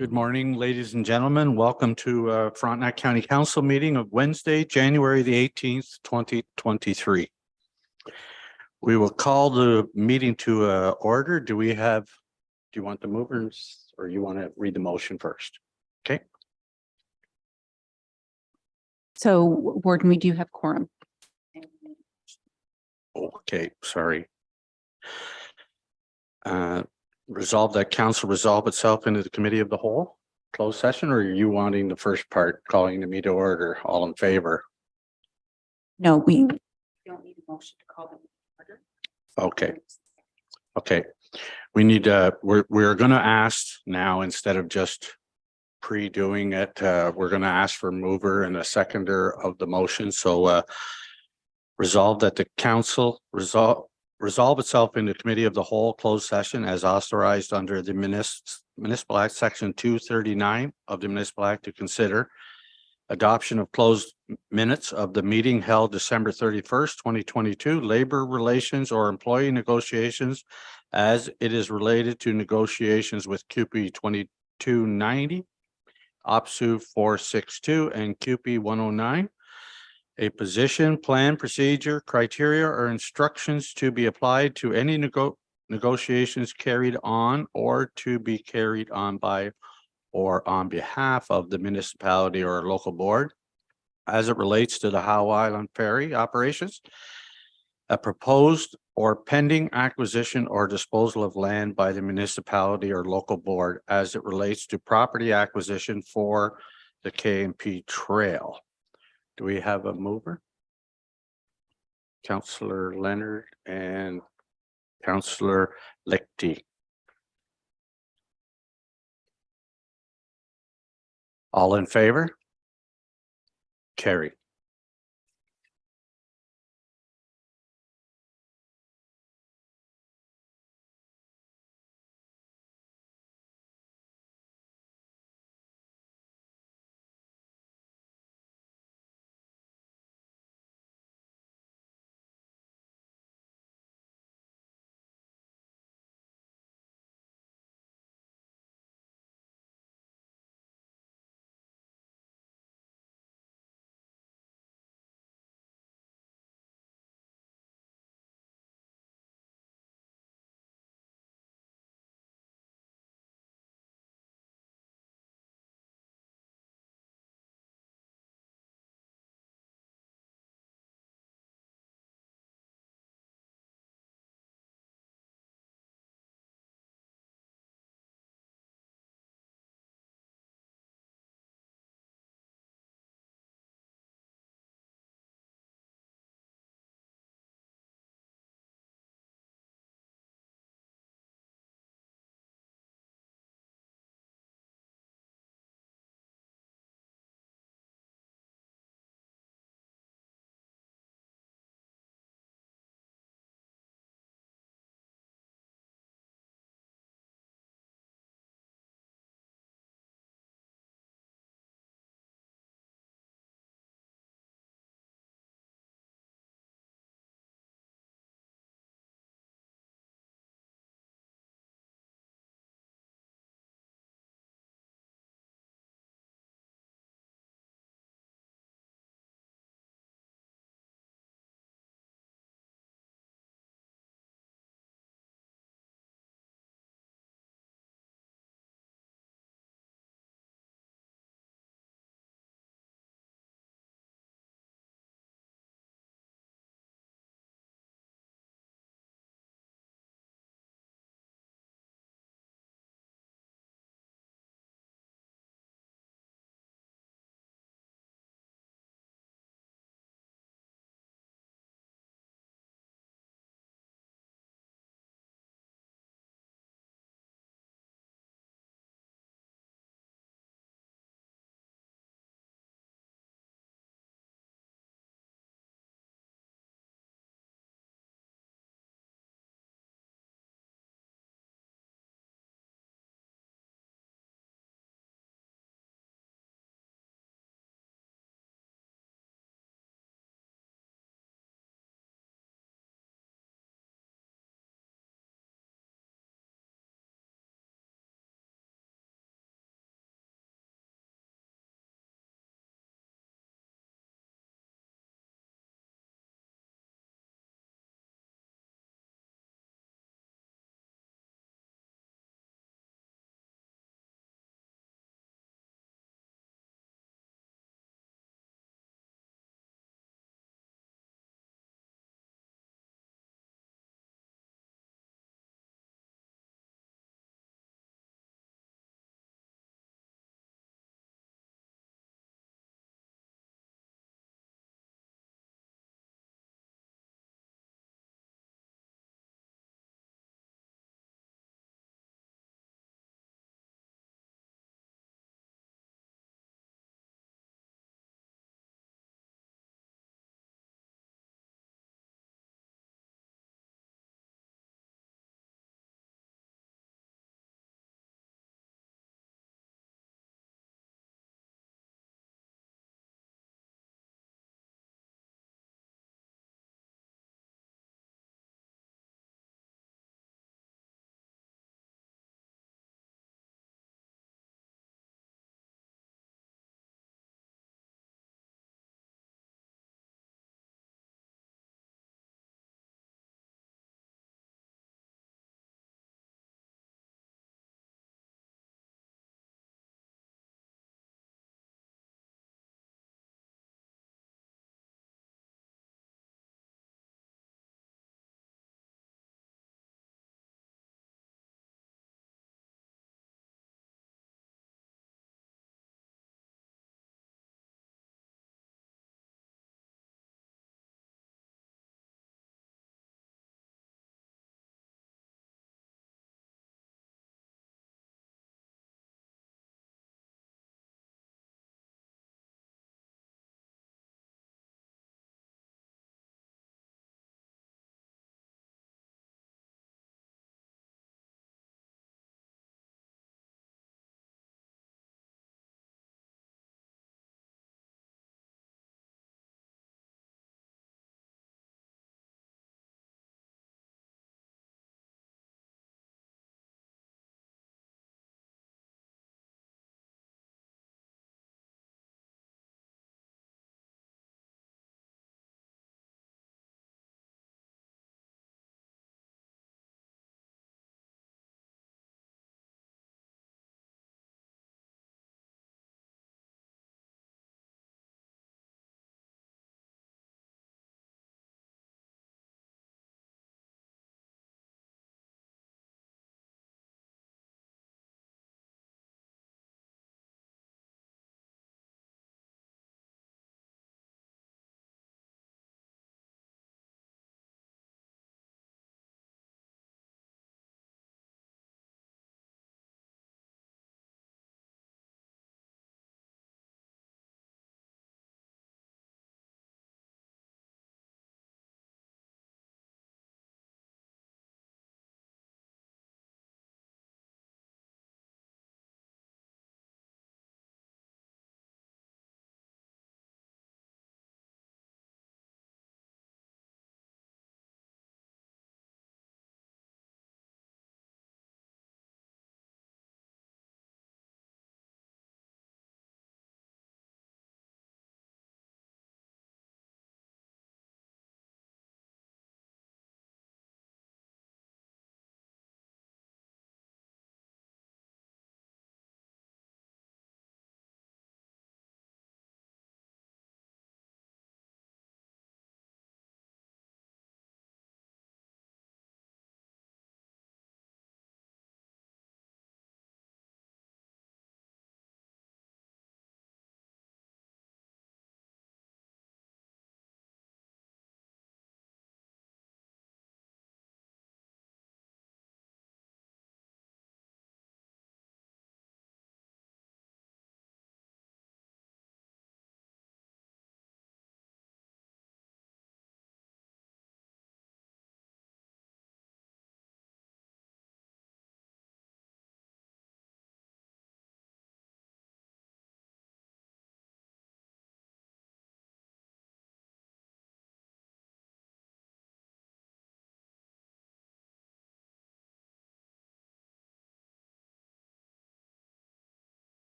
Good morning, ladies and gentlemen. Welcome to Frontenac County Council meeting of Wednesday, January the 18th, 2023. We will call the meeting to order. Do you want the movers or you want to read the motion first? Okay. So, Warden, we do have quorum. Okay, sorry. Resolve that council resolve itself into the committee of the whole closed session, or are you wanting the first part, calling the meeting to order? All in favor? No, we don't need a motion to call them to order. Okay. We need we're going to ask now, instead of just pre-doing it, we're going to ask for a mover and a seconder of the motion. So resolve that the council resolve itself in the committee of the whole closed session as authorized under the Municipal Act Section 239 of the Municipal Act to consider adoption of closed minutes of the meeting held December 31st, 2022, labor relations or employee negotiations as it is related to negotiations with CUPE 2290, OPSU 462, and CUPE 109. A position, plan, procedure, criteria, or instructions to be applied to any negotiations carried on or to be carried on by or on behalf of the municipality or local board as it relates to the Howe Island Ferry operations, a proposed or pending acquisition or disposal of land by the municipality or local board as it relates to property acquisition for the K&P Trail. Do we have a mover? Councillor Leonard and Councillor Lichty. All in favor? Carry.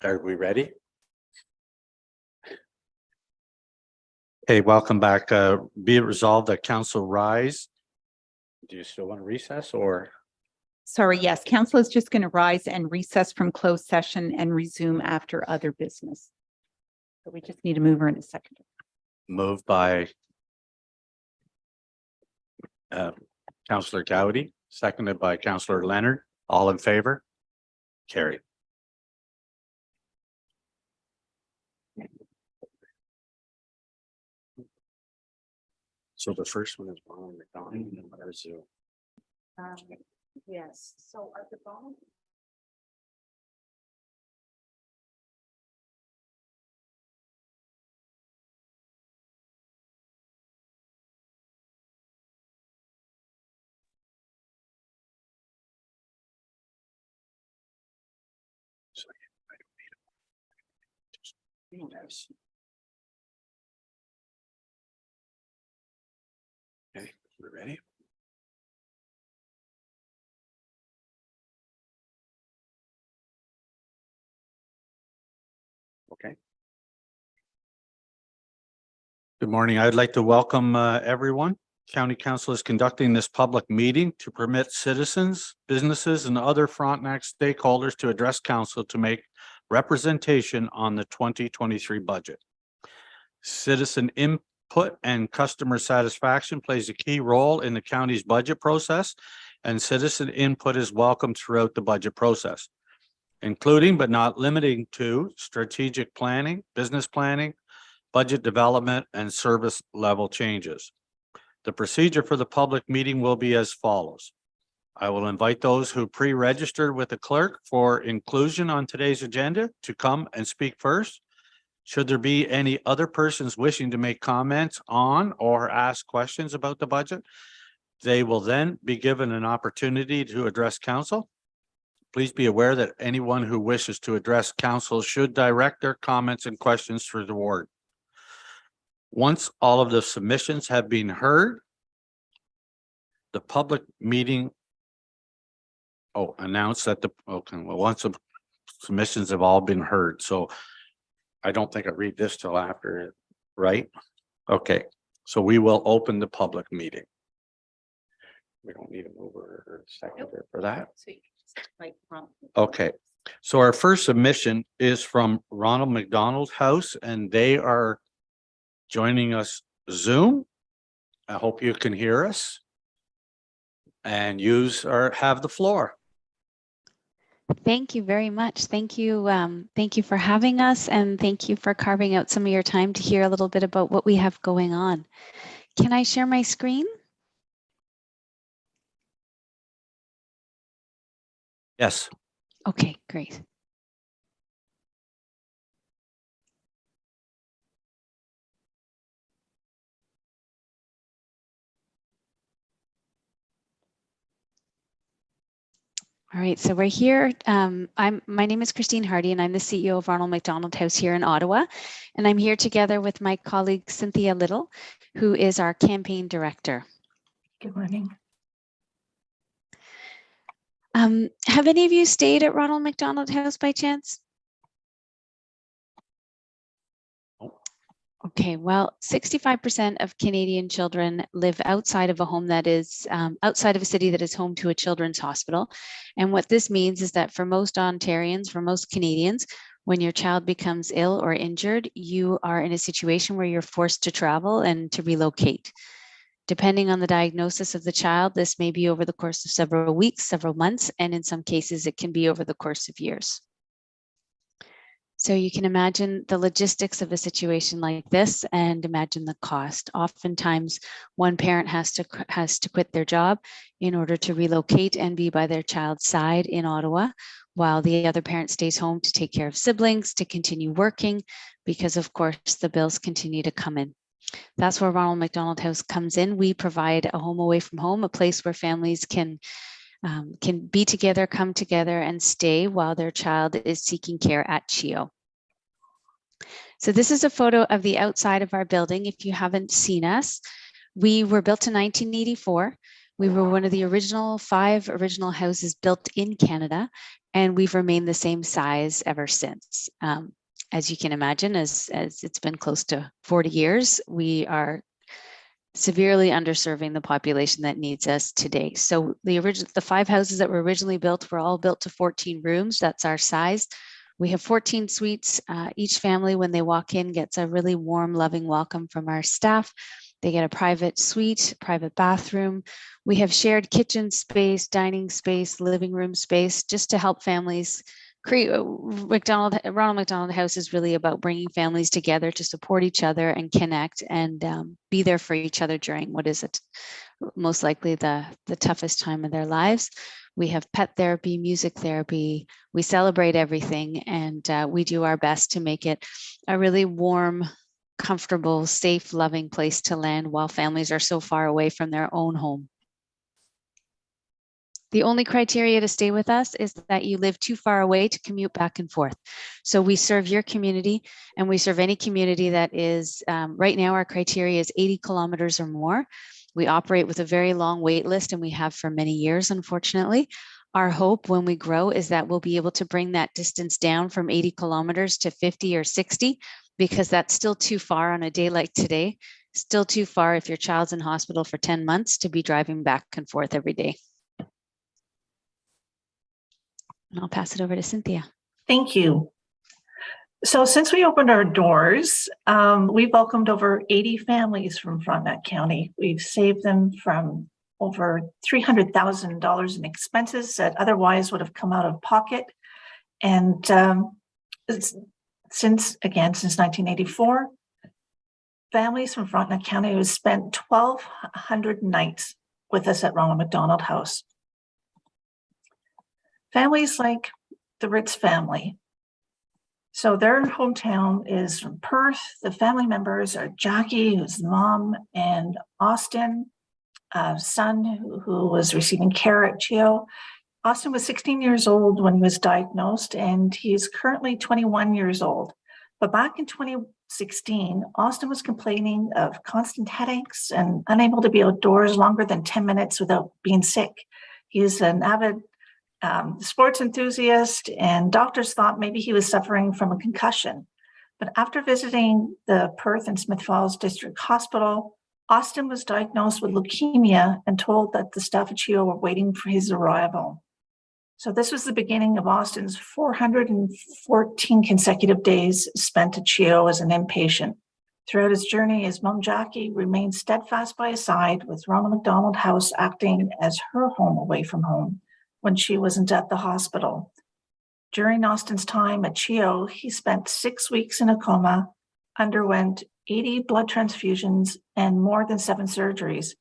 Are we ready? Okay, welcome back. Be it resolved that Council rise. Do you still want to recess or? Sorry, yes, council is just going to rise and recess from closed session and resume after other business. So we just need a mover in a second. Moved by Councillor Gowdy, seconded by Councillor Leonard. All in favor? Carried. So the first one is Ronald McDonald and what is it? Yes, so at the bottom. Yes. Okay, we're ready. Okay. Good morning. I'd like to welcome everyone. County Council is conducting this public meeting to permit citizens, businesses, and other Frontenac stakeholders to address council to make representation on the 2023 budget. Citizen input and customer satisfaction plays a key role in the county's budget process, and citizen input is welcome throughout the budget process, including but not limiting to strategic planning, business planning, budget development, and service level changes. The procedure for the public meeting will be as follows. I will invite those who pre-registered with the clerk for inclusion on today's agenda to come and speak first. Should there be any other persons wishing to make comments on or ask questions about the budget, they will then be given an opportunity to address council. Please be aware that anyone who wishes to address council should direct their comments and questions through the ward. Once all of the submissions have been heard, the public meeting announce that once the submissions have all been heard. So I don't think I read this till after it, right? Okay, so we will open the public meeting. We don't need a mover or a seconder for that. Okay, so our first submission is from Ronald McDonald House, and they are joining us Zoom. I hope you can hear us and have the floor. Thank you very much. Thank you. Thank you for having us, and thank you for carving out some of your time to hear a little bit about what we have going on. Can I share my screen? Yes. Okay, great. All right, so we're here. My name is Christine Hardy, and I'm the CEO of Ronald McDonald House here in Ottawa. And I'm here together with my colleague, Cynthia Little, who is our campaign director. Good morning. Have any of you stayed at Ronald McDonald House by chance? Okay, well, 65% of Canadian children live outside of a home that is outside of a city that is home to a children's hospital. And what this means is that for most Ontarians, for most Canadians, when your child becomes ill or injured, you are in a situation where you're forced to travel and to relocate. Depending on the diagnosis of the child, this may be over the course of several weeks, several months, and in some cases, it can be over the course of years. So you can imagine the logistics of a situation like this and imagine the cost. Oftentimes, one parent has to quit their job in order to relocate and be by their child's side in Ottawa, while the other parent stays home to take care of siblings, to continue working, because of course the bills continue to come in. That's where Ronald McDonald House comes in. We provide a home away from home, a place where families can be together, come together, and stay while their child is seeking care at CHEO. So this is a photo of the outside of our building. If you haven't seen us, we were built in 1984. We were one of the original 5 original houses built in Canada, and we've remained the same size ever since. As you can imagine, as it's been close to 40 years, we are severely underserving the population that needs us today. So the 5 houses that were originally built were all built to 14 rooms. That's our size. We have 14 suites. Each family, when they walk in, gets a really warm, loving welcome from our staff. They get a private suite, private bathroom. We have shared kitchen space, dining space, living room space, just to help families create. Ronald McDonald House is really about bringing families together to support each other and connect and be there for each other during what is most likely the toughest time of their lives. We have pet therapy, music therapy. We celebrate everything, and we do our best to make it a really warm, comfortable, safe, loving place to land while families are so far away from their own home. The only criteria to stay with us is that you live too far away to commute back and forth. So we serve your community, and we serve any community that is, right now our criteria is 80 kilometers or more. We operate with a very long wait list, and we have for many years, unfortunately. Our hope when we grow is that we'll be able to bring that distance down from 80 kilometers to 50 or 60, because that's still too far on a day like today. Still too far if your child's in hospital for 10 months to be driving back and forth every day. And I'll pass it over to Cynthia. Thank you. So since we opened our doors, we've welcomed over 80 families from Frontenac County. We've saved them from over $300,000 in expenses that otherwise would have come out of pocket. And since 1984, families from Frontenac County have spent 1,200 nights with us at Ronald McDonald House. Families like the Ritz family. So their hometown is from Perth. The family members are Jackie, who's the mom, and Austin, a son who was receiving care at CHEO. Austin was 16 years old when he was diagnosed, and he's currently 21 years old. But back in 2016, Austin was complaining of constant headaches and unable to be outdoors longer than 10 minutes without being sick. He's an avid sports enthusiast, and doctors thought maybe he was suffering from a concussion. But after visiting the Perth and Smith Falls District Hospital, Austin was diagnosed with leukemia and told that the staff at CHEO were waiting for his arrival. So this was the beginning of Austin's 414 consecutive days spent at CHEO as an inpatient. Throughout his journey, his mom, Jackie, remained steadfast by his side, with Ronald McDonald House acting as her home away from home when she wasn't at the hospital. During Austin's time at CHEO, he spent 6 weeks in a coma, underwent 80 blood transfusions, and more than 7 surgeries.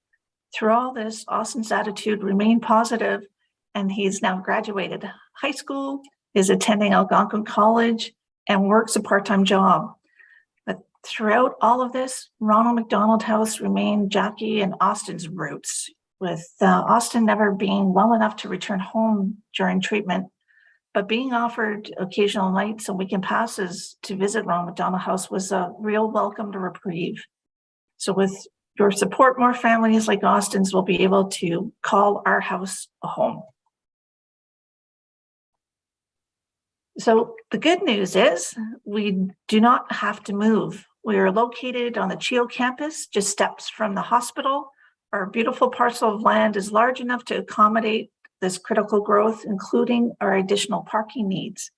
Through all this, Austin's attitude remained positive, and he's now graduated high school, is attending Algonquin College, and works a part-time job. But throughout all of this, Ronald McDonald House remained Jackie and Austin's roots, with Austin never being well enough to return home during treatment, but being offered occasional nights and weekend passes to visit Ronald McDonald House was a real welcome to reprieve. So with your support, more families like Austin's will be able to call our house a home. So the good news is we do not have to move. We are located on the CHEO campus, just steps from the hospital. Our beautiful parcel of land is large enough to accommodate this critical growth, including our additional parking needs.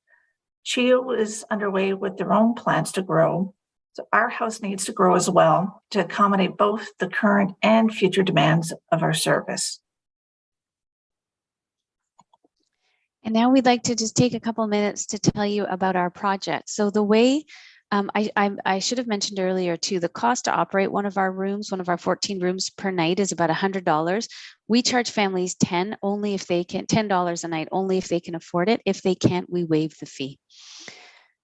CHEO is underway with their own plans to grow, so our house needs to grow as well to accommodate both the current and future demands of our service. And now we'd like to just take a couple minutes to tell you about our project. So the way I should have mentioned earlier too, the cost to operate one of our 14 rooms per night is about $100. We charge families $10 a night, only if they can afford it. If they can't, we waive the fee.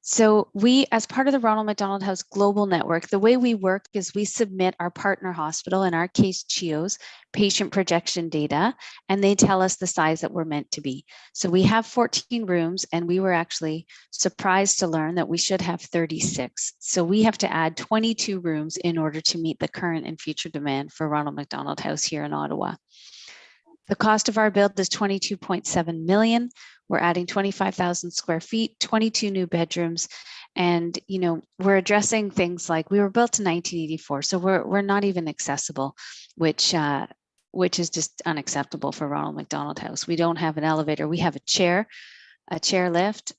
So we, as part of the Ronald McDonald House Global Network, the way we work is we submit our partner hospital, in our case, CHEO's, patient projection data, and they tell us the size that we're meant to be. So we have 14 rooms, and we were actually surprised to learn that we should have 36. So we have to add 22 rooms in order to meet the current and future demand for Ronald McDonald House here in Ottawa. The cost of our build is 22.7 million. We're adding 25,000 square feet, 22 new bedrooms. And, you know, we're addressing things like we were built in 1984, so we're not even accessible, which is just unacceptable for Ronald McDonald House. We don't have an elevator. We have a chair lift,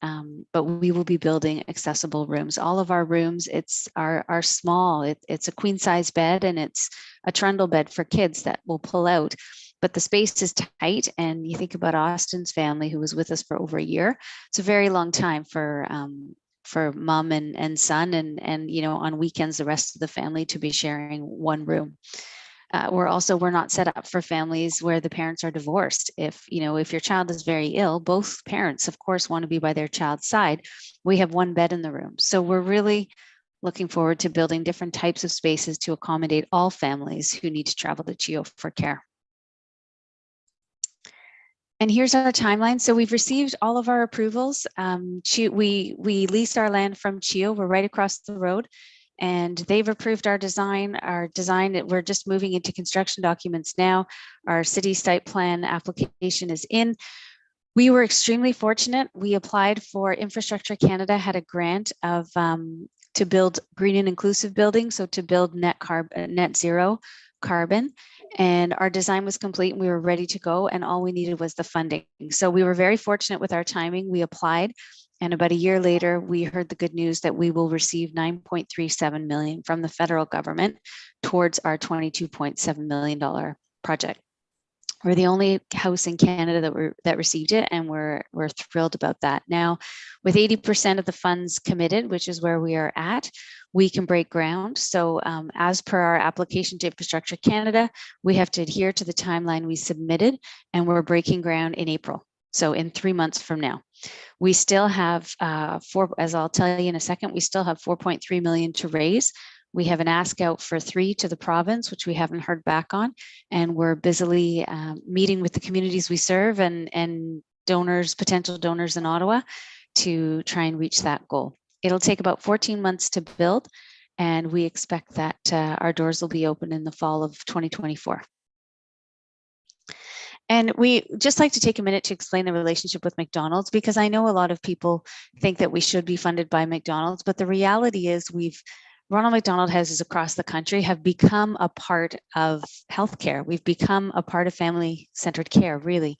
but we will be building accessible rooms. All of our rooms, are small. It's a queen size bed and it's a trundle bed for kids that will pull out. But the space is tight, and you think about Austin's family, who was with us for over a year. It's a very long time for mom and son, and you know, on weekends the rest of the family to be sharing one room. We're not set up for families where the parents are divorced. If your child is very ill, both parents of course want to be by their child's side. We have one bed in the room, so we're really looking forward to building different types of spaces to accommodate all families who need to travel to CHEO for care. And here's our timeline. So we've received all of our approvals. We leased our land from CHEO. We're right across the road, and they've approved our design. We're just moving into construction documents now. Our city site plan application is in. We were extremely fortunate. We applied for Infrastructure Canada, had a grant of to build green and inclusive buildings, so to build net zero carbon, and our design was complete and we were ready to go, and all we needed was the funding. So we were very fortunate with our timing. We applied, and about a year later we heard the good news that we will receive 9.37 million from the federal government towards our $22.7 million project. We're the only house in Canada that received it, and we're thrilled about that. Now, with 80% of the funds committed, which is where we are at, we can break ground. So as per our application to Infrastructure Canada, we have to adhere to the timeline we submitted, and we're breaking ground in April. So in 3 months from now. We still have, as I'll tell you in a second, we still have 4.3 million to raise. We have an ask out for 3 to the province, which we haven't heard back on. And we're busily meeting with the communities we serve and donors, potential donors in Ottawa, to try and reach that goal. It'll take about 14 months to build, and we expect that our doors will be open in the fall of 2024. And we just like to take a minute to explain the relationship with McDonald's, because I know a lot of people think that we should be funded by McDonald's, but the reality is Ronald McDonald Houses across the country have become a part of healthcare. We've become a part of family-centered care, really.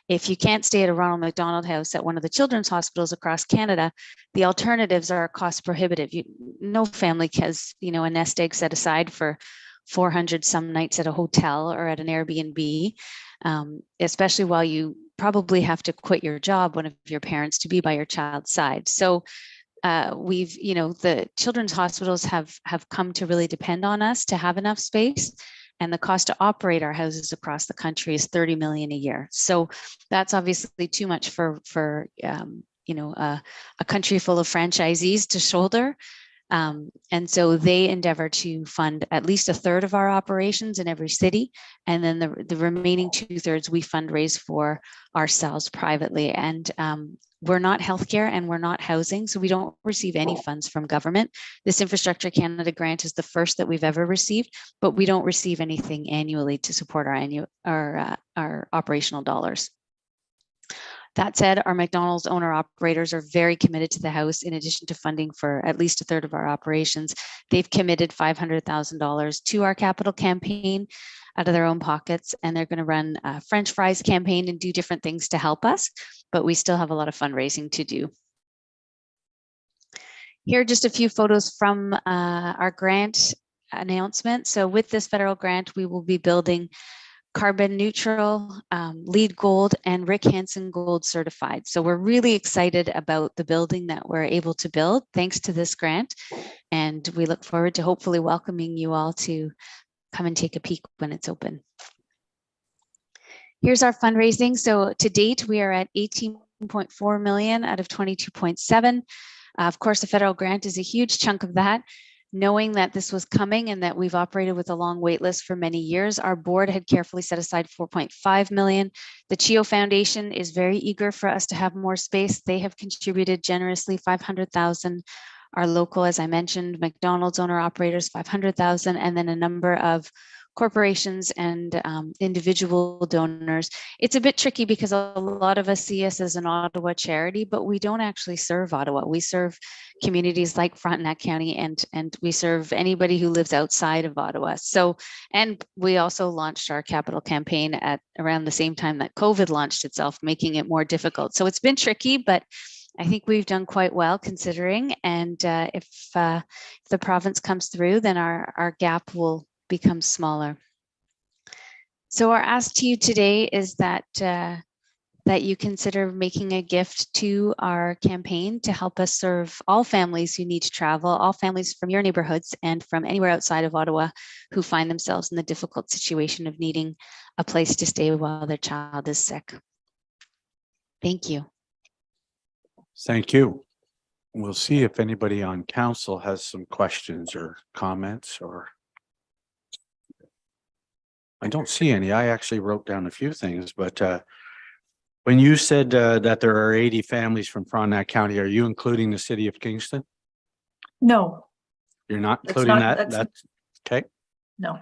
If you can't stay at a Ronald McDonald House at one of the children's hospitals across Canada, the alternatives are cost prohibitive. No family has, a nest egg set aside for 400 some nights at a hotel or at an Airbnb, especially while you probably have to quit your job, one of your parents, to be by your child's side. So the children's hospitals have come to really depend on us to have enough space, and the cost to operate our houses across the country is 30 million a year. So that's obviously too much for a country full of franchisees to shoulder. And so they endeavor to fund at least a third of our operations in every city. And then the remaining 2/3 we fundraise for ourselves privately. And we're not healthcare and we're not housing, so we don't receive any funds from government. This Infrastructure Canada grant is the first that we've ever received, but we don't receive anything annually to support our operational dollars. That said, our McDonald's owner operators are very committed to the house. In addition to funding for at least a third of our operations, they've committed $500,000 to our capital campaign out of their own pockets, and they're going to run a French fries campaign and do different things to help us, but we still have a lot of fundraising to do. Here are just a few photos from our grant announcement. So with this federal grant, we will be building carbon neutral, LEED Gold, and Rick Hansen Gold certified. So we're really excited about the building that we're able to build thanks to this grant. And we look forward to hopefully welcoming you all to come and take a peek when it's open. Here's our fundraising. So to date, we are at 18.4 million out of 22.7. Of course, the federal grant is a huge chunk of that. Knowing that this was coming and that we've operated with a long wait list for many years, our board had carefully set aside 4.5 million. The CHEO Foundation is very eager for us to have more space. They have contributed generously 500,000. Our local, as I mentioned, McDonald's owner operators, 500,000, and then a number of corporations and individual donors. It's a bit tricky because a lot of us see us as an Ottawa charity, but we don't actually serve Ottawa. We serve communities like Frontenac County, and we serve anybody who lives outside of Ottawa. So, and we also launched our capital campaign at around the same time that COVID launched itself, making it more difficult. So it's been tricky, but I think we've done quite well considering. And if the province comes through, then our gap will become smaller. So our ask to you today is that that you consider making a gift to our campaign to help us serve all families who need to travel, all families from your neighborhoods and from anywhere outside of Ottawa who find themselves in the difficult situation of needing a place to stay while their child is sick. Thank you. Thank you. We'll see if anybody on council has some questions or comments, or I don't see any. I actually wrote down a few things, but when you said that there are 80 families from Frontenac County, are you including the city of Kingston? No, You're not That's including not- that? that's- That's okay. no.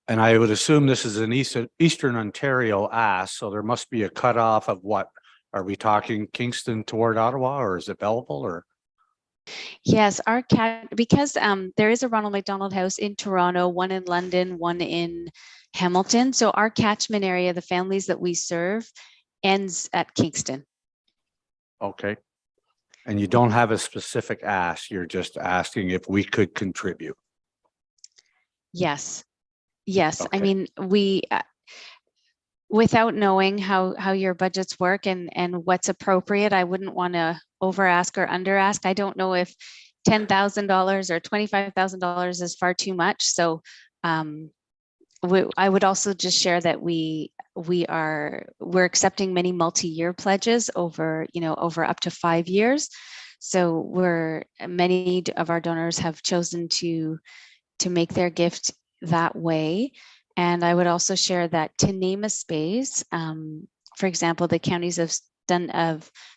And I would assume this is an Eastern Ontario ask, so there must be a cutoff of what? Are we talking Kingston toward Ottawa, or is it Belleville, or? Yes, our because there is a Ronald McDonald House in Toronto, one in London, one in Hamilton. So our catchment area, the families that we serve, ends at Kingston. Okay. And you don't have a specific ask, you're just asking if we could contribute. Yes. Yes. I Okay. mean, we, without knowing how your budgets work and what's appropriate, I wouldn't want to over ask or under ask. I don't know if $10,000 or $25,000 is far too much. So I would also just share that we're accepting many multi-year pledges over up to 5 years. So many of our donors have chosen to make their gift that way. And I would also share that to name a space, for example, the counties of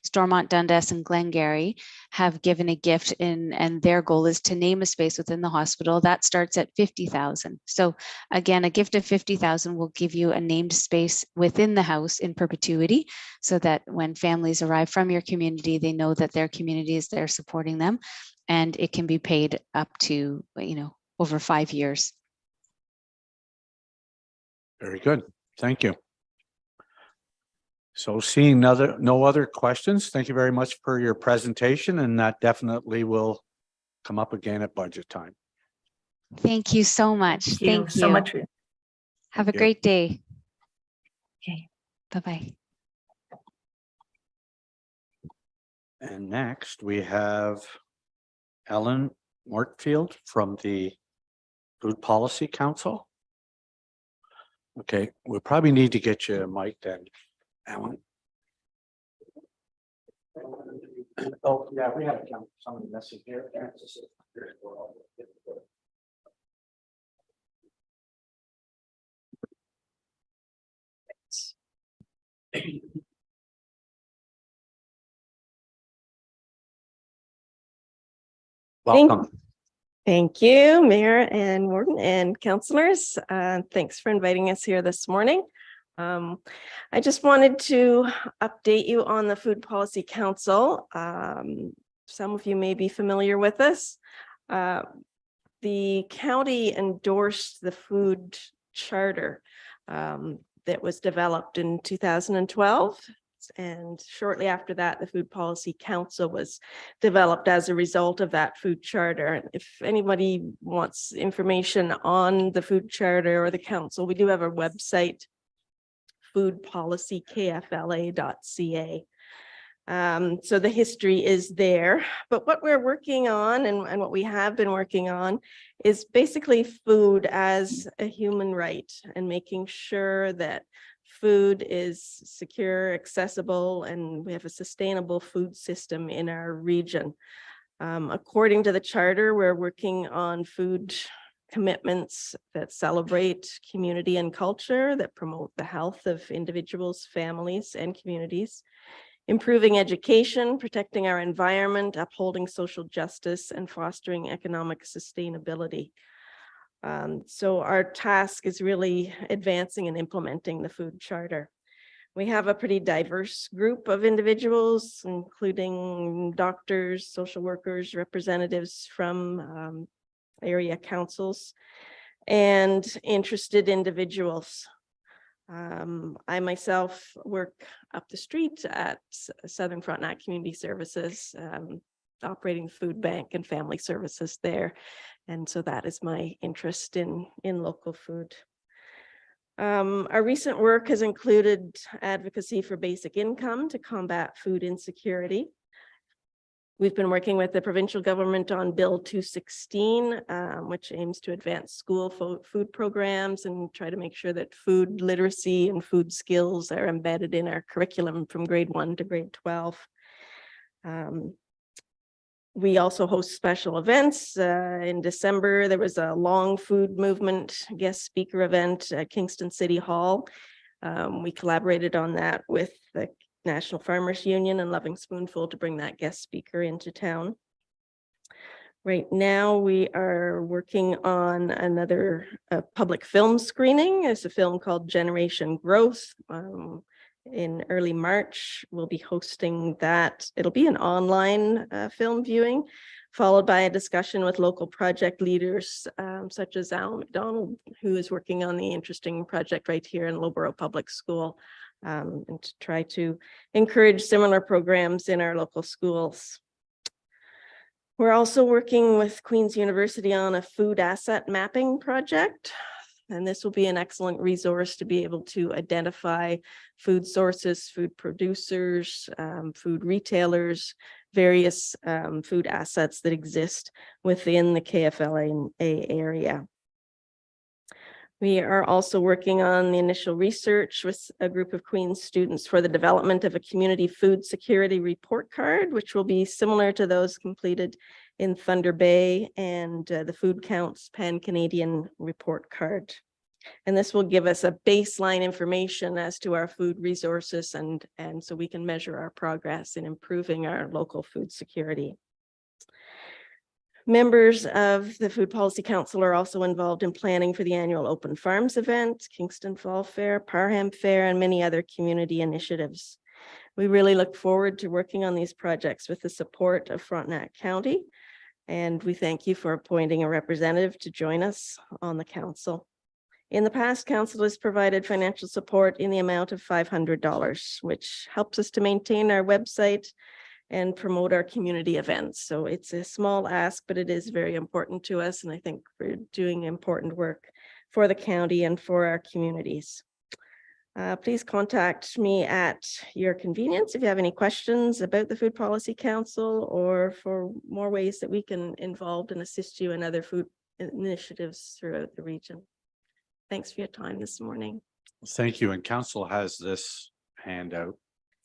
Stormont, Dundas, and Glengarry have given a gift and their goal is to name a space within the hospital. That starts at $50,000. So again, a gift of $50,000 will give you a named space within the house in perpetuity, so that when families arrive from your community, they know that their community is there supporting them, and it can be paid up to, over 5 years. Very good. Thank you. So seeing no other questions, thank you very much for your presentation, and that definitely will come up again at budget time. Thank you so much. Thank you so much. Have a you. great day. Okay. Bye-bye. And next we have Ellen Mortfield from the Food Policy Council. Okay, we probably need to get you a mic then, Ellen. Oh, yeah, we have some of the message here. Welcome. Thank you, Mayor and Warden and councilors. Thanks for inviting us here this morning. I just wanted to update you on the Food Policy Council. Some of you may be familiar with this. The county endorsed the food charter that was developed in 2012. And shortly after that, the Food Policy Council was developed as a result of that food charter. And if anybody wants information on the food charter or the council, we do have a website, foodpolicykfla.ca. So the history is there, but what we're working on and what we have been working on is basically food as a human right, and making sure that food is secure, accessible, and we have a sustainable food system in our region. According to the charter, we're working on food commitments that celebrate community and culture, that promote the health of individuals, families, and communities, improving education, protecting our environment, upholding social justice, and fostering economic sustainability. So our task is really advancing and implementing the food charter. We have a pretty diverse group of individuals, including doctors, social workers, representatives from area councils, and interested individuals. I myself work up the street at Southern Frontenac Community Services, operating food bank and family services there. And so that is my interest in local food. Our recent work has included advocacy for basic income to combat food insecurity. We've been working with the provincial government on Bill 216, which aims to advance school food programs and try to make sure that food literacy and food skills are embedded in our curriculum from grade 1 to grade 12. We also host special events. In December, there was a long food movement guest speaker event at Kingston City Hall. We collaborated on that with the National Farmers Union and Loving Spoonful to bring that guest speaker into town. Right now, we are working on another public film screening. It's a film called Generation Growth. In early March, we'll be hosting that. It'll be an online film viewing, followed by a discussion with local project leaders, such as Al McDonald, who is working on the interesting project right here in Loughborough Public School, and to try to encourage similar programs in our local schools. We're also working with Queen's University on a food asset mapping project. And this will be an excellent resource to be able to identify food sources, food producers, food retailers, various food assets that exist within the KFLA area. We are also working on the initial research with a group of Queen's students for the development of a community food security report card, which will be similar to those completed in Thunder Bay and the Food Counts Pan-Canadian report card. And this will give us a baseline information as to our food resources and so we can measure our progress in improving our local food security. Members of the Food Policy Council are also involved in planning for the annual Open Farms event, Kingston Fall Fair, Parham Fair, and many other community initiatives. We really look forward to working on these projects with the support of Frontenac County. And we thank you for appointing a representative to join us on the council. In the past, council has provided financial support in the amount of $500, which helps us to maintain our website and promote our community events. So it's a small ask, but it is very important to us. And I think we're doing important work for the county and for our communities. Please contact me at your convenience if you have any questions about the Food Policy Council or for more ways that we can involve and assist you in other food initiatives throughout the region. Thanks for your time this morning. Thank you. And council has this handout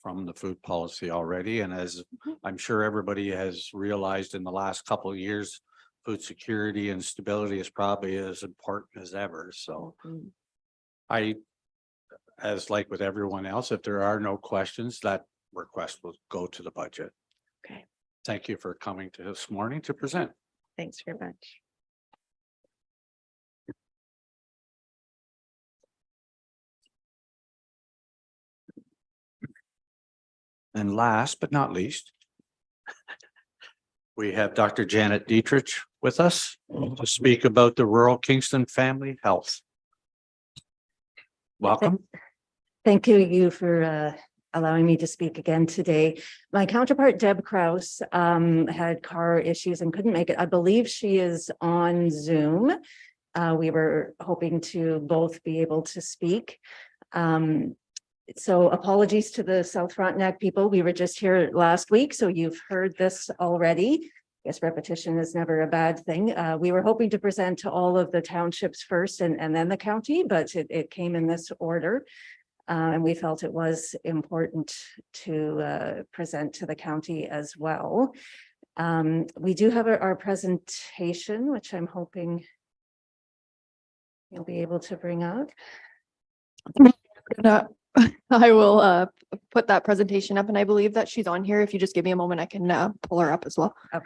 from the food policy already. And as I'm sure everybody has realized in the last couple of years, food security and stability is probably as important as ever. So as like with everyone else, if there are no questions, that request will go to the budget. Okay. Thank you for coming to this morning to present. Thanks very much. And last but not least, we have Dr. Janet Dietrich with us to speak about the rural Kingston family health. Welcome. Thank you for allowing me to speak again today. My counterpart, Deb Kraus, had car issues and couldn't make it. I believe she is on Zoom. We were hoping to both be able to speak. So apologies to the South Frontenac people. We were just here last week, so you've heard this already. I guess repetition is never a bad thing. We were hoping to present to all of the townships first and then the county, but it came in this order. And we felt it was important to present to the county as well. We do have our presentation, which I'm hoping you'll be able to bring out. I will put that presentation up, and I believe that she's on here. If you just give me a moment, I can pull her up as well. Okay.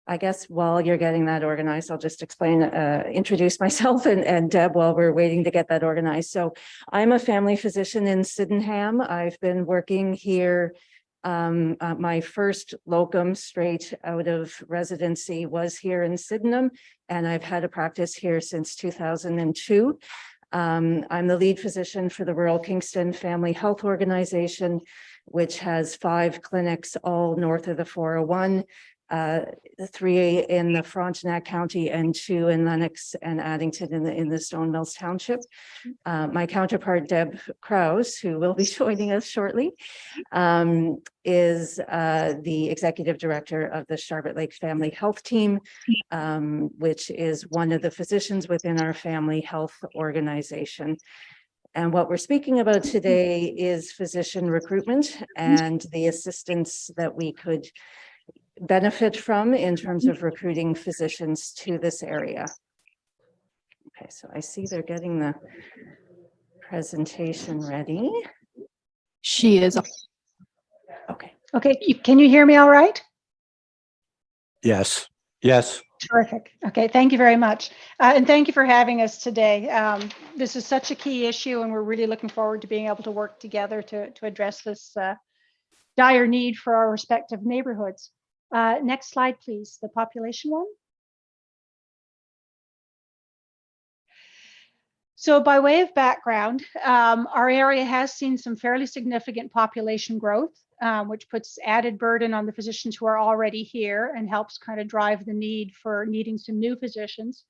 I guess while you're getting that organized, I'll just introduce myself and Deb while we're waiting to get that organized. So I'm a family physician in Sydenham. I've been working here. My first locum straight out of residency was here in Sydenham, and I've had a practice here since 2002. I'm the lead physician for the Rural Kingston Family Health Organization, which has 5 clinics all north of the 401. 3 in the Frontenac County and 2 in Lennox and Addington in the Stone Mills Township. My counterpart, Deb Krause, who will be joining us shortly, is the executive director of the Charlotte Lake Family Health Team, which is one of the physicians within our family health organization. And what we're speaking about today is physician recruitment and the assistance that we could benefit from in terms of recruiting physicians to this area. Okay, so I see they're getting the presentation ready. She is. Okay. Okay, can you hear me all right? Yes, yes. Terrific. Okay, thank you very much. And thank you for having us today. This is such a key issue, and we're really looking forward to being able to work together to address this dire need for our respective neighborhoods. Next slide, please, the population one. So by way of background, our area has seen some fairly significant population growth, which puts added burden on the physicians who are already here and helps kind of drive the need for needing some new physicians.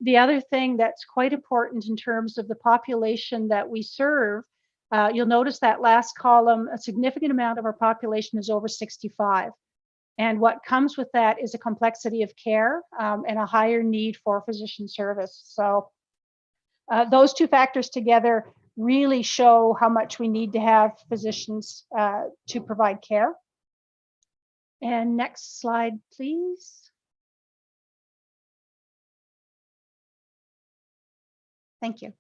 The other thing that's quite important in terms of the population that we serve, you'll notice that last column, a significant amount of our population is over 65. And what comes with that is a complexity of care and a higher need for physician service. So those 2 factors together really show how much we need to have physicians to provide care. And next slide, please. Thank you.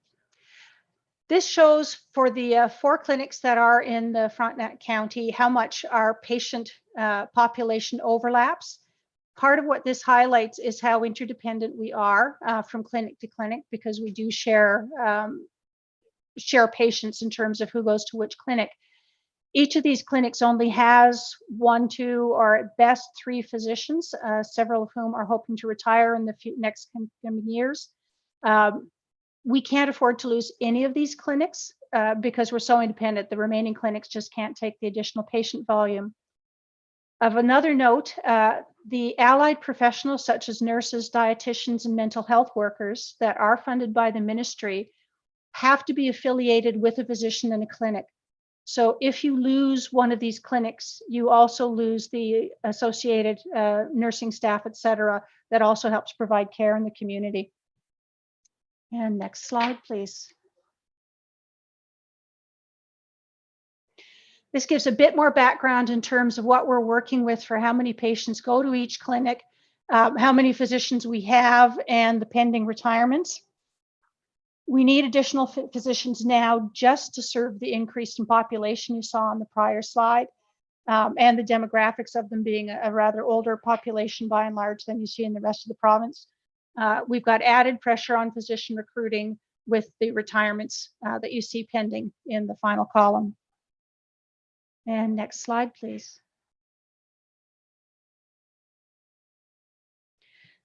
This shows for the 4 clinics that are in the Frontenac County how much our patient population overlaps. Part of what this highlights is how interdependent we are from clinic to clinic, because we do share patients in terms of who goes to which clinic. Each of these clinics only has 1, 2, or at best 3 physicians, several of whom are hoping to retire in the next coming years. We can't afford to lose any of these clinics because we're so independent. The remaining clinics just can't take the additional patient volume. Of another note, the allied professionals such as nurses, dietitians, and mental health workers that are funded by the ministry have to be affiliated with a physician in a clinic. So if you lose one of these clinics, you also lose the associated nursing staff, et cetera, that also helps provide care in the community. And next slide, please. This gives a bit more background in terms of what we're working with for how many patients go to each clinic, how many physicians we have, and the pending retirements. We need additional physicians now just to serve the increase in population you saw on the prior slide, and the demographics of them being a rather older population by and large than you see in the rest of the province. We've got added pressure on physician recruiting with the retirements that you see pending in the final column. And next slide, please.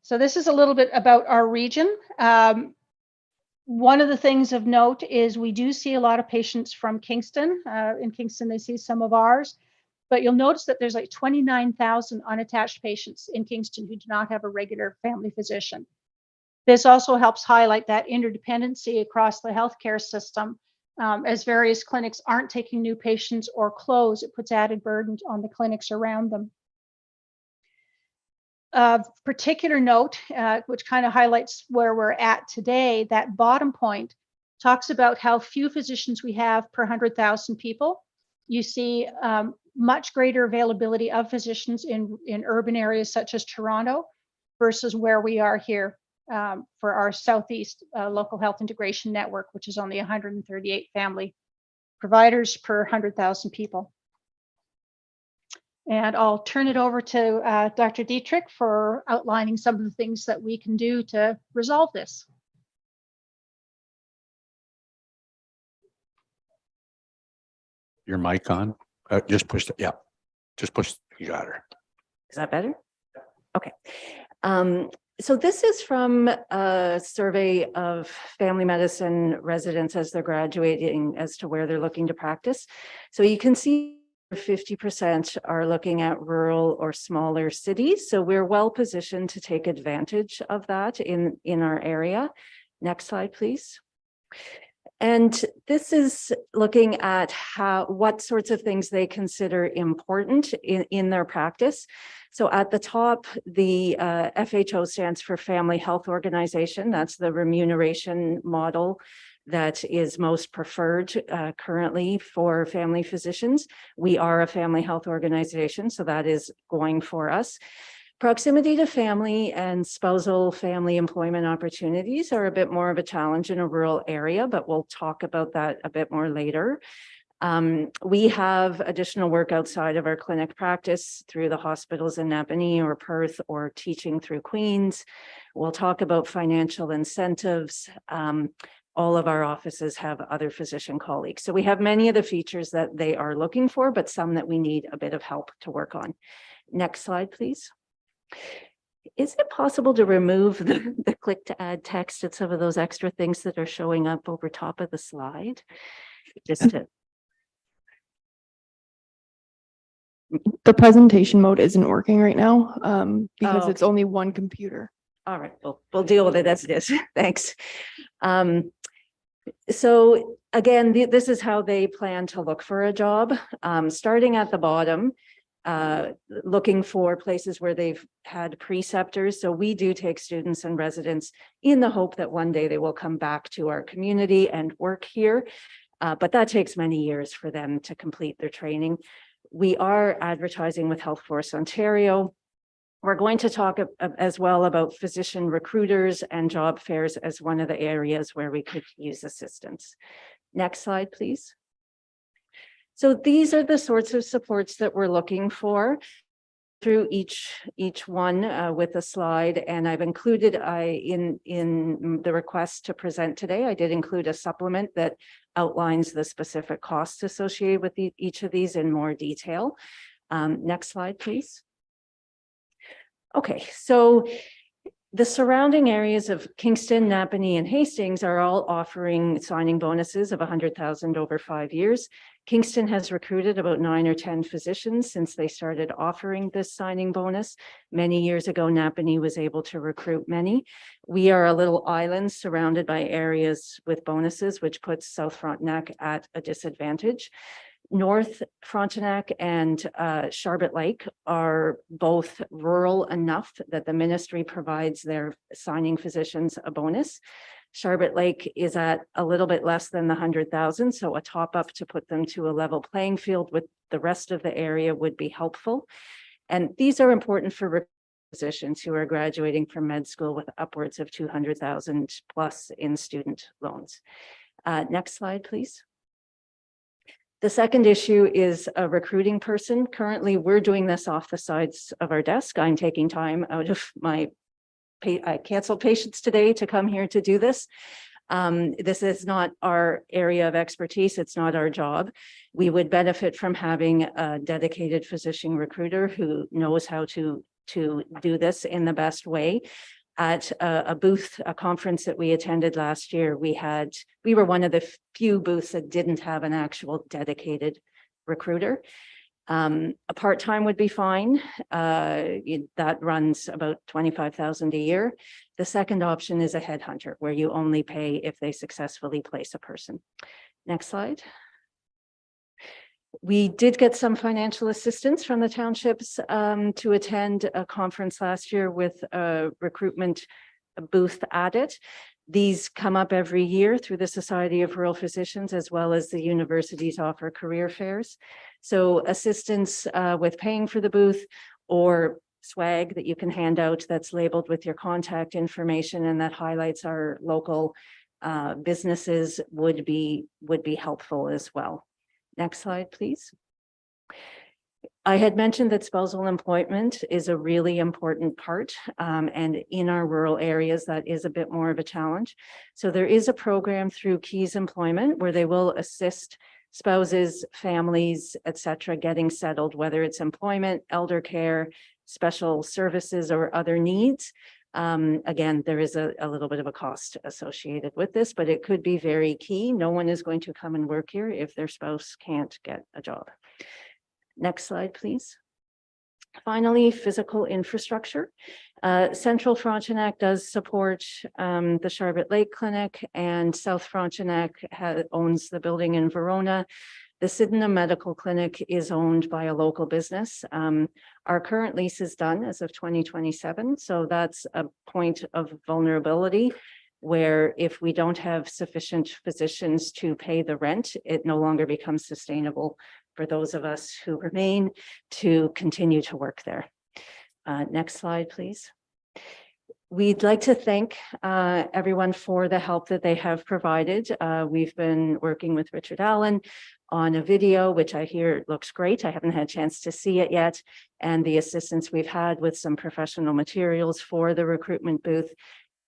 So this is a little bit about our region. One of the things of note is we do see a lot of patients from Kingston. In Kingston, they see some of ours, but you'll notice that there's like 29,000 unattached patients in Kingston who do not have a regular family physician. This also helps highlight that interdependency across the healthcare system. As various clinics aren't taking new patients or close, it puts added burden on the clinics around them. Of particular note, which kind of highlights where we're at today, that bottom point talks about how few physicians we have per 100,000 people. You see much greater availability of physicians in urban areas such as Toronto versus where we are here for our Southeast Local Health Integration Network, which is only 138 family providers per 100,000 people. And I'll turn it over to Dr. Dietrich for outlining some of the things that we can do to resolve this. Your mic on? Just push it. Yeah. Just push. You got her. Is that better? Okay. So this is from a survey of family medicine residents as they're graduating as to where they're looking to practice. So you can see 50% are looking at rural or smaller cities. So we're well positioned to take advantage of that in our area. Next slide, please. And this is looking at what sorts of things they consider important in their practice. So at the top, the FHO stands for Family Health Organization. That's the remuneration model that is most preferred currently for family physicians. We are a family health organization, so that is going for us. Proximity to family and spousal family employment opportunities are a bit more of a challenge in a rural area, but we'll talk about that a bit more later. We have additional work outside of our clinic practice through the hospitals in Napanee or Perth or teaching through Queens. We'll talk about financial incentives. All of our offices have other physician colleagues. So we have many of the features that they are looking for, but some that we need a bit of help to work on. Next slide, please. Is it possible to remove the click to add text and some of those extra things that are showing up over top of the slide? Just to. The presentation mode isn't working right now because Oh, it's only one computer. All right, we'll deal with it as it is. Thanks. So again, this is how they plan to look for a job. Starting at the bottom, looking for places where they've had preceptors. So we do take students and residents in the hope that one day they will come back to our community and work here. But that takes many years for them to complete their training. We are advertising with Health Force Ontario. We're going to talk as well about physician recruiters and job fairs as one of the areas where we could use assistance. Next slide, please. So these are the sorts of supports that we're looking for through each one with a slide. And I've included in the request to present today, I did include a supplement that outlines the specific costs associated with each of these in more detail. Next slide, please. Okay, so the surrounding areas of Kingston, Napanee, and Hastings are all offering signing bonuses of $100,000 over 5 years. Kingston has recruited about 9 or 10 physicians since they started offering this signing bonus. Many years ago, Napanee was able to recruit many. We are a little island surrounded by areas with bonuses, which puts South Frontenac at a disadvantage. North Frontenac and Sharbot Lake are both rural enough that the ministry provides their signing physicians a bonus. Sharbot Lake is at a little bit less than the 100,000, so a top up to put them to a level playing field with the rest of the area would be helpful. And these are important for physicians who are graduating from med school with upwards of 200,000 plus in student loans. Next slide, please. The second issue is a recruiting person. Currently, we're doing this off the sides of our desk. I'm taking time out of my I canceled patients today to come here to do this. This is not our area of expertise. It's not our job. We would benefit from having a dedicated physician recruiter who knows how to do this in the best way. At a booth, a conference that we attended last year, we were one of the few booths that didn't have an actual dedicated recruiter. A part-time would be fine. That runs about $25,000 a year. The second option is a headhunter, where you only pay if they successfully place a person. Next slide. We did get some financial assistance from the townships to attend a conference last year with a recruitment booth at it. These come up every year through the Society of Rural Physicians, as well as the universities offer career fairs. So assistance with paying for the booth or swag that you can hand out that's labeled with your contact information and that highlights our local businesses would be helpful as well. Next slide, please. I had mentioned that spousal employment is a really important part, and in our rural areas, that is a bit more of a challenge. So there is a program through Keys Employment where they will assist spouses, families, et cetera, getting settled, whether it's employment, elder care, special services, or other needs. Again, there is a little bit of a cost associated with this, but it could be very key. No one is going to come and work here if their spouse can't get a job. Next slide, please. Finally, physical infrastructure. Central Frontenac does support the Charlotte Lake Clinic, and South Frontenac owns the building in Verona. The Sydenham Medical Clinic is owned by a local business. Our current lease is done as of 2027, so that's a point of vulnerability where if we don't have sufficient physicians to pay the rent, it no longer becomes sustainable for those of us who remain to continue to work there. Next slide, please. We'd like to thank everyone for the help that they have provided. We've been working with Richard Allen on a video, which I hear looks great. I haven't had a chance to see it yet. And the assistance we've had with some professional materials for the recruitment booth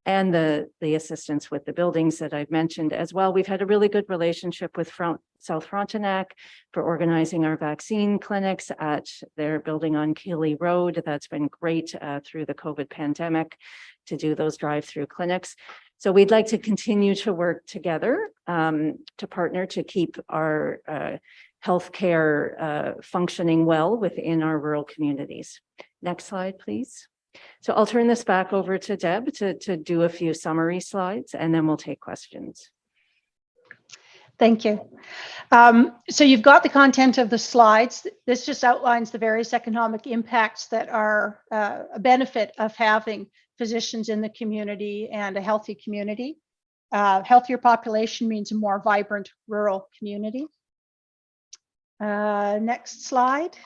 and the assistance with the buildings that I've mentioned as well. We've had a really good relationship with South Frontenac for organizing our vaccine clinics at their building on Keeley Road. That's been great through the COVID pandemic to do those drive-through clinics. So we'd like to continue to work together to partner to keep our healthcare functioning well within our rural communities. Next slide, please. So I'll turn this back over to Deb to do a few summary slides, and then we'll take questions. Thank you. So you've got the content of the slides. This just outlines the various economic impacts that are a benefit of having physicians in the community and a healthy community. Healthier population means a more vibrant rural community. Next slide.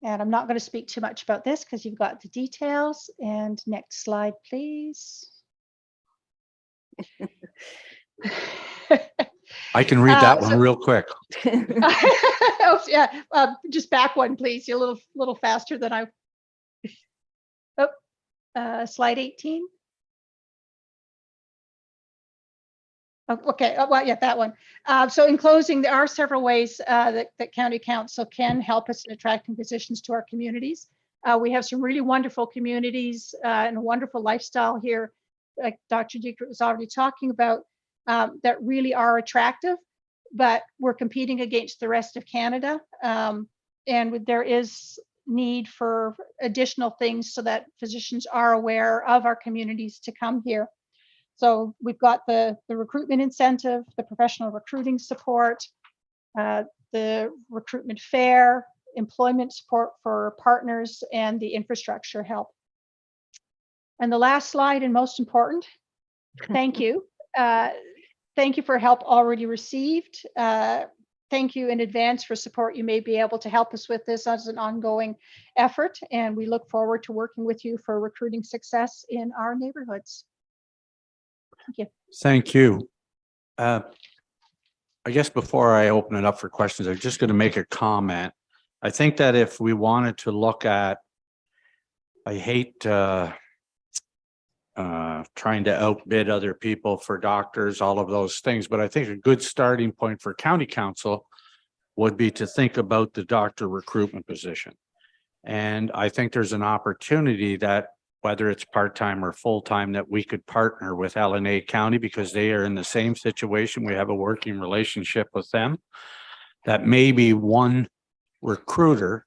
And I'm not going to speak too much about this because you've got the details. And next slide, please. I can read that one real quick. Oh, yeah, just back one, please. You're a little faster than I. Oh, slide 18. Oh, okay, well, yeah, that one. So in closing, there are several ways that County Council can help us in attracting physicians to our communities. We have some really wonderful communities and a wonderful lifestyle here, like Dr. Diekert was already talking about, that really are attractive, but we're competing against the rest of Canada. And there is need for additional things so that physicians are aware of our communities to come here. So we've got the recruitment incentive, the professional recruiting support, the recruitment fair, employment support for partners, and the infrastructure help. And the last slide, and most important, thank you. Thank you for help already received. Thank you in advance for support you may be able to help us with this as an ongoing effort. And we look forward to working with you for recruiting success in our neighborhoods. Thank you. Thank you. I guess before I open it up for questions, I'm just going to make a comment. I think that if we wanted to look at, I hate trying to outbid other people for doctors, all of those things, but I think a good starting point for County Council would be to think about the doctor recruitment position. And I think there's an opportunity that whether it's part-time or full-time, that we could partner with LNA County because they are in the same situation. We have a working relationship with them, that maybe one recruiter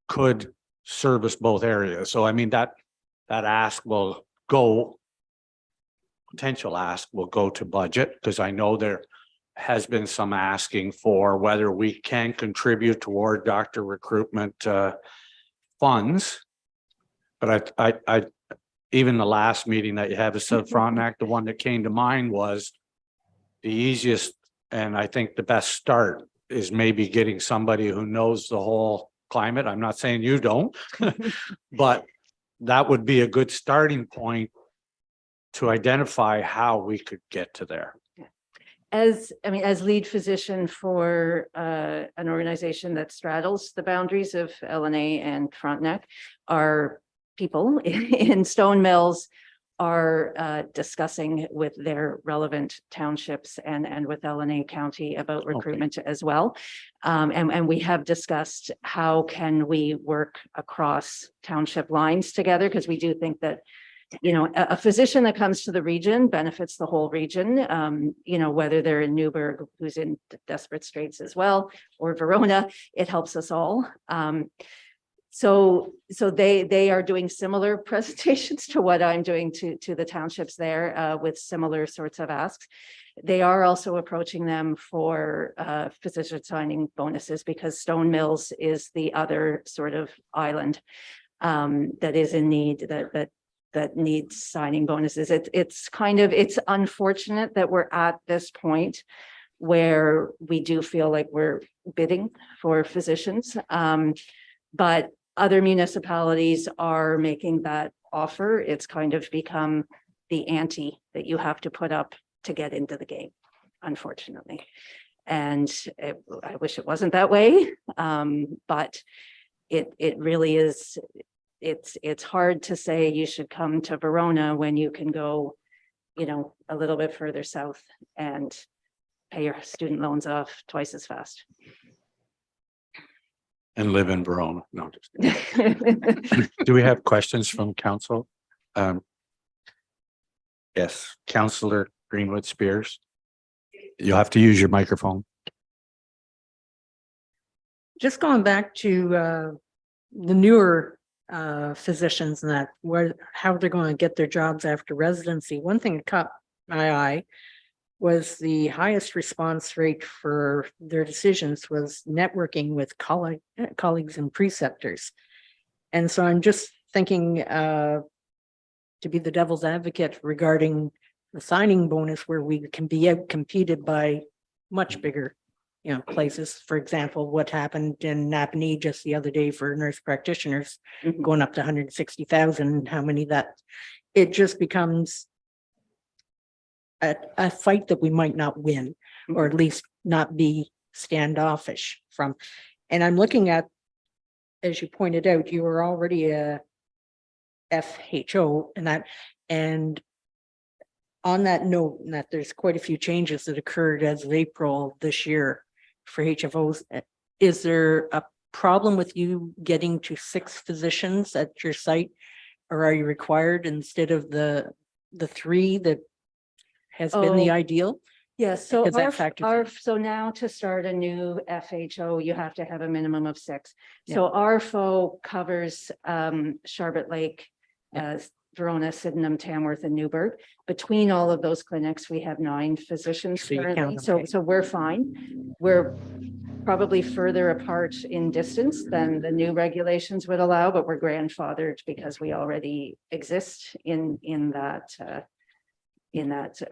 could service both areas. So I mean, that ask will go, potential ask will go to budget, because I know there has been some asking for whether we can contribute toward doctor recruitment funds. But I even the last meeting that you had with South Frontenac, the one that came to mind was the easiest, and I think the best start is maybe getting somebody who knows the whole climate. I'm not saying you don't, but that would be a good starting point to identify how we could get to there. As lead physician for an organization that straddles the boundaries of LNA and Frontenac, our people in Stone Mills are discussing with their relevant townships and with LNA County about recruitment as well. And we have discussed how can we work across township lines together, because we do think that a physician that comes to the region benefits the whole region, whether they're in Newburgh, who's in desperate straits as well, or Verona, it helps us all. So they are doing similar presentations to what I'm doing to the townships there with similar sorts of asks. They are also approaching them for physician signing bonuses, because Stone Mills is the other sort of island that is in need, that needs signing bonuses. It's unfortunate that we're at this point where we do feel like we're bidding for physicians. But other municipalities are making that offer. It's kind of become the ante that you have to put up to get into the game, unfortunately. And I wish it wasn't that way, but it really is. It's hard to say you should come to Verona when you can go, a little bit further south and pay your student loans off twice as fast. And live in Verona. No, just kidding. Do we have questions from council? Yes, Councillor Greenwood Spears. You'll have to use your microphone. Just going back to the newer physicians and that, how they're going to get their jobs after residency. One thing that caught my eye was the highest response rate for their decisions was networking with colleagues and preceptors. And so I'm just thinking to be the devil's advocate regarding the signing bonus, where we can be out competed by much bigger places. For example, what happened in Napanee just the other day for nurse practitioners going up to 160,000, how many that it just becomes a fight that we might not win, or at least not be standoffish from. And I'm looking at, as you pointed out, you were already a FHO and on that note, that there's quite a few changes that occurred as of April this year for HFOs. Is there a problem with you getting to 6 physicians at your site, or are you required instead of the 3 that has been the ideal? Yes, so Because that factors in. so now to start a new FHO, you have to have a minimum of 6. So our FO covers Charlotte Lake, Verona, Sydenham, Tamworth, and Newburgh. Between all of those clinics, we have 9 physicians So you count currently. them, okay. So we're fine. We're probably further apart in distance than the new regulations would allow, but we're grandfathered because we already exist in that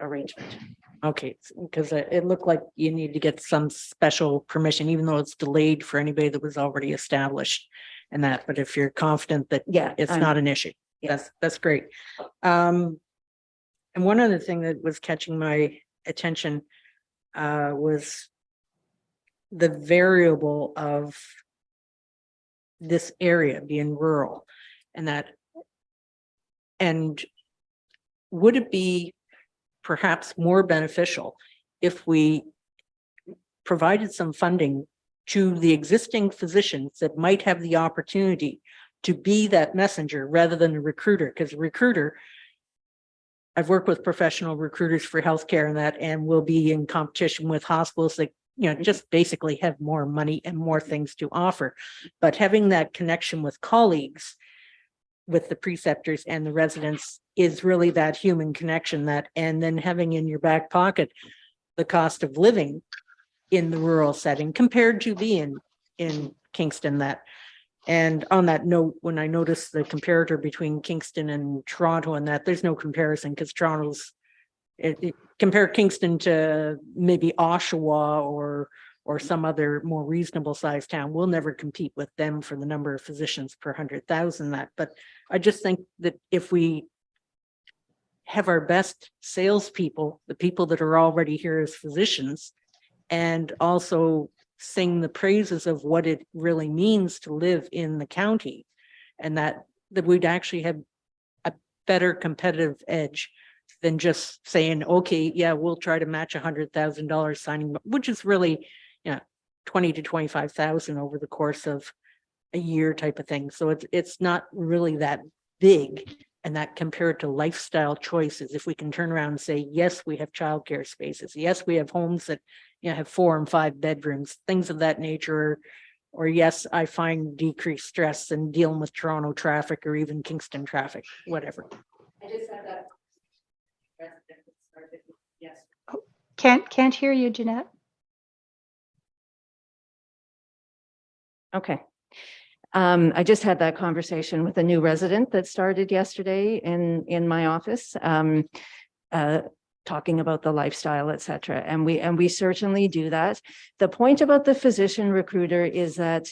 arrangement. Okay, because it looked like you need to get some special permission, even though it's delayed for anybody that was already established and that, but if you're confident that it's not an issue, that's great. And one other thing that was catching my attention was the variable of this area being rural, and would it be perhaps more beneficial if we provided some funding to the existing physicians that might have the opportunity to be that messenger rather than a recruiter? Because a recruiter, I've worked with professional recruiters for healthcare and will be in competition with hospitals that just basically have more money and more things to offer. But having that connection with colleagues, with the preceptors and the residents, is really that human connection, and then having in your back pocket the cost of living in the rural setting compared to being in Kingston. And on that note, when I noticed the comparator between Kingston and Toronto, and there's no comparison, because Toronto's compare Kingston to maybe Oshawa or some other more reasonable sized town. We'll never compete with them for the number of physicians per 100,000. But I just think that if we have our best salespeople, the people that are already here as physicians, and also sing the praises of what it really means to live in the county, and that we'd actually have a better competitive edge than just saying, okay, yeah, we'll try to match $100,000 signing, which is really, 20 to 25,000 over the course of a year type of thing. So it's not really that big. And that compared to lifestyle choices, if we can turn around and say, yes, we have childcare spaces. Yes, we have homes that have 4 and 5 bedrooms, things of that nature. Or yes, I find decreased stress in dealing with Toronto traffic or even Kingston traffic, whatever. I just had that. Yes. Can't hear you, Jeanette. Okay. I just had that conversation with a new resident that started yesterday in my office, talking about the lifestyle, et cetera. And we certainly do that. The point about the physician recruiter is that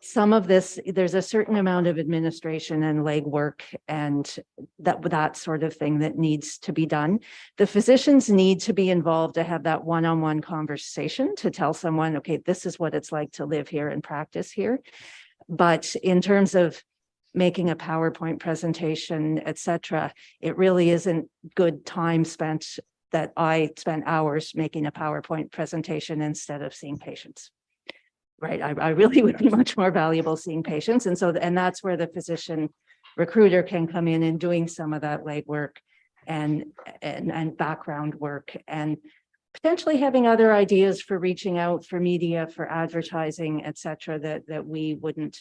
some of this, there's a certain amount of administration and legwork and that sort of thing that needs to be done. The physicians need to be involved to have that one-on-one conversation to tell someone, okay, this is what it's like to live here and practice here. But in terms of making a PowerPoint presentation, et cetera, it really isn't good time spent that I spent hours making a PowerPoint presentation instead of seeing patients. Right. I really would be much more valuable seeing patients. And that's where the physician recruiter can come in and doing some of that legwork and background work and potentially having other ideas for reaching out for media, for advertising, et cetera, that we wouldn't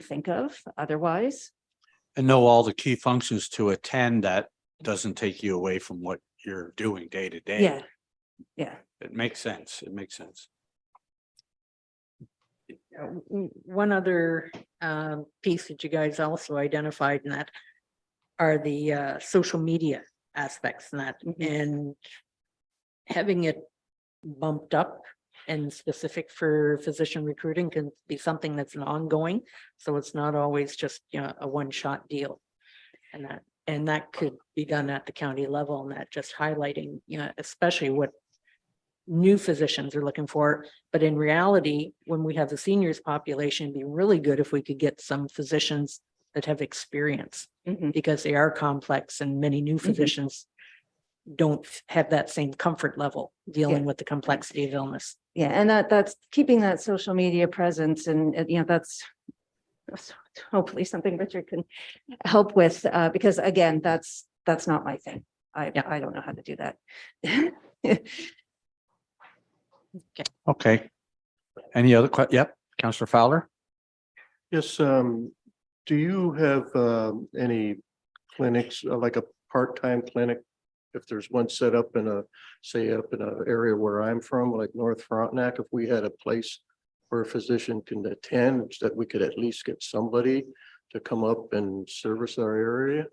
think of otherwise. And know all the key functions to attend that doesn't take you away from what you're doing day to day. Yeah. Yeah. It makes sense. It makes sense. One other piece that you guys also identified in that are the social media aspects in that, and having it bumped up and specific for physician recruiting can be something that's an ongoing. So it's not always just, a one-shot deal. And that could be done at the county level, and that just highlighting, especially what new physicians are looking for. But in reality, when we have the seniors population, it'd be really good if we could get some physicians that have experience, because they are complex and many new physicians don't have that same comfort level dealing with the complexity of illness. Yeah, and that's keeping that social media presence, and that's hopefully something Richard can help with, because again, that's not my thing. I don't know how to do that. Okay. Any other Yep, Councillor Fowler? Yes, do you have any clinics, like a part-time clinic? If there's one set up in up in an area where I'm from, like North Frontenac, if we had a place where a physician can attend, that we could at least get somebody to come up and service our area?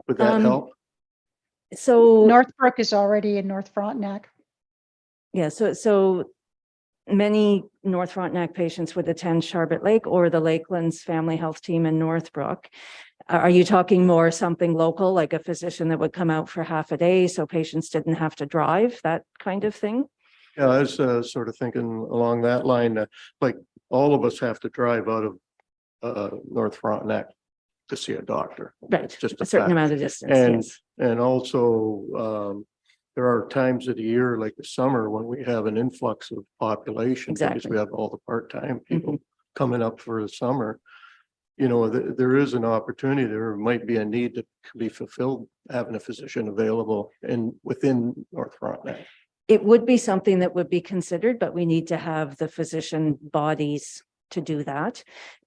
Would that help? So Northbrook is already in North Frontenac. yeah, so many North Frontenac patients would attend Sharbot Lake or the Lakelands Family Health Team in Northbrook. Are you talking more something local, like a physician that would come out for half a day so patients didn't have to drive, that kind of thing? Yeah, I was sort of thinking along that line, like all of us have to drive out of North Frontenac to see a doctor. Right, It's just a certain fact. amount of distance, And yes. and also there are times of the year, like the summer, when we have an influx of population because Exactly. we have all the part-time people coming up for the summer. There is an opportunity, there might be a need to be fulfilled, having a physician available within North Frontenac. It would be something that would be considered, but we need to have the physician bodies to do that.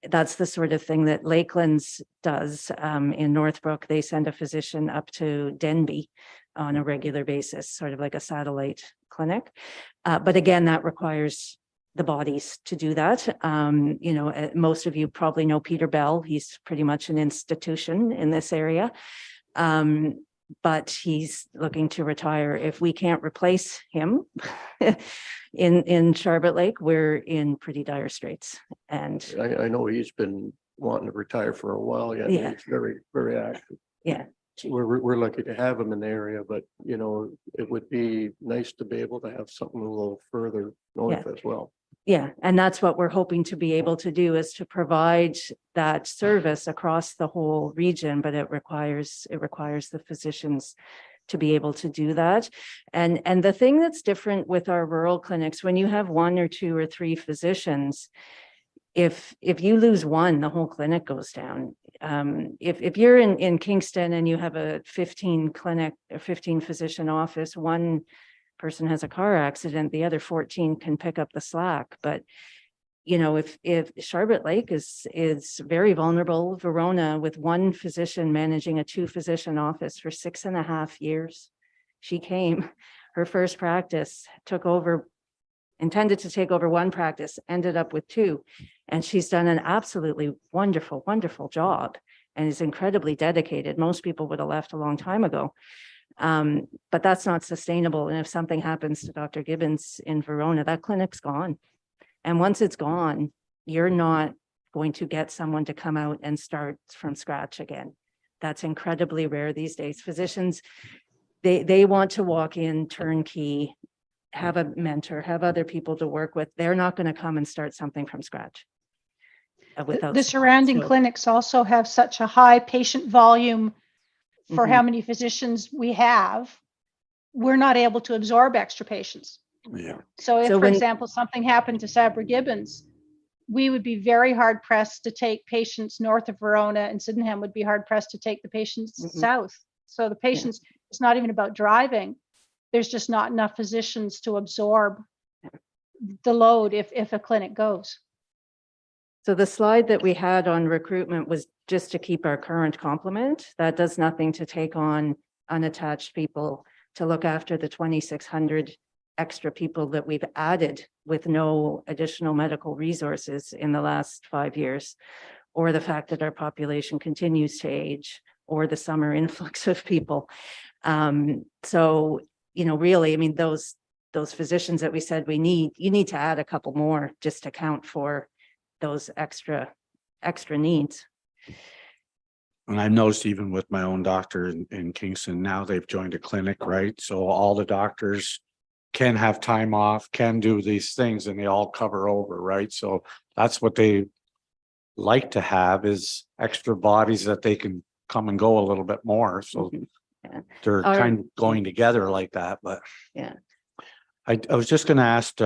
That's the sort of thing that Lakelands does. In Northbrook, they send a physician up to Denby on a regular basis, sort of like a satellite clinic. But again, that requires the bodies to do that. Most of you probably know Peter Bell. He's pretty much an institution in this area. But he's looking to retire. If we can't replace him in Sharbot Lake, we're in pretty dire straits. And I know he's been wanting to retire for a while. Yeah, Yeah. he's very, very active. yeah, we're lucky to have them in the area, but you know, it would be nice to be able to have something a little further north as well. Yeah, and that's what we're hoping to be able to do, is to provide that service across the whole region, but it requires the physicians to be able to do that. And the thing that's different with our rural clinics, when you have 1 or 2 or 3 physicians, if you lose one, the whole clinic goes down. If you're in Kingston and you have a 15 clinic or 15 physician office, one person has a car accident, the other 14 can pick up the slack. But you know, if Charlotte Lake is very vulnerable, Verona, with one physician managing a 2 physician office for 6.5 years, she came, her first practice intended to take over 1 practice, ended up with 2. And she's done an absolutely wonderful, wonderful job and is incredibly dedicated. Most people would have left a long time ago. But that's not sustainable. And if something happens to Dr. Gibbons in Verona, that clinic's gone. And once it's gone, you're not going to get someone to come out and start from scratch again. That's incredibly rare these days. Physicians, they want to walk in turnkey, have a mentor, have other people to work with. They're not going to come and start something from scratch. Without The surrounding so- clinics also have such a high patient volume for Mhm. how many physicians we have. We're not able to absorb extra patients. Yeah. So if, So for when- example, something happened to Sabra Gibbons, we would be very hard pressed to take patients north of Verona, and Sydenham would be hard pressed to take the patients Mhm. south. So the patients, it's not even about driving. There's just not enough physicians to absorb the load if a clinic goes. So the slide that we had on recruitment was just to keep our current complement. That does nothing to take on unattached people, to look after the 2,600 extra people that we've added with no additional medical resources in the last 5 years, or the fact that our population continues to age, or the summer influx of people. So, you know, really, I mean, those physicians that we said we need, you need to add a couple more just to count for those extra needs. And I've noticed even with my own doctor in Kingston, now they've joined a clinic, right? So all the doctors can have time off, can do these things, and they all cover over, right? So that's what they like to have, is extra bodies that they can come and go a little bit more. So Yeah. they're Our- kind of going together like that, but Yeah. I was just gonna ask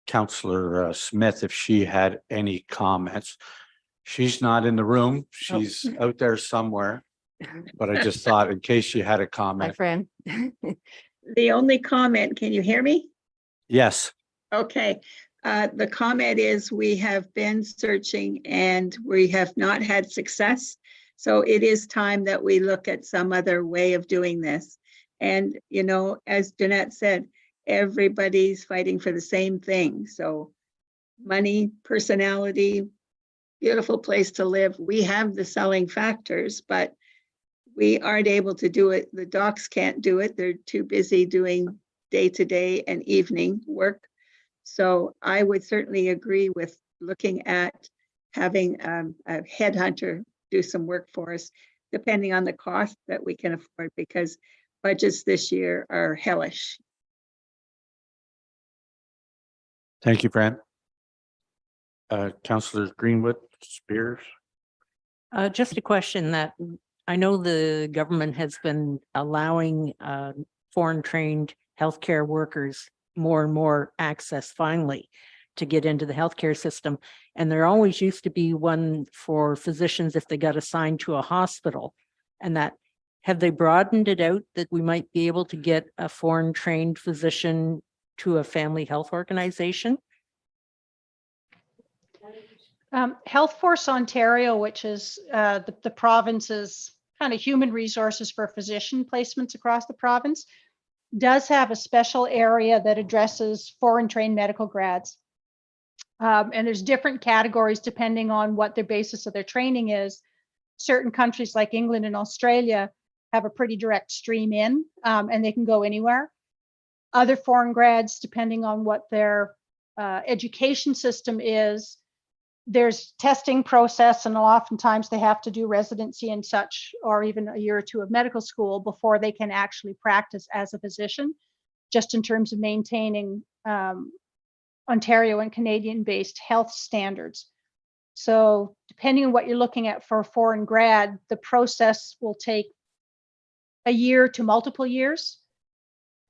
Counselor Smith if she had any comments. She's not in the room. She's out there somewhere, but I just thought in case she had a My comment. friend. The only comment, can you hear me? Yes, Okay. The comment is we have been searching and we have not had success. So it is time that we look at some other way of doing this. And, you know, as Jeanette said, everybody's fighting for the same thing. So money, personality, beautiful place to live. We have the selling factors, but we aren't able to do it. The docs can't do it. They're too busy doing day-to-day and evening work. So I would certainly agree with looking at having a headhunter do some work for us, depending on the cost that we can afford, because budgets this year are hellish. thank you, Fran. Counselor Greenwood Spears. Just a question that I know the government has been allowing foreign trained healthcare workers more and more access finally to get into the healthcare system. And there always used to be one for physicians if they got assigned to a hospital. And that, have they broadened it out that we might be able to get a foreign trained physician to a family health organization? Health Force Ontario, which is the province's kind of human resources for physician placements across the province, does have a special area that addresses foreign trained medical grads. And there's different categories depending on what their basis of their training is. Certain countries like England and Australia have a pretty direct stream in, and they can go anywhere. Other foreign grads, depending on what their education system is, there's testing process, and oftentimes they have to do residency and such, or even a year or two of medical school before they can actually practice as a physician, just in terms of maintaining Ontario and Canadian-based health standards. So depending on what you're looking at for a foreign grad, the process will take a year to multiple years.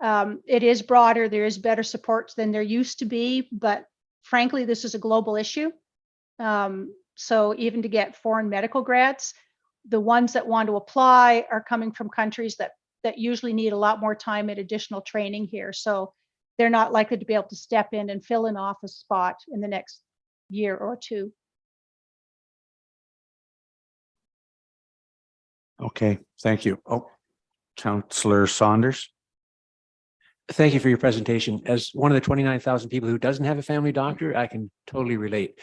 It is broader, there is better support than there used to be, but frankly, this is a global issue. So even to get foreign medical grads, the ones that want to apply are coming from countries that usually need a lot more time and additional training here. So they're not likely to be able to step in and fill an office spot in the next year or two. Okay, thank you. Oh, Councillor Saunders. Thank you for your presentation. As one of the 29,000 people who doesn't have a family doctor, I can totally relate.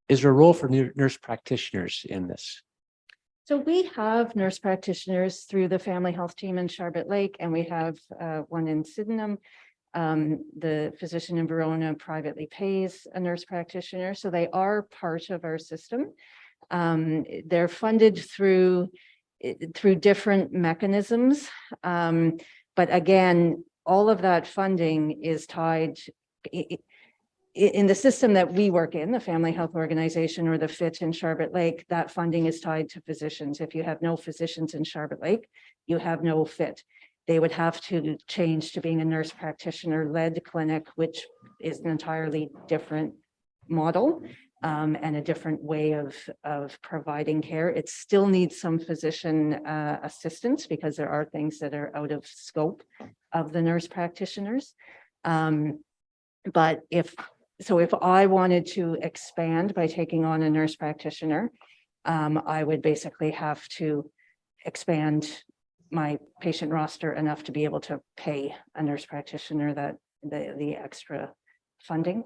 Is there a role for nurse practitioners in this? So we have nurse practitioners through the family health team in Charlotte Lake, and we have one in Sydenham. The physician in Verona privately pays a nurse practitioner, so they are part of our system. They're funded through different mechanisms. But again, all of that funding is tied in the system that we work in, the Family Health Organization or the FIT in Charlotte Lake, that funding is tied to physicians. If you have no physicians in Charlotte Lake, you have no FIT. They would have to change to being a nurse practitioner-led clinic, which is an entirely different model and a different way of providing care. It still needs some physician assistance because there are things that are out of scope of the nurse practitioners. But if I wanted to expand by taking on a nurse practitioner, I would basically have to expand my patient roster enough to be able to pay a nurse practitioner that the extra funding.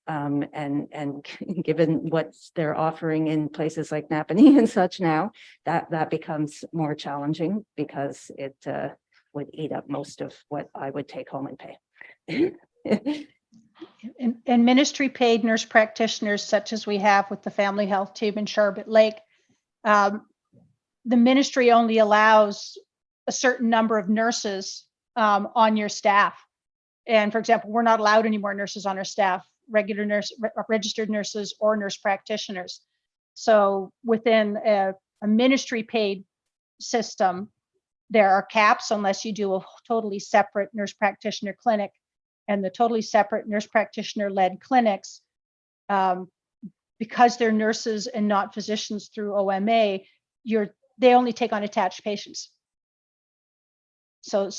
And given what they're offering in places like Napanee and such now, that becomes more challenging because it would eat up most of what I would take home and pay. And ministry paid nurse practitioners, such as we have with the family health team in Charlotte Lake, the ministry only allows a certain number of nurses on your staff. And for example, we're not allowed any more nurses on our staff, regular nurse, registered nurses or nurse practitioners. So within a ministry paid system, there are caps unless you do a totally separate nurse practitioner clinic. And the totally separate nurse practitioner led clinics, because they're nurses and not physicians through OMA, they only take on attached patients. So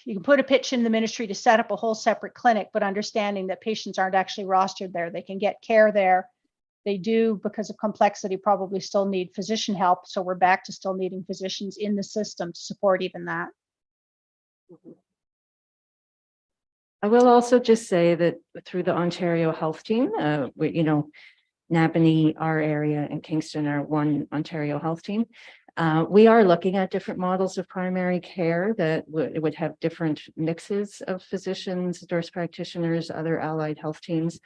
you can put a pitch in the ministry to set up a whole separate clinic, but understanding that patients aren't actually rostered there. They can get care there. They do, because of complexity, probably still need physician help. So we're back to still needing physicians in the system to support even that. I will also just say that through the Ontario Health Team, Napanee, our area, and Kingston are one Ontario Health Team. We are looking at different models of primary care that would have different mixes of physicians, nurse practitioners, other allied health teams.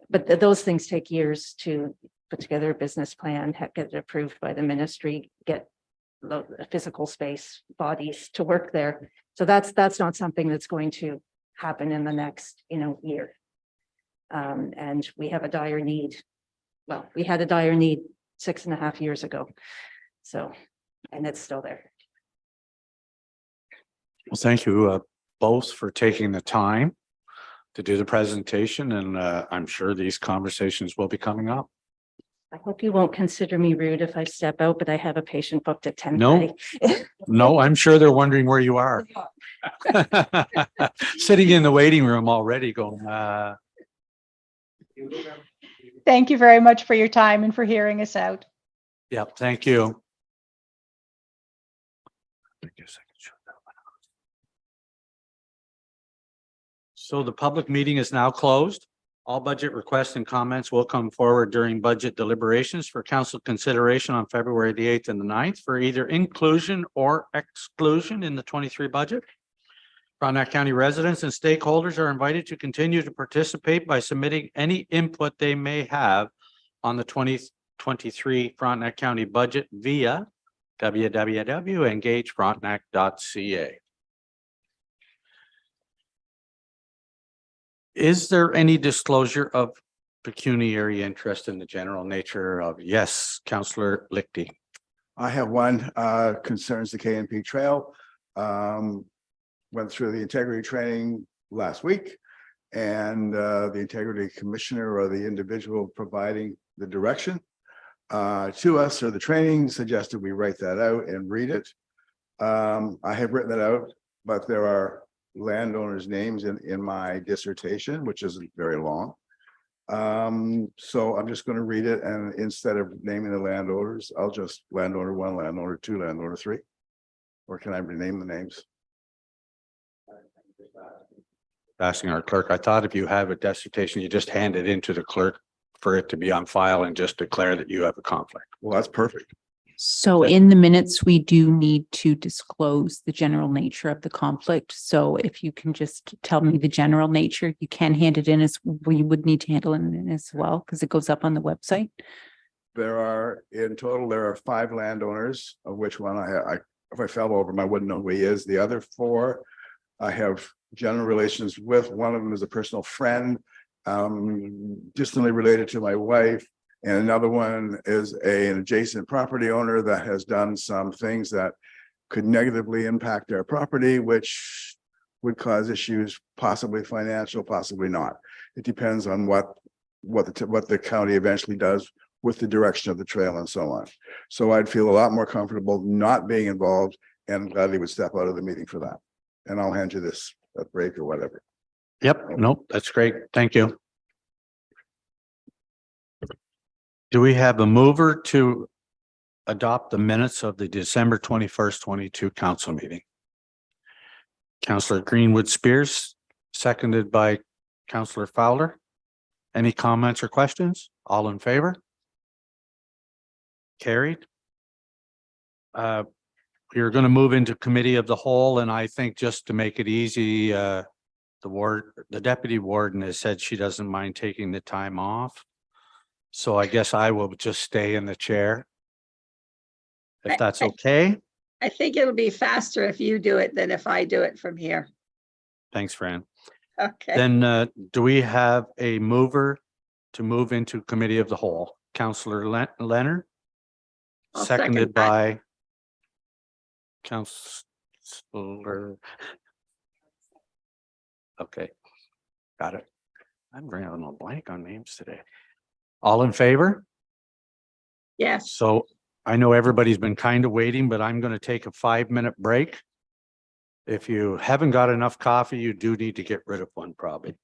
But those things take years to put together a business plan, get it approved by the ministry, get the physical space, bodies to work there. So that's not something that's going to happen in the next, year. And we have a dire need. Well, we had a dire need 6.5 years ago. So, and it's still there. Well, thank you both for taking the time to do the presentation, and I'm sure these conversations will be coming up. I hope you won't consider me rude if I step out, but I have a patient booked at 10:30. No, I'm sure they're wondering where you are. Sitting in the waiting room already going, Thank you very much for your time and for hearing us out. yeah, thank you. So the public meeting is now closed. All budget requests and comments will come forward during budget deliberations for council consideration on February the 8th and the 9th for either inclusion or exclusion in the 23 budget. Frontenac County residents and stakeholders are invited to continue to participate by submitting any input they may have on the 2023 Frontenac County budget via www.engagefrontenac.ca. Is there any disclosure of pecuniary interest in the general nature of? Yes, Councillor Lichty. I have one, concerns the KNP Trail. Went through the integrity training last week, and the integrity commissioner or the individual providing the direction to us or the training suggested we write that out and read it. I have written that out, but there are landowners' names in my dissertation, which isn't very long. So I'm just going to read it, and instead of naming the landowners, I'll just landowner 1, landowner 2, landowner 3. Or can I rename the names? Asking our clerk, I thought if you have a dissertation, you just hand it into the clerk for it to be on file and just declare that you have a conflict. Well, that's perfect. So in the minutes, we do need to disclose the general nature of the conflict. So if you can just tell me the general nature, you can hand it in as, we would need to handle it in as well, because it goes up on the website. In total, there are 5 landowners, of which one if I fell over him, I wouldn't know who he is. The other 4, I have general relations with. One of them is a personal friend, distantly related to my wife. And another one is an adjacent property owner that has done some things that could negatively impact their property, which would cause issues, possibly financial, possibly not. It depends on what the county eventually does with the direction of the trail and so on. So I'd feel a lot more comfortable not being involved and gladly would step out of the meeting for that. And I'll hand you this at break or whatever. Yep, nope, that's great. Thank you. Do we have a mover to adopt the minutes of the December 21st, 22 council meeting? Councillor Greenwood Spears, seconded by Councillor Fowler. Any comments or questions? All in favor? Carried. We're going to move into committee of the whole, and I think just to make it easy, the deputy warden has said she doesn't mind taking the time off. So I guess I will just stay in the chair. If that's okay. I think it'll be faster if you do it than if I do it from here. Thanks, Fran. Okay. Then do we have a mover to move into committee of the whole? Councillor Leonard? I'll second Seconded that. by Councillor. Okay, got it. I'm running a blank on names today. All in favor? Yes. So I know everybody's been kind of waiting, but I'm going to take a 5-minute break. If you haven't got enough coffee, you do need to get rid of one probably.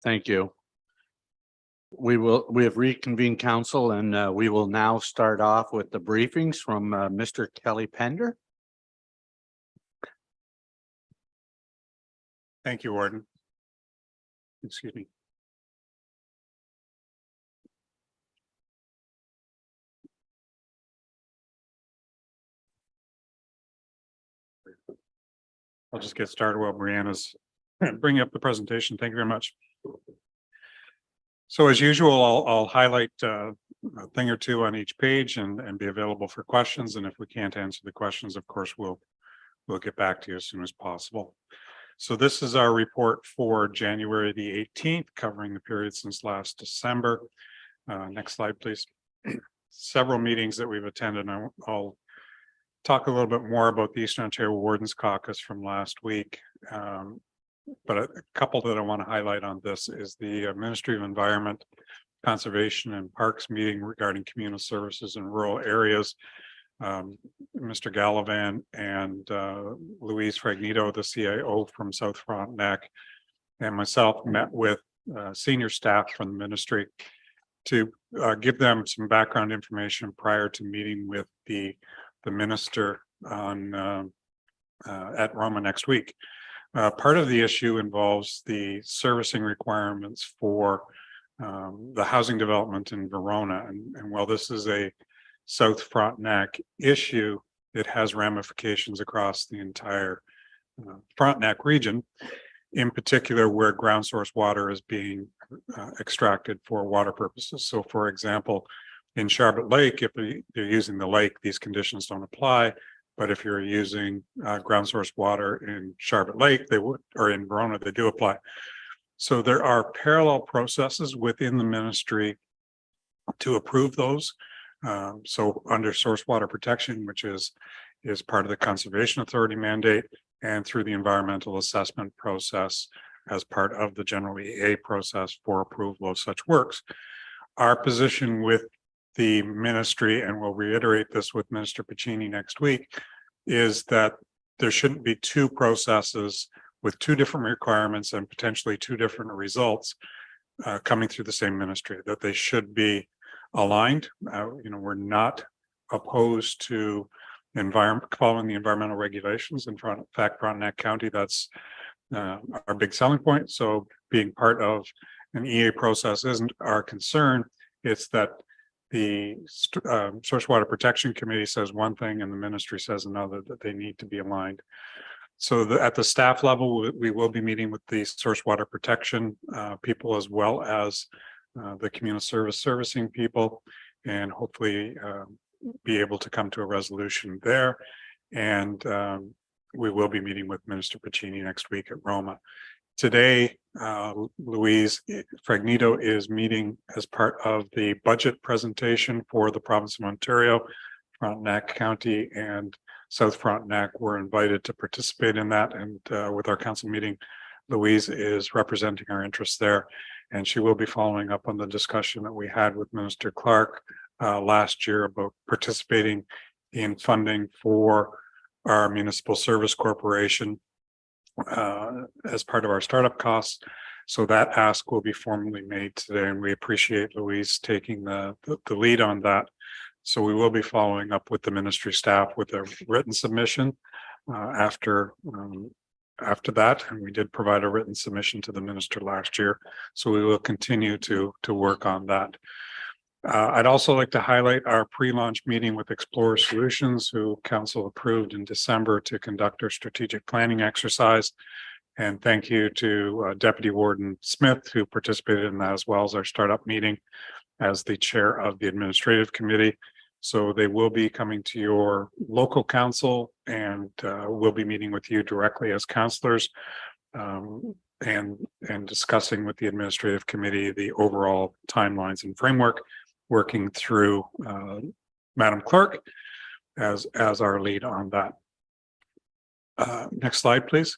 Thank you. We have reconvened council and we will now start off with the briefings from Mr. Kelly Pender. Thank you, Warden. Excuse me. I'll just get started while Brianna's bringing up the presentation. Thank you very much. So as usual, I'll highlight a thing or two on each page and be available for questions. And if we can't answer the questions, of course, we'll get back to you as soon as possible. So this is our report for January the 18th, covering the period since last December. Next slide, please. Several meetings that we've attended. I'll talk a little bit more about the Eastern Ontario Wardens Caucus from last week. But a couple that I want to highlight on this is the Ministry of Environment, Conservation and Parks meeting regarding communal services in rural areas. Mr. Gallivan and Louise Fragnito, the CIO from South Frontenac, and myself met with senior staff from the ministry to give them some background information prior to meeting with the minister on at Roma next week. Part of the issue involves the servicing requirements for the housing development in Verona. And while this is a South Frontenac issue, it has ramifications across the entire Frontenac region, in particular where ground source water is being extracted for water purposes. So for example, in Charlotte Lake, if they're using the lake, these conditions don't apply. But if you're using ground source water in Charlotte Lake, they would, or in Verona, they do apply. So there are parallel processes within the ministry to approve those. So under source water protection, which is part of the Conservation Authority mandate, and through the environmental assessment process as part of the general EA process for approval of such works. Our position with the ministry, and we'll reiterate this with Minister Piccini next week, is that there shouldn't be two processes with two different requirements and potentially two different results coming through the same ministry, that they should be aligned. We're not opposed to following the environmental regulations. In fact, Frontenac County, that's our big selling point. So being part of an EA process isn't our concern. It's that the Source Water Protection Committee says one thing and the ministry says another, that they need to be aligned. So at the staff level, we will be meeting with the source water protection people, as well as the communal servicing people, and hopefully be able to come to a resolution there. And we will be meeting with Minister Piccini next week at Roma. Today, Louise Fragnito is meeting as part of the budget presentation for the province of Ontario. Frontenac County and South Frontenac were invited to participate in that. And with our council meeting, Louise is representing our interests there. And she will be following up on the discussion that we had with Minister Clark last year about participating in funding for our municipal service corporation as part of our startup costs. So that ask will be formally made today, and we appreciate Louise taking the lead on that. So we will be following up with the ministry staff with a written submission after that, and we did provide a written submission to the minister last year. So we will continue to work on that. I'd also like to highlight our pre-launch meeting with Explorer Solutions, who council approved in December to conduct our strategic planning exercise. And thank you to Deputy Warden Smith, who participated in that, as well as our startup meeting as the chair of the administrative committee. So they will be coming to your local council, and we'll be meeting with you directly as councillors and discussing with the administrative committee the overall timelines and framework, working through Madam Clerk as our lead on that. Next slide, please.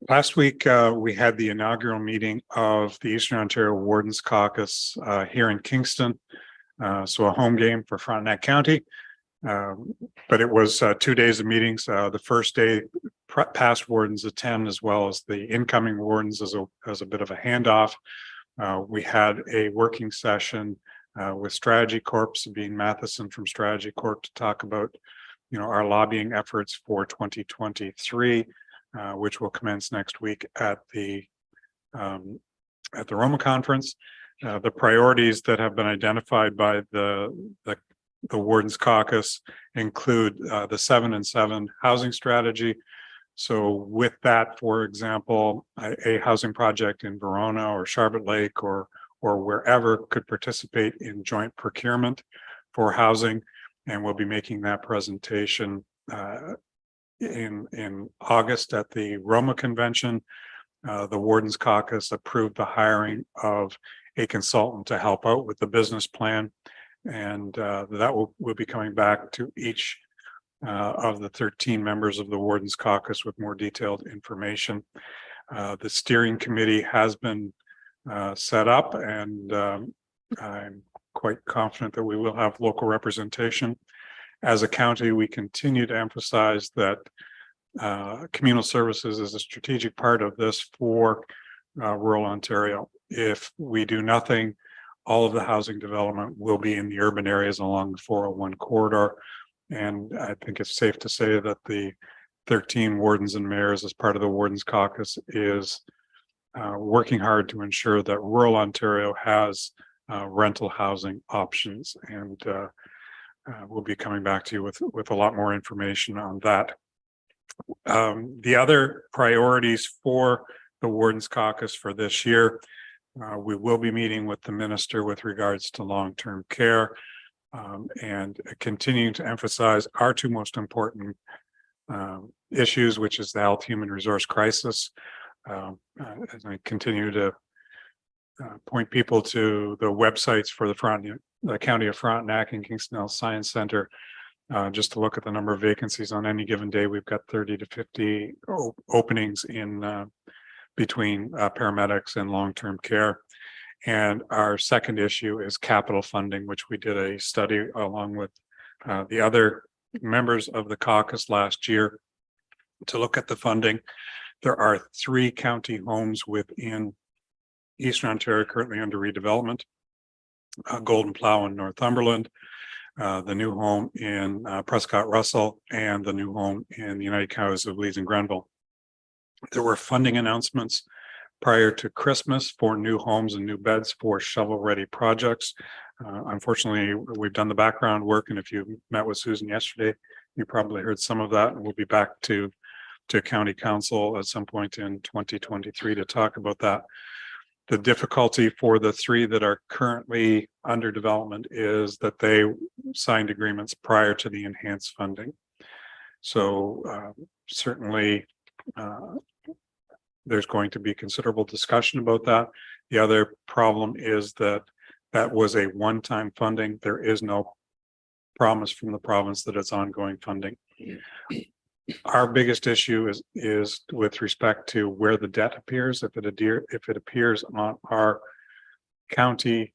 Last week, we had the inaugural meeting of the Eastern Ontario Wardens Caucus here in Kingston. So a home game for Frontenac County. But it was 2 days of meetings. The first day past wardens attend, as well as the incoming wardens as a bit of a handoff. We had a working session with Strategy Corp, Sabine Matheson from Strategy Corp, to talk about, our lobbying efforts for 2023, which will commence next week at the Roma conference. The priorities that have been identified by the Wardens Caucus include the 7-and-7 housing strategy. So with that, for example, a housing project in Verona or Charlotte Lake or wherever could participate in joint procurement for housing. And we'll be making that presentation in August at the Roma Convention. The Wardens Caucus approved the hiring of a consultant to help out with the business plan. And that will be coming back to each of the 13 members of the Wardens Caucus with more detailed information. The steering committee has been set up, and I'm quite confident that we will have local representation. As a county, we continue to emphasize that communal services is a strategic part of this for rural Ontario. If we do nothing, all of the housing development will be in the urban areas along the 401 corridor. And I think it's safe to say that the 13 wardens and mayors, as part of the Wardens Caucus, is working hard to ensure that rural Ontario has rental housing options. And we'll be coming back to you with a lot more information on that. The other priorities for the Wardens Caucus for this year, we will be meeting with the minister with regards to long-term care and continuing to emphasize our two most important issues, which is the health human resource crisis. As I continue to point people to the websites for the County of Frontenac and Kingston Health Science Center, just to look at the number of vacancies on any given day. We've got 30 to 50 openings in between paramedics and long-term care. And our second issue is capital funding, which we did a study along with the other members of the caucus last year to look at the funding. There are 3 county homes within Eastern Ontario currently under redevelopment, Golden Plough in Northumberland, the new home in Prescott Russell, and the new home in the United Counties of Leeds and Grenville. There were funding announcements prior to Christmas for new homes and new beds for shovel-ready projects. Unfortunately, we've done the background work, and if you met with Susan yesterday, you probably heard some of that, and we'll be back to County Council at some point in 2023 to talk about that. The difficulty for the 3 that are currently under development is that they signed agreements prior to the enhanced funding. So certainly there's going to be considerable discussion about that. The other problem is that was a one-time funding. There is no promise from the province that it's ongoing funding. Our biggest issue is with respect to where the debt appears. If it appears on our county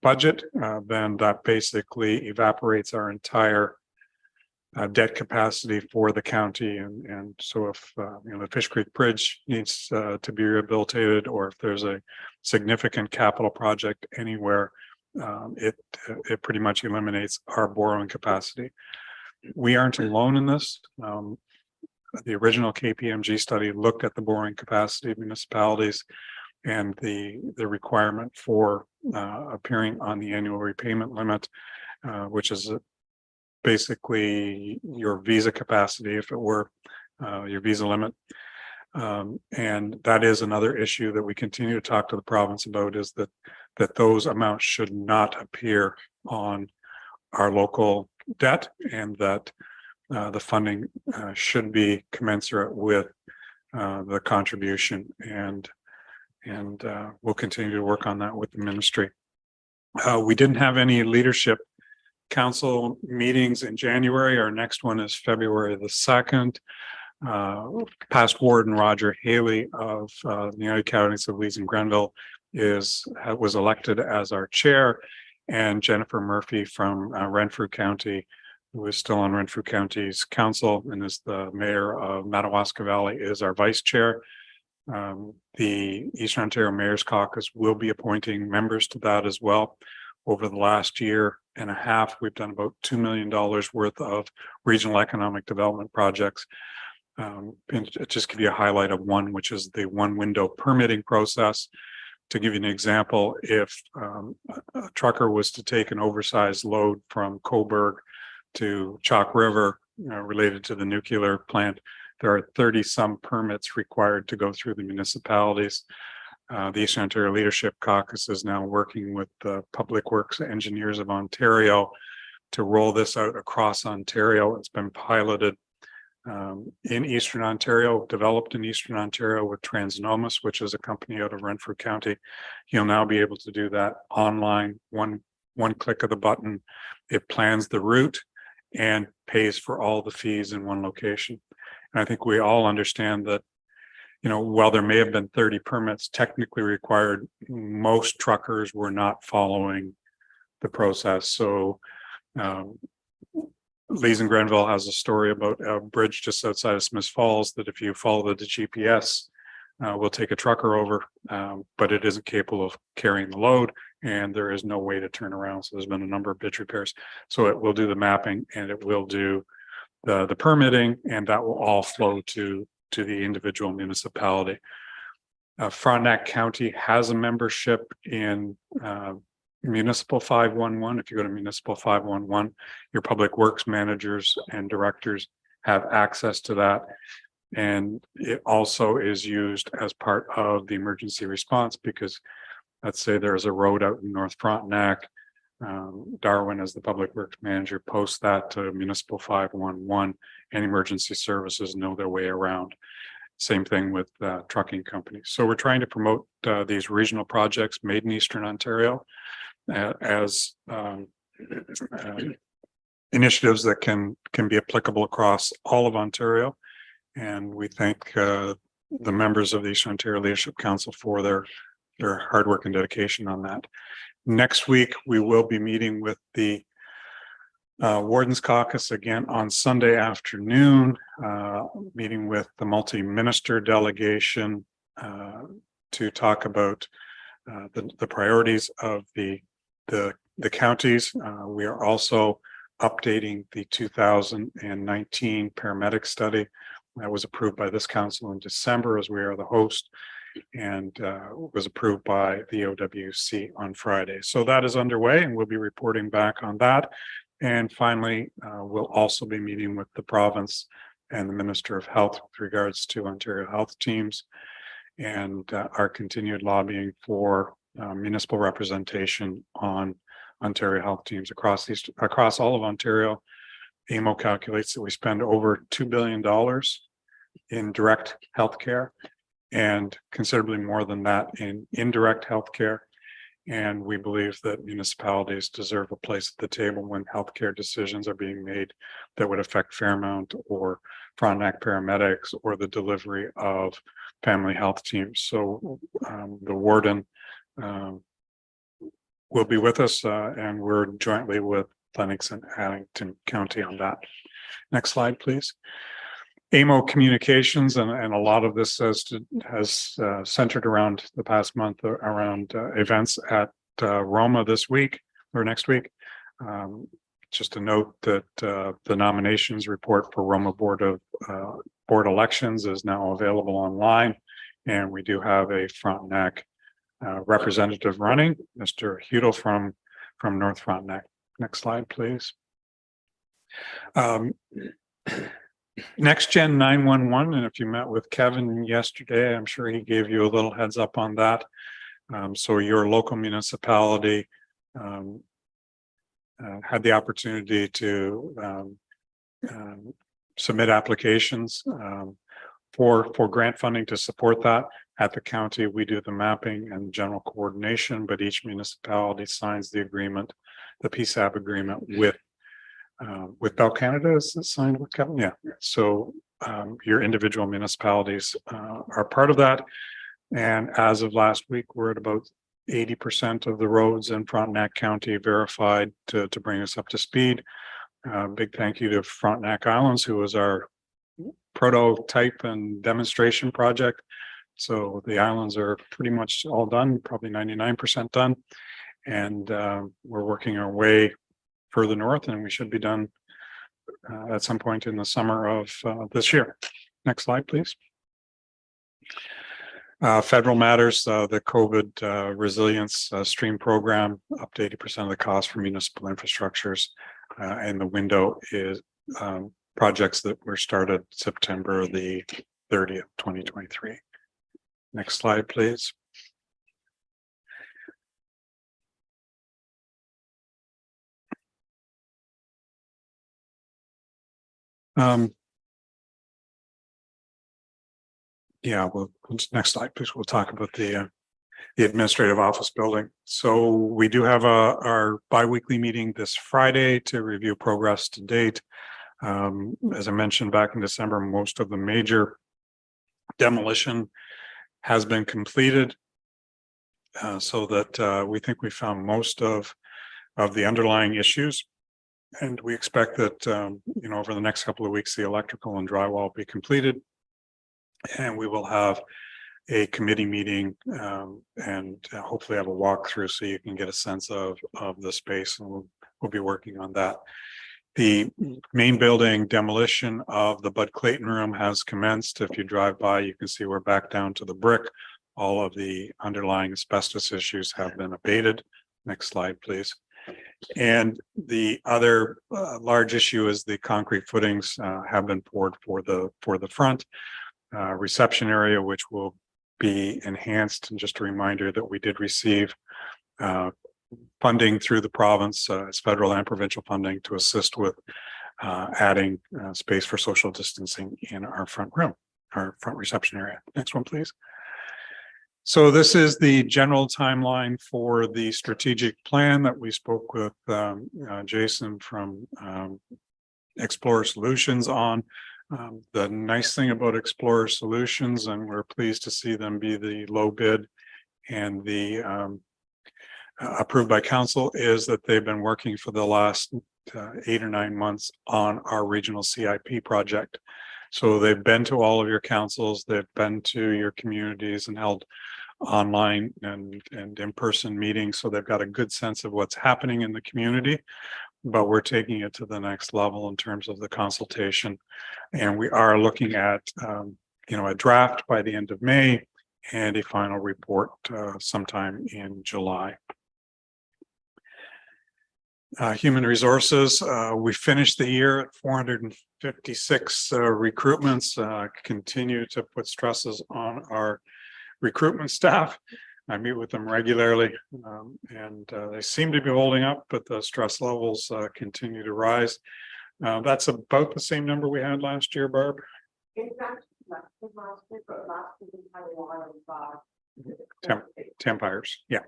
budget, then that basically evaporates our entire debt capacity for the county. And so if the Fish Creek Bridge needs to be rehabilitated, or if there's a significant capital project anywhere, it pretty much eliminates our borrowing capacity. We aren't alone in this. The original KPMG study looked at the borrowing capacity of municipalities and the requirement for appearing on the annual repayment limit, which is basically your visa capacity, if it were your visa limit. And that is another issue that we continue to talk to the province about, is that those amounts should not appear on our local debt, and that the funding should be commensurate with the contribution, and we'll continue to work on that with the ministry. We didn't have any leadership council meetings in January. Our next one is February the 2nd. Past Warden Roger Haley of the United Counties of Leeds and Grenville was elected as our chair, and Jennifer Murphy from Renfrew County who is still on Renfrew County's council and is the mayor of Madawaska Valley, is our vice chair. The Eastern Ontario Mayor's Caucus will be appointing members to that as well. Over the last year and a half, we've done about $2 million worth of regional economic development projects. And just give you a highlight of one, which is the one window permitting process. To give you an example, if a trucker was to take an oversized load from Cobourg to Chalk River related to the nuclear plant, there are 30 some permits required to go through the municipalities. The Eastern Ontario Leadership Caucus is now working with the Public Works Engineers of Ontario to roll this out across Ontario. It's been piloted in Eastern Ontario, developed in Eastern Ontario with Transnomus, which is a company out of Renfrew County. You'll now be able to do that online, one click of the button. It plans the route and pays for all the fees in one location. And I think we all understand that, while there may have been 30 permits technically required, most truckers were not following the process. So Lees and Grenville has a story about a bridge just outside of Smiths Falls that if you follow the GPS, will take a trucker over, but it isn't capable of carrying the load and there is no way to turn around. So there's been a number of bridge repairs. So it will do the mapping and it will do the permitting, and that will all flow to the individual municipality. Frontenac County has a membership in Municipal 511. If you go to Municipal 511, your public works managers and directors have access to that. And it also is used as part of the emergency response because let's say there's a road out in North Frontenac. Darwin, as the public works manager, posts that to Municipal 511 and emergency services know their way around. Same thing with trucking companies. So we're trying to promote these regional projects made in Eastern Ontario as initiatives that can be applicable across all of Ontario. And we thank the members of the Eastern Ontario Leadership Council for their hard work and dedication on that. Next week, we will be meeting with the Warden's Caucus again on Sunday afternoon, meeting with the multi-minister delegation to talk about the priorities of the counties. We are also updating the 2019 paramedic study that was approved by this council in December, as we are the host, and was approved by the OWC on Friday. So that is underway and we'll be reporting back on that. And finally, we'll also be meeting with the province and the Minister of Health with regards to Ontario health teams and our continued lobbying for municipal representation on Ontario health teams across all of Ontario. AMO calculates that we spend over $2 billion in direct healthcare and considerably more than that in indirect healthcare. And we believe that municipalities deserve a place at the table when healthcare decisions are being made that would affect Fairmount or Frontenac paramedics or the delivery of family health teams. So the warden will be with us and we're jointly with Lennox and Addington County on that. Next slide, please. AMO communications, and a lot of this has centered around the past month around events at Roma this week or next week. Just to note that the nominations report for Roma Board Elections is now available online, and we do have a Frontenac representative running, Mr. Hudel from North Frontenac. Next slide, please. Next Gen 911, and if you met with Kevin yesterday, I'm sure he gave you a little heads up on that. So your local municipality had the opportunity to submit applications for grant funding to support that. At the county, we do the mapping and general coordination, but each municipality signs the agreement, the PSAB agreement with Bell Canada. Is it signed with Kevin? Yeah. So your individual municipalities are part of that. And as of last week, we're at about 80% of the roads in Frontenac County verified to bring us up to speed. Big thank you to Frontenac Islands, who was our prototype and demonstration project. So the islands are pretty much all done, probably 99% done. And we're working our way further north, and we should be done at some point in the summer of this year. Next slide, please. Federal matters, the COVID resilience stream program, up to 80% of the cost for municipal infrastructures. And the window is projects that were started September the 30th, 2023. Next slide, please. Yeah, well, next slide, please. We'll talk about the administrative office building. So we do have our bi-weekly meeting this Friday to review progress to date. As I mentioned back in December, most of the major demolition has been completed, so that we think we found most of the underlying issues. And we expect that, over the next couple of weeks, the electrical and drywall will be completed. And we will have a committee meeting and hopefully have a walkthrough so you can get a sense of the space, and we'll be working on that. The main building demolition of the Bud Clayton room has commenced. If you drive by, you can see we're back down to the brick. All of the underlying asbestos issues have been abated. Next slide, please. And the other large issue is the concrete footings have been poured for the front reception area, which will be enhanced. And just a reminder that we did receive funding through the province, as federal and provincial funding, to assist with adding space for social distancing in our front room, our front reception area. Next one, please. So this is the general timeline for the strategic plan that we spoke with Jason from Explorer Solutions on. The nice thing about Explorer Solutions, and we're pleased to see them be the low bid and the approved by council, is that they've been working for the last 8 or 9 months on our regional CIP project. So they've been to all of your councils, they've been to your communities and held online and in-person meetings. So they've got a good sense of what's happening in the community, but we're taking it to the next level in terms of the consultation. And we are looking at, a draft by the end of May and a final report sometime in July. Human resources, we finished the year at 456 recruitments, continue to put stresses on our recruitment staff. I meet with them regularly, and they seem to be holding up, but the stress levels continue to rise. That's about the same number we had last year, Barb. Temp hires, yeah.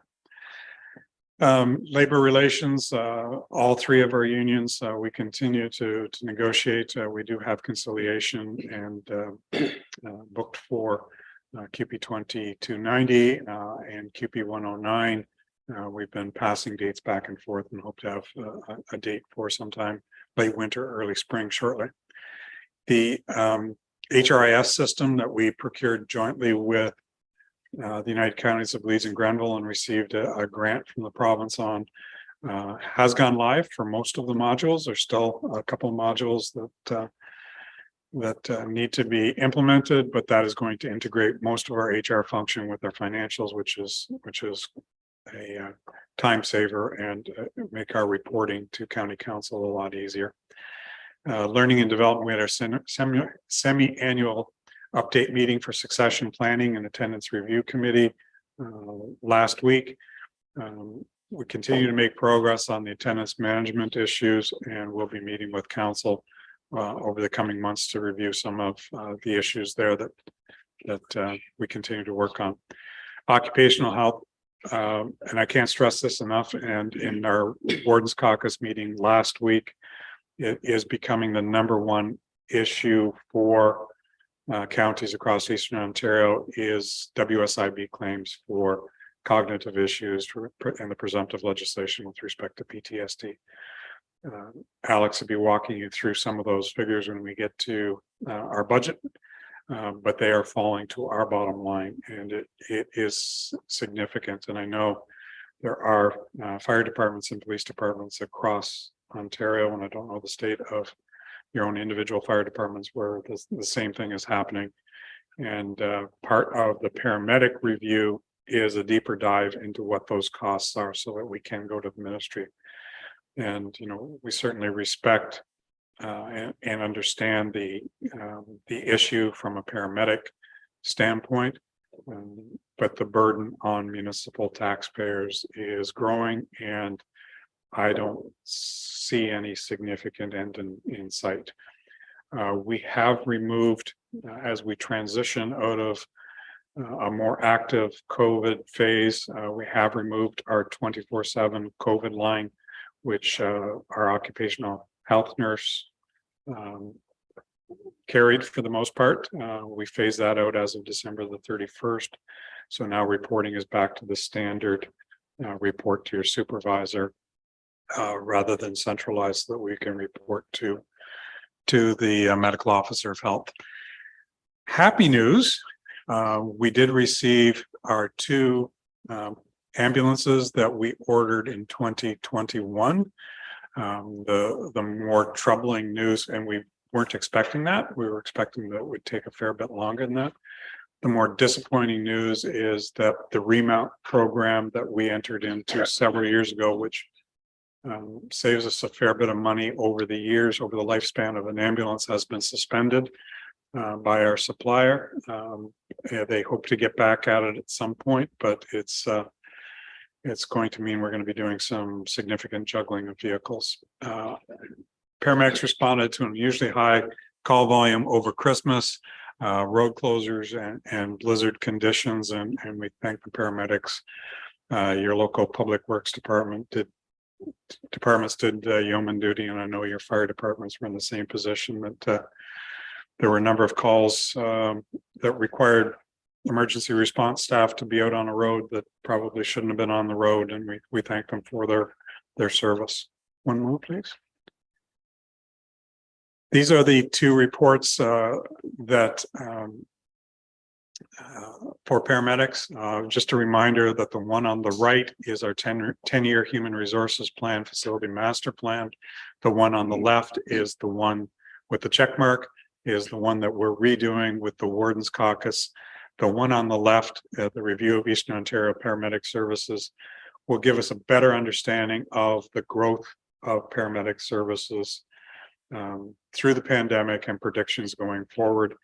Labor relations, all three of our unions, we continue to negotiate. We do have conciliation and booked for QP 2290 and QP 109. We've been passing dates back and forth and hope to have a date for sometime late winter, early spring shortly. The HRIS system that we procured jointly with the United Counties of Leeds and Grenville and received a grant from the province on has gone live for most of the modules. There's still a couple of modules that need to be implemented, but that is going to integrate most of our HR function with our financials, which is a time saver and make our reporting to county council a lot easier. Learning and development, we had our semi-annual update meeting for succession planning and attendance review committee last week. We continue to make progress on the attendance management issues, and we'll be meeting with council over the coming months to review some of the issues there that we continue to work on. Occupational health, and I can't stress this enough, and in our Wardens Caucus meeting last week, it is becoming the #1 issue for counties across Eastern Ontario is WSIB claims for cognitive issues and the presumptive legislation with respect to PTSD. Alex will be walking you through some of those figures when we get to our budget. But they are falling to our bottom line, and it is significant. And I know there are fire departments and police departments across Ontario, and I don't know the state of your own individual fire departments where the same thing is happening. And part of the paramedic review is a deeper dive into what those costs are so that we can go to the ministry. And, you know, we certainly respect and understand the issue from a paramedic standpoint. But the burden on municipal taxpayers is growing, and I don't see any significant end in sight. We have removed, as we transition out of a more active COVID phase, we have removed our 24/7 COVID line, which our occupational health nurse carried for the most part. We phased that out as of December the 31st. So now reporting is back to the standard report to your supervisor rather than centralized, so that we can report to the medical officer of health. Happy news, we did receive our 2 ambulances that we ordered in 2021. The more troubling news, and we weren't expecting that. We were expecting that it would take a fair bit longer than that. The more disappointing news is that the remount program that we entered into several years ago, which saves us a fair bit of money over the years, over the lifespan of an ambulance, has been suspended by our supplier. They hope to get back at it at some point, but it's going to mean we're going to be doing some significant juggling of vehicles. Paramedics responded to an unusually high call volume over Christmas, road closures and blizzard conditions, and we thank the paramedics. Your local public works departments did yeoman duty, and I know your fire departments were in the same position. That there were a number of calls that required emergency response staff to be out on a road that probably shouldn't have been on the road, and we thank them for their service. One more, please. These are the 2 reports that for paramedics. Just a reminder that the one on the right is our 10-year human resources plan, facility master plan. The one on the left is the one with the check mark, is the one that we're redoing with the Warden's Caucus. The one on the left, the review of Eastern Ontario paramedic services, will give us a better understanding of the growth of paramedic services through the pandemic and predictions going forward.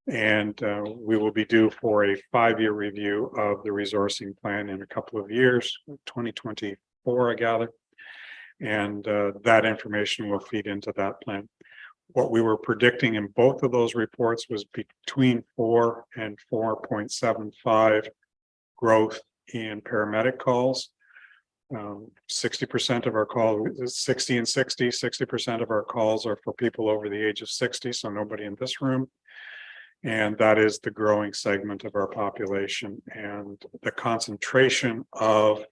And we will be due for a 5-year review of the resourcing plan in a couple of years, 2024, I gather. And that information will feed into that plan. What we were predicting in both of those reports was between 4 and 4.75 growth in paramedic calls. 60% of our calls, 60 and 60, 60% of our calls are for people over the age of 60, so nobody in this room. And that is the growing segment of our population, and the concentration of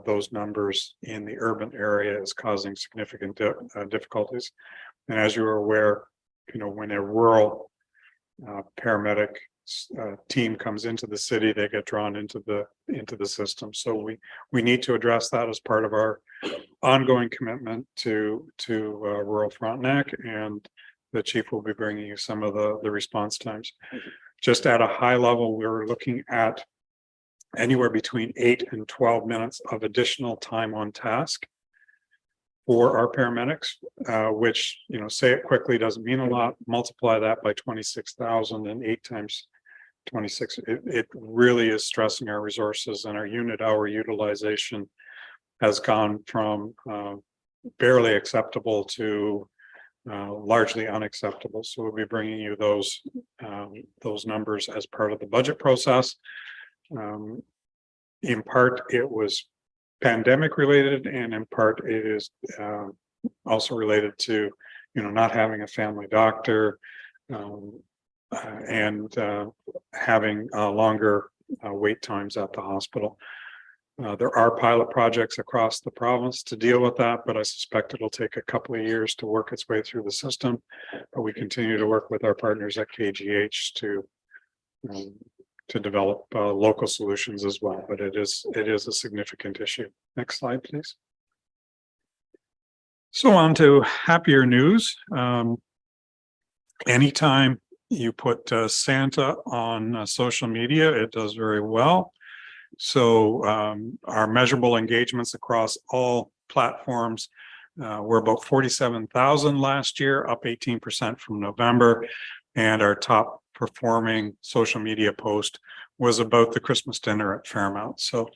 those numbers in the urban area is causing significant difficulties. And as you are aware, you know, when a rural paramedic team comes into the city, they get drawn into the system. So we need to address that as part of our ongoing commitment to rural Frontenac, and the chief will be bringing you some of the response times. Just at a high level, we're looking at anywhere between 8 and 12 minutes of additional time on task for our paramedics, which, you know, say it quickly doesn't mean a lot. Multiply that by 26,000 and 8 times 26. It really is stressing our resources, and our unit hour utilization has gone from barely acceptable to largely unacceptable. So we'll be bringing you those numbers as part of the budget process. In part, it was pandemic related, and in part it is also related to, you know, not having a family doctor and having longer wait times at the hospital. There are pilot projects across the province to deal with that, but I suspect it'll take a couple of years to work its way through the system. But we continue to work with our partners at KGH to develop local solutions as well. But it is a significant issue. Next slide, please. So on to happier news. Anytime you put Santa on social media, it does very well. So our measurable engagements across all platforms were about 47,000 last year, up 18% from November. And our top performing social media post was about the Christmas dinner at Fairmount. So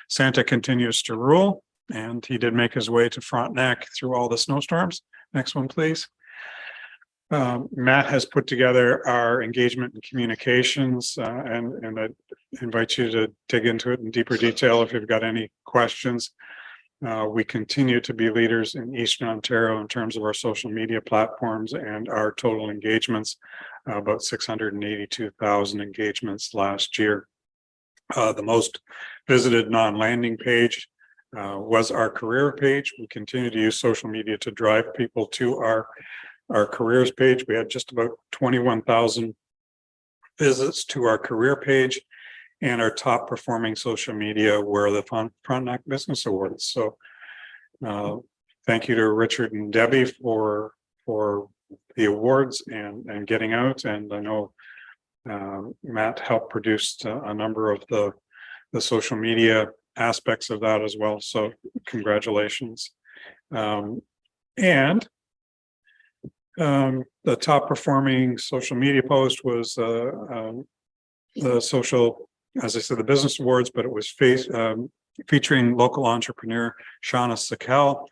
Santa continues to rule, and he did make his way to Frontenac through all the snowstorms. Next one, please. Matt has put together our engagement and communications, and I invite you to dig into it in deeper detail if you've got any questions. We continue to be leaders in Eastern Ontario in terms of our social media platforms and our total engagements, about 682,000 engagements last year. The most visited non-landing page was our career page. We continue to use social media to drive people to our careers page. We had just about 21,000 visits to our career page, and our top performing social media were the Frontenac Business Awards. So thank you to Richard and Debbie for the awards and getting out. And I know Matt helped produce a number of the social media aspects of that as well. So congratulations. And the top performing social media post was the social, as I said, the Business Awards, but it was featuring local entrepreneur Shauna Sakel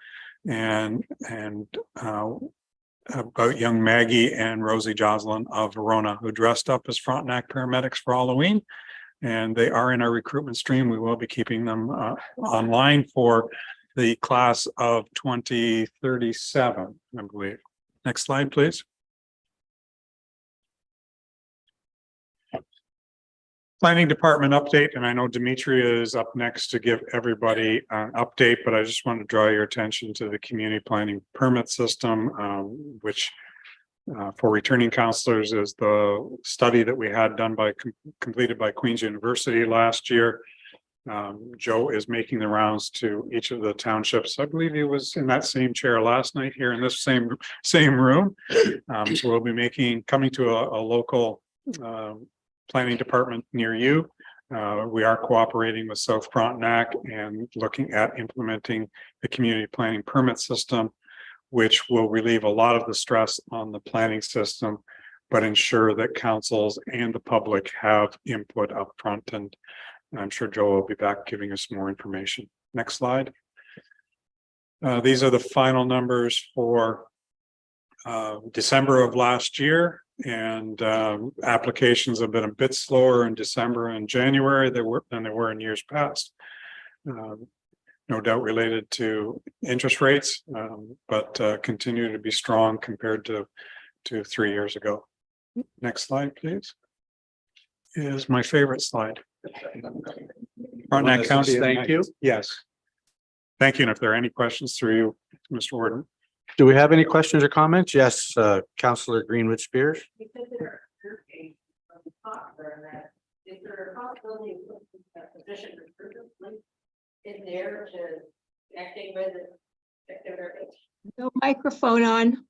and about young Maggie and Rosie Jocelyn of Verona, who dressed up as Frontenac paramedics for Halloween. And they are in our recruitment stream. We will be keeping them online for the class of 2037, I believe. Next slide, please. Planning Department update, and I know Demetria is up next to give everybody an update, but I just want to draw your attention to the community planning permit system, which for returning counselors is the study that we had done completed by Queen's University last year. Joe is making the rounds to each of the townships. I believe he was in that same chair last night here in this same room. So we'll be coming to a local planning department near you. We are cooperating with South Frontenac and looking at implementing the community planning permit system, which will relieve a lot of the stress on the planning system, but ensure that councils and the public have input up front. And I'm sure Joe will be back giving us more information. Next slide. These are the final numbers for December of last year, and applications have been a bit slower in December and January than they were in years past. No doubt related to interest rates, but continue to be strong compared to 3 years ago. Next slide, please. Is my favorite slide. Frontenac County. Thank you. Yes. Thank you. And if there are any questions through you, Mr. Warden. Do we have any questions or comments? Yes, Councillor Greenwood Spears. Is there a possibility of position recruitment in there to connecting with it? No microphone on.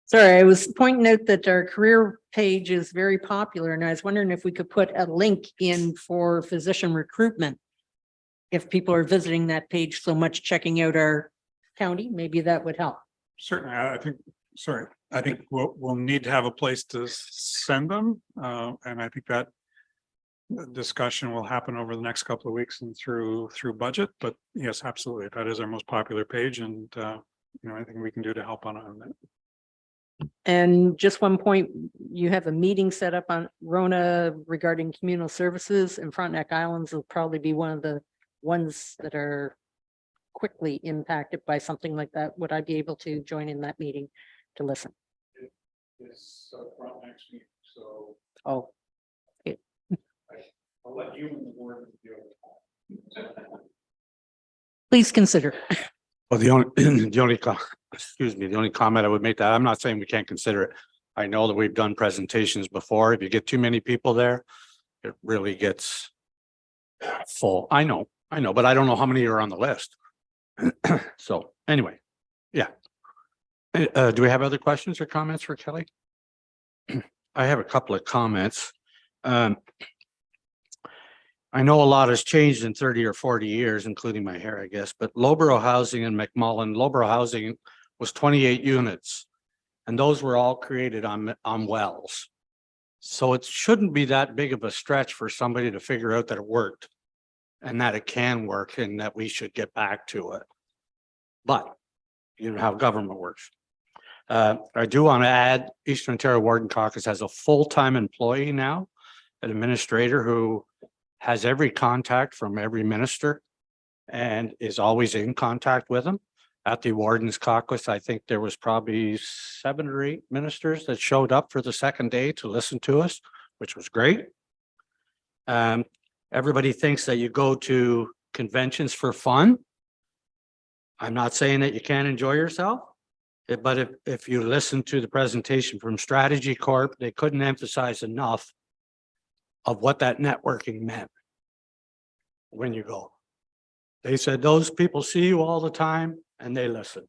Sorry, I was pointing out that our career page is very popular, and I was wondering if we could put a link in for physician recruitment. If people are visiting that page so much, checking out our county, maybe that would help. Certainly, I think we'll need to have a place to send them. And I think that discussion will happen over the next couple of weeks and through budget. But yes, absolutely. That is our most popular page, and anything we can do to help on that. And just one point, you have a meeting set up on Rona regarding communal services, and Frontenac Islands will probably be one of the ones that are quickly impacted by something like that. Would I be able to join in that meeting to listen? It's Frontenac's meeting, so. Oh, I'll Please consider. Well, the only, the only, excuse me, the only comment I would make that, I'm not saying we can't consider it. I know that we've done presentations before. If you get too many people there, it really gets full. I know, but I don't know how many are on the list. So anyway, yeah. Do we have other questions or comments for Kelly? I have a couple of comments. I know a lot has changed in 30 or 40 years, including my hair, I guess, but Lowborough Housing and McMullen, Lowborough Housing was 28 units. And those were all created on wells. So it shouldn't be that big of a stretch for somebody to figure out that it worked. And that it can work and that we should get back to it. But you know how government works. I do want to add Eastern Ontario Warden Caucus has a full-time employee now, an administrator who has every contact from every minister and is always in contact with them. At the Warden's Caucus, I think there was probably 7 or 8 ministers that showed up for the second day to listen to us, which was great. Everybody thinks that you go to conventions for fun. I'm not saying that you can't enjoy yourself, but if you listen to the presentation from Strategy Corp, they couldn't emphasize enough of what that networking meant when you go. They said those people see you all the time and they listen.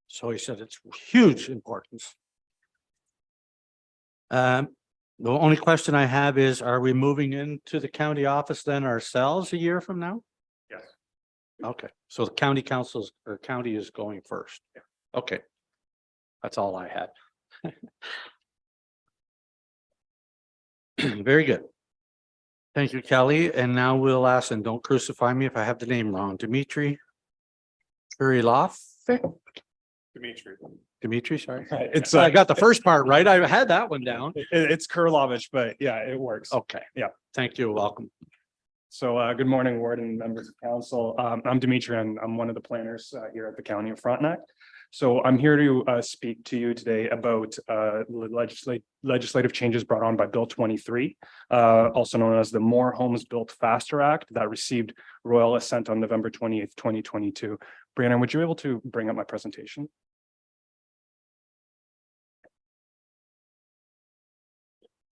So he said it's huge importance. The only question I have is, are we moving into the county office then ourselves a year from now? Yes. Okay, so the county councils or county is going first. Yeah. Okay. That's all I had. Very good. Thank you, Kelly. And now we'll ask, and don't crucify me if I have the name wrong, Dimitri Kurilov. Dimitri, sorry. It's I got the first part right. I had that one down. it's Kurlovich, but yeah, it works. Okay. Yeah. Thank you. Welcome. So good morning, Ward and members of council. I'm Dimitri and I'm one of the planners here at the County of Frontenac. So I'm here to speak to you today about legislative changes brought on by Bill 23, also known as the More Homes Built Faster Act that received royal assent on November 28th, 2022. Brianna, would you be able to bring up my presentation?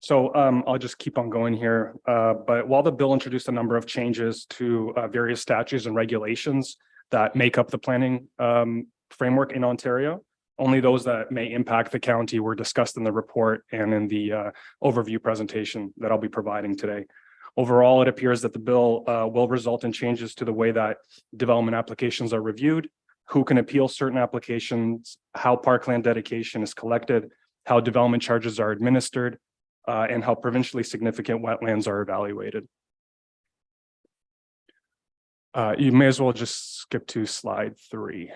So I'll just keep on going here. But while the bill introduced a number of changes to various statutes and regulations that make up the planning framework in Ontario, only those that may impact the county were discussed in the report and in the overview presentation that I'll be providing today. Overall, it appears that the bill will result in changes to the way that development applications are reviewed, who can appeal certain applications, how parkland dedication is collected, how development charges are administered, and how provincially significant wetlands are evaluated. You may as well just skip to slide 3.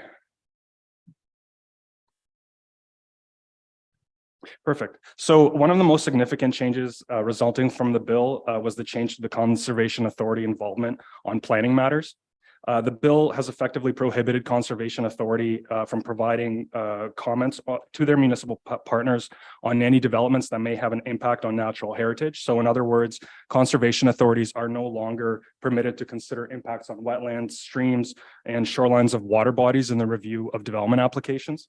Perfect. So one of the most significant changes resulting from the bill was the change to the Conservation Authority involvement on planning matters. The bill has effectively prohibited Conservation Authority from providing comments to their municipal partners on any developments that may have an impact on natural heritage. So in other words, conservation authorities are no longer permitted to consider impacts on wetlands, streams, and shorelines of water bodies in the review of development applications.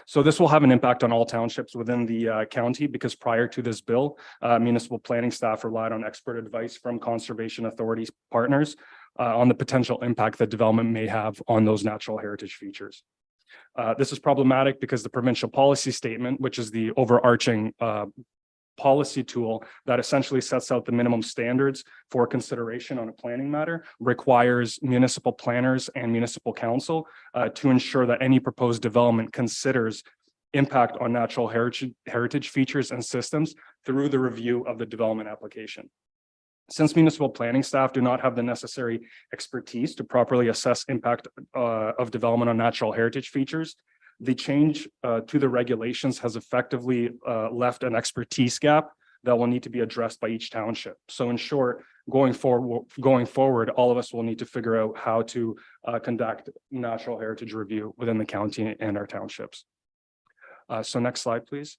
So this will have an impact on all townships within the county because prior to this bill, municipal planning staff relied on expert advice from conservation authorities partners on the potential impact that development may have on those natural heritage features. This is problematic because the provincial policy statement, which is the overarching policy tool that essentially sets out the minimum standards for consideration on a planning matter, requires municipal planners and municipal council to ensure that any proposed development considers impact on natural heritage features and systems through the review of the development application. Since municipal planning staff do not have the necessary expertise to properly assess impact of development on natural heritage features, the change to the regulations has effectively left an expertise gap that will need to be addressed by each township. So in short, going forward, all of us will need to figure out how to conduct natural heritage review within the county and our townships. So next slide, please.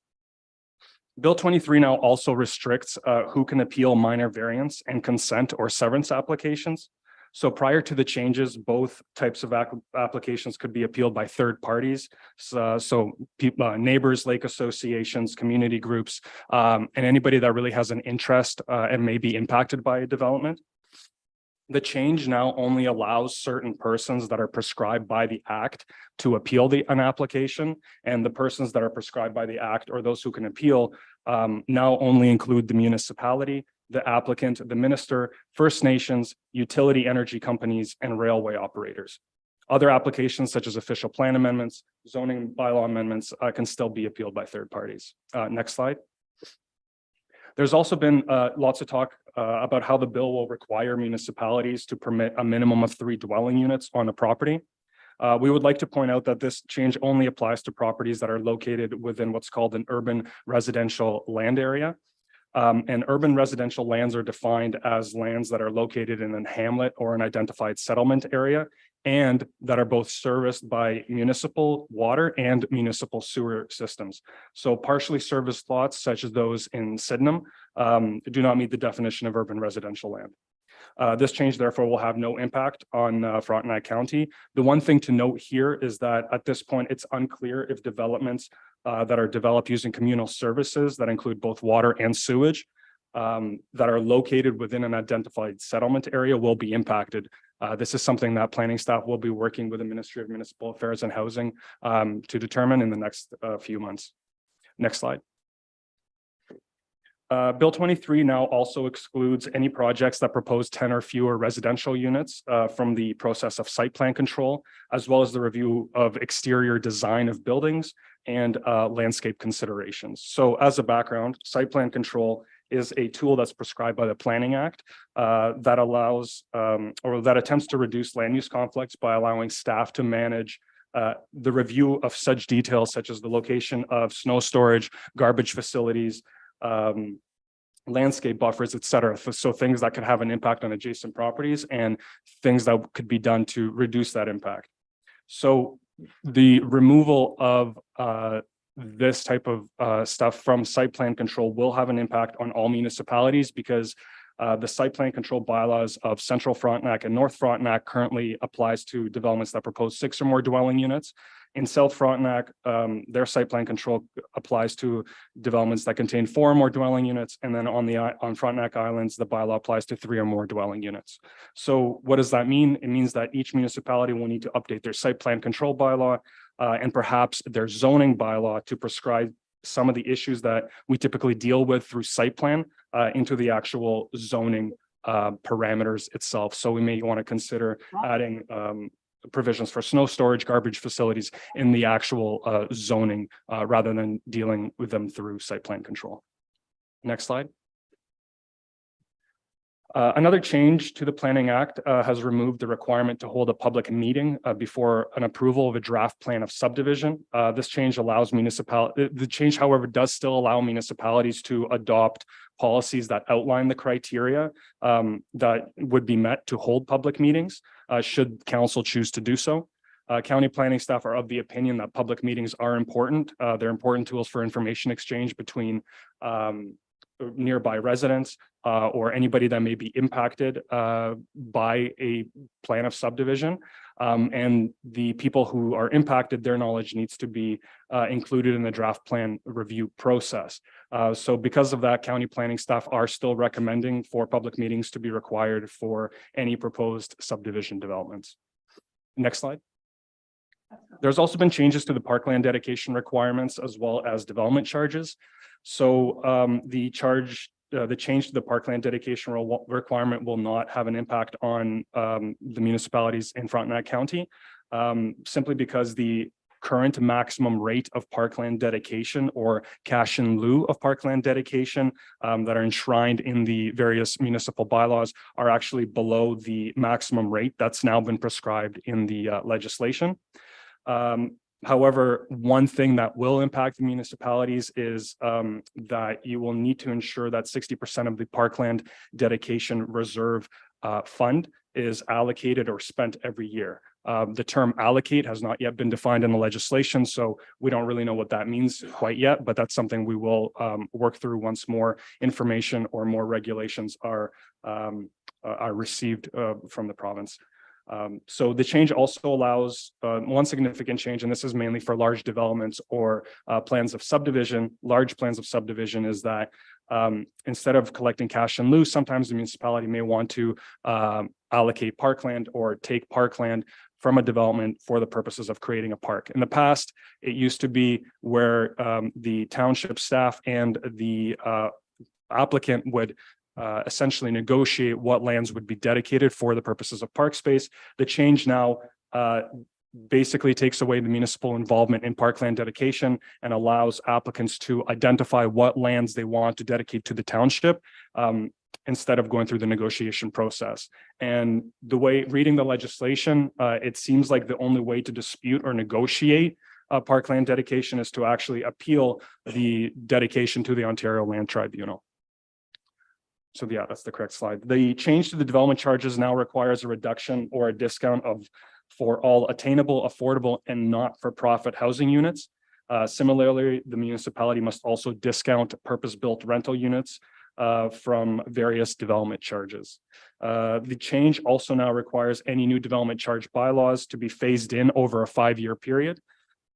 Bill 23 now also restricts who can appeal minor variance and consent or severance applications. So prior to the changes, both types of applications could be appealed by third parties. So neighbors, lake associations, community groups, and anybody that really has an interest and may be impacted by a development. The change now only allows certain persons that are prescribed by the act to appeal an application, and the persons that are prescribed by the act or those who can appeal now only include the municipality, the applicant, the minister, First Nations, utility energy companies, and railway operators. Other applications such as official plan amendments, zoning bylaw amendments can still be appealed by third parties. Next slide. There's also been lots of talk about how the bill will require municipalities to permit a minimum of 3 dwelling units on a property. We would like to point out that this change only applies to properties that are located within what's called an urban residential land area. And urban residential lands are defined as lands that are located in a hamlet or an identified settlement area, and that are both serviced by municipal water and municipal sewer systems. So partially serviced lots, such as those in Sydenham, do not meet the definition of urban residential land. This change, therefore, will have no impact on Frontenac County. The one thing to note here is that at this point, it's unclear if developments that are developed using communal services that include both water and sewage that are located within an identified settlement area will be impacted. This is something that planning staff will be working with the Ministry of Municipal Affairs and Housing to determine in the next few months. Next slide. Bill 23 now also excludes any projects that propose 10 or fewer residential units from the process of site plan control, as well as the review of exterior design of buildings and landscape considerations. So as a background, site plan control is a tool that's prescribed by the Planning Act that allows or that attempts to reduce land use conflicts by allowing staff to manage the review of such details such as the location of snow storage, garbage facilities, landscape buffers, et cetera. So things that could have an impact on adjacent properties and things that could be done to reduce that impact. So the removal of this type of stuff from site plan control will have an impact on all municipalities because the site plan control bylaws of Central Frontenac and North Frontenac currently applies to developments that propose 6 or more dwelling units. In South Frontenac, their site plan control applies to developments that contain 4 or more dwelling units. And then on Frontenac Islands, the bylaw applies to 3 or more dwelling units. So what does that mean? It means that each municipality will need to update their site plan control bylaw and perhaps their zoning bylaw to prescribe some of the issues that we typically deal with through site plan into the actual zoning parameters itself. So we may want to consider adding provisions for snow storage, garbage facilities in the actual zoning rather than dealing with them through site plan control. Next slide. Another change to the Planning Act has removed the requirement to hold a public meeting before an approval of a draft plan of subdivision. This change allows the change, however, does still allow municipalities to adopt policies that outline the criteria that would be met to hold public meetings, should council choose to do so. County planning staff are of the opinion that public meetings are important. They're important tools for information exchange between nearby residents or anybody that may be impacted by a plan of subdivision. And the people who are impacted, their knowledge needs to be included in the draft plan review process. So because of that, county planning staff are still recommending for public meetings to be required for any proposed subdivision developments. Next slide. There's also been changes to the parkland dedication requirements as well as development charges. So the change to the parkland dedication requirement will not have an impact on the municipalities in Frontenac County, simply because the current maximum rate of parkland dedication or cash in lieu of parkland dedication that are enshrined in the various municipal bylaws are actually below the maximum rate that's now been prescribed in the legislation. However, one thing that will impact the municipalities is that you will need to ensure that 60% of the parkland dedication reserve fund is allocated or spent every year. The term allocate has not yet been defined in the legislation, so we don't really know what that means quite yet, but that's something we will work through once more information or more regulations are received from the province. So the change also allows one significant change, and this is mainly for large developments or plans of subdivision. Large plans of subdivision is that instead of collecting cash in lieu, sometimes the municipality may want to allocate parkland or take parkland from a development for the purposes of creating a park. In the past, it used to be where the township staff and the applicant would essentially negotiate what lands would be dedicated for the purposes of park space. The change now basically takes away the municipal involvement in parkland dedication and allows applicants to identify what lands they want to dedicate to the township instead of going through the negotiation process. And the way reading the legislation, it seems like the only way to dispute or negotiate parkland dedication is to actually appeal the dedication to the Ontario Land Tribunal. So yeah, that's the correct slide. The change to the development charges now requires a reduction or a discount for all attainable, affordable, and not-for-profit housing units. Similarly, the municipality must also discount purpose-built rental units from various development charges. The change also now requires any new development charge bylaws to be phased in over a 5-year period.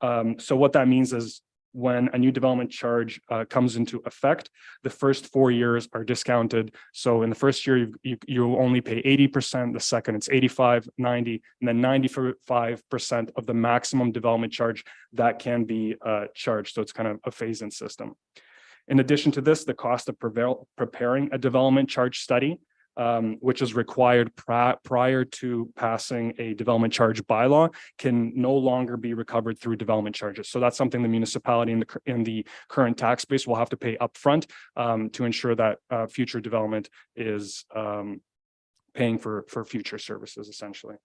So what that means is when a new development charge comes into effect, the first 4 years are discounted. So in the first year, you only pay 80%, the second it's 85, 90, and then 95% of the maximum development charge that can be charged. So it's kind of a phase-in system. In addition to this, the cost of preparing a development charge study, which is required prior to passing a development charge bylaw, can no longer be recovered through development charges. So that's something the municipality in the current tax base will have to pay upfront to ensure that future development is paying for future services, essentially.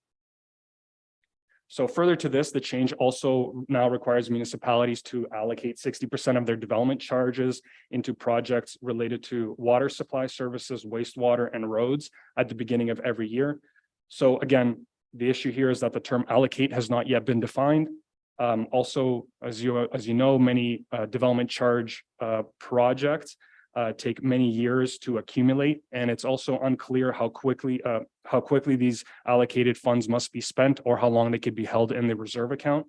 So further to this, the change also now requires municipalities to allocate 60% of their development charges into projects related to water supply services, wastewater, and roads at the beginning of every year. So again, the issue here is that the term allocate has not yet been defined. Also, as you know, many development charge projects take many years to accumulate, and it's also unclear how quickly these allocated funds must be spent, or how long they could be held in the reserve account,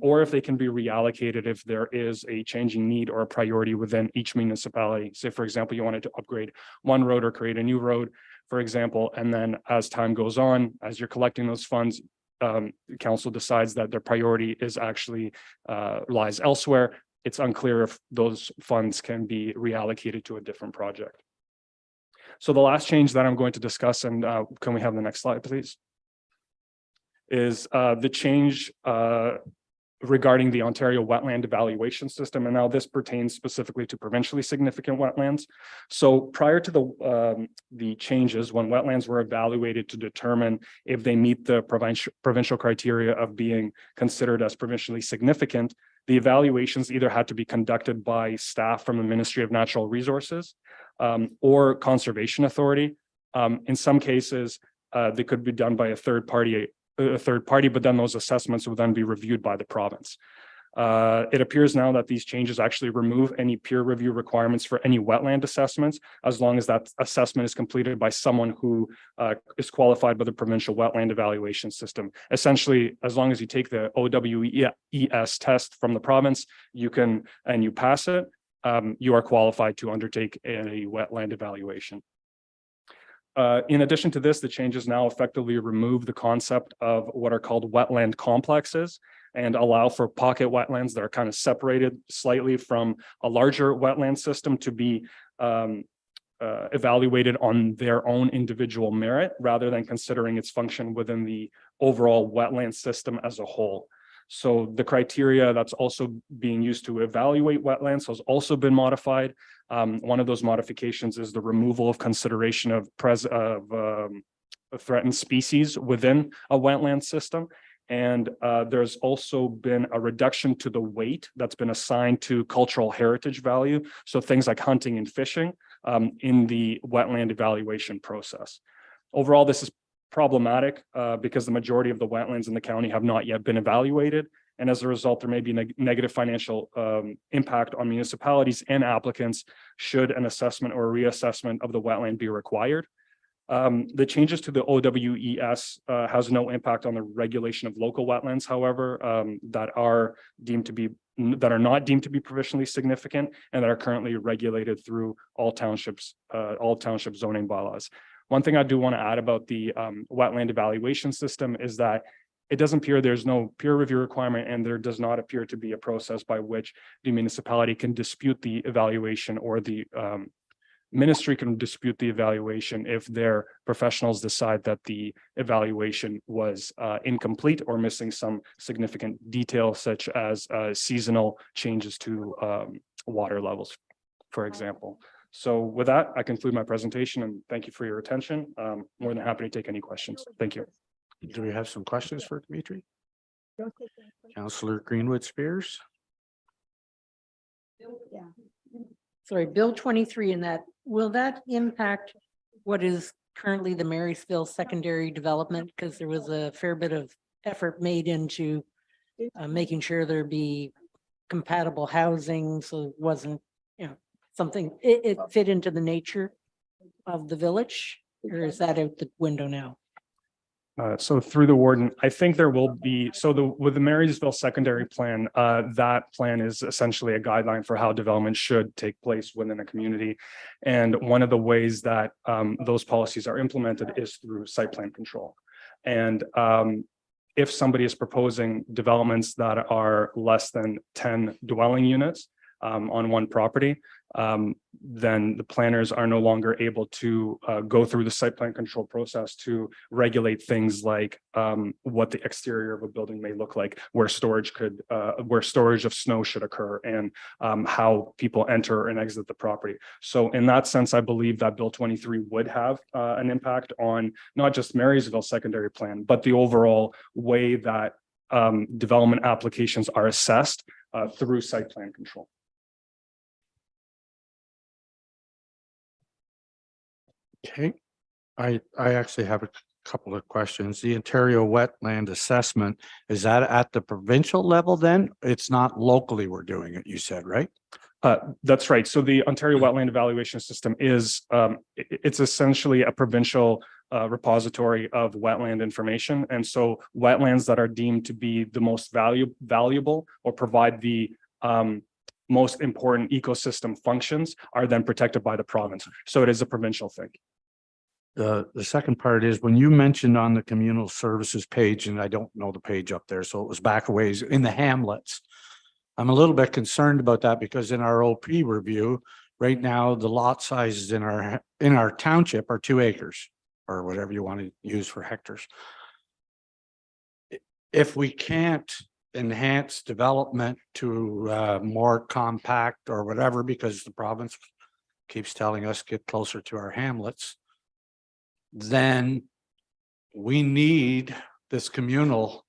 or if they can be reallocated if there is a changing need or a priority within each municipality. Say, for example, you wanted to upgrade one road or create a new road, for example, and then as time goes on, as you're collecting those funds, the council decides that their priority is actually lies elsewhere. It's unclear if those funds can be reallocated to a different project. So the last change that I'm going to discuss, and can we have the next slide, please, is the change regarding the Ontario Wetland Evaluation System. And now this pertains specifically to provincially significant wetlands. So prior to the changes, when wetlands were evaluated to determine if they meet the provincial criteria of being considered as provincially significant, the evaluations either had to be conducted by staff from the Ministry of Natural Resources or Conservation Authority. In some cases, they could be done by a third party, but then those assessments would then be reviewed by the province. It appears now that these changes actually remove any peer review requirements for any wetland assessments, as long as that assessment is completed by someone who is qualified by the provincial wetland evaluation system. Essentially, as long as you take the OWES test from the province, you pass it, you are qualified to undertake a wetland evaluation. In addition to this, the changes now effectively remove the concept of what are called wetland complexes and allow for pocket wetlands that are kind of separated slightly from a larger wetland system to be evaluated on their own individual merit, rather than considering its function within the overall wetland system as a whole. So the criteria that's also being used to evaluate wetlands has also been modified. One of those modifications is the removal of consideration of threatened species within a wetland system. And there's also been a reduction to the weight that's been assigned to cultural heritage value. So things like hunting and fishing in the wetland evaluation process. Overall, this is problematic because the majority of the wetlands in the county have not yet been evaluated. And as a result, there may be negative financial impact on municipalities and applicants should an assessment or reassessment of the wetland be required. The changes to the OWES has no impact on the regulation of local wetlands, however, that are not deemed to be provincially significant and that are currently regulated through all township zoning bylaws. One thing I do want to add about the wetland evaluation system is that it doesn't appear there's no peer review requirement, and there does not appear to be a process by which the municipality can dispute the evaluation, or the ministry can dispute the evaluation if their professionals decide that the evaluation was incomplete or missing some significant detail, such as seasonal changes to water levels, for example. So with that, I conclude my presentation, and thank you for your attention. More than happy to take any questions. Thank you. Do we have some questions for Dimitri? Councillor Greenwood Spears? Sorry, Bill 23 in that, will that impact what is currently the Marysville secondary development? Because there was a fair bit of effort made into making sure there be compatible housing, so it wasn't, something, it fit into the nature of the village, or is that out the window now? So through the warden, I think there will be, with the Marysville secondary plan, that plan is essentially a guideline for how development should take place within a community. And one of the ways that those policies are implemented is through site plan control. And if somebody is proposing developments that are less than 10 dwelling units on one property, then the planners are no longer able to go through the site plan control process to regulate things like what the exterior of a building may look like, where storage of snow should occur, and how people enter and exit the property. So in that sense, I believe that Bill 23 would have an impact on not just Marysville secondary plan, but the overall way that development applications are assessed through site plan control. Okay, I actually have a couple of questions. The Ontario Wetland Assessment, is that at the provincial level then? It's not locally we're doing it, you said, right? That's right. So the Ontario Wetland Evaluation System is, it's essentially a provincial repository of wetland information. And so wetlands that are deemed to be the most valuable or provide the most important ecosystem functions are then protected by the province. So it is a provincial thing. The second part is when you mentioned on the communal services page, and I don't know the page up there, so it was back a ways in the hamlets. I'm a little bit concerned about that because in our OP review, right now, the lot sizes in our township are 2 acres or whatever you want to use for hectares. If we can't enhance development to more compact or whatever, because the province keeps telling us get closer to our hamlets, then we need this communal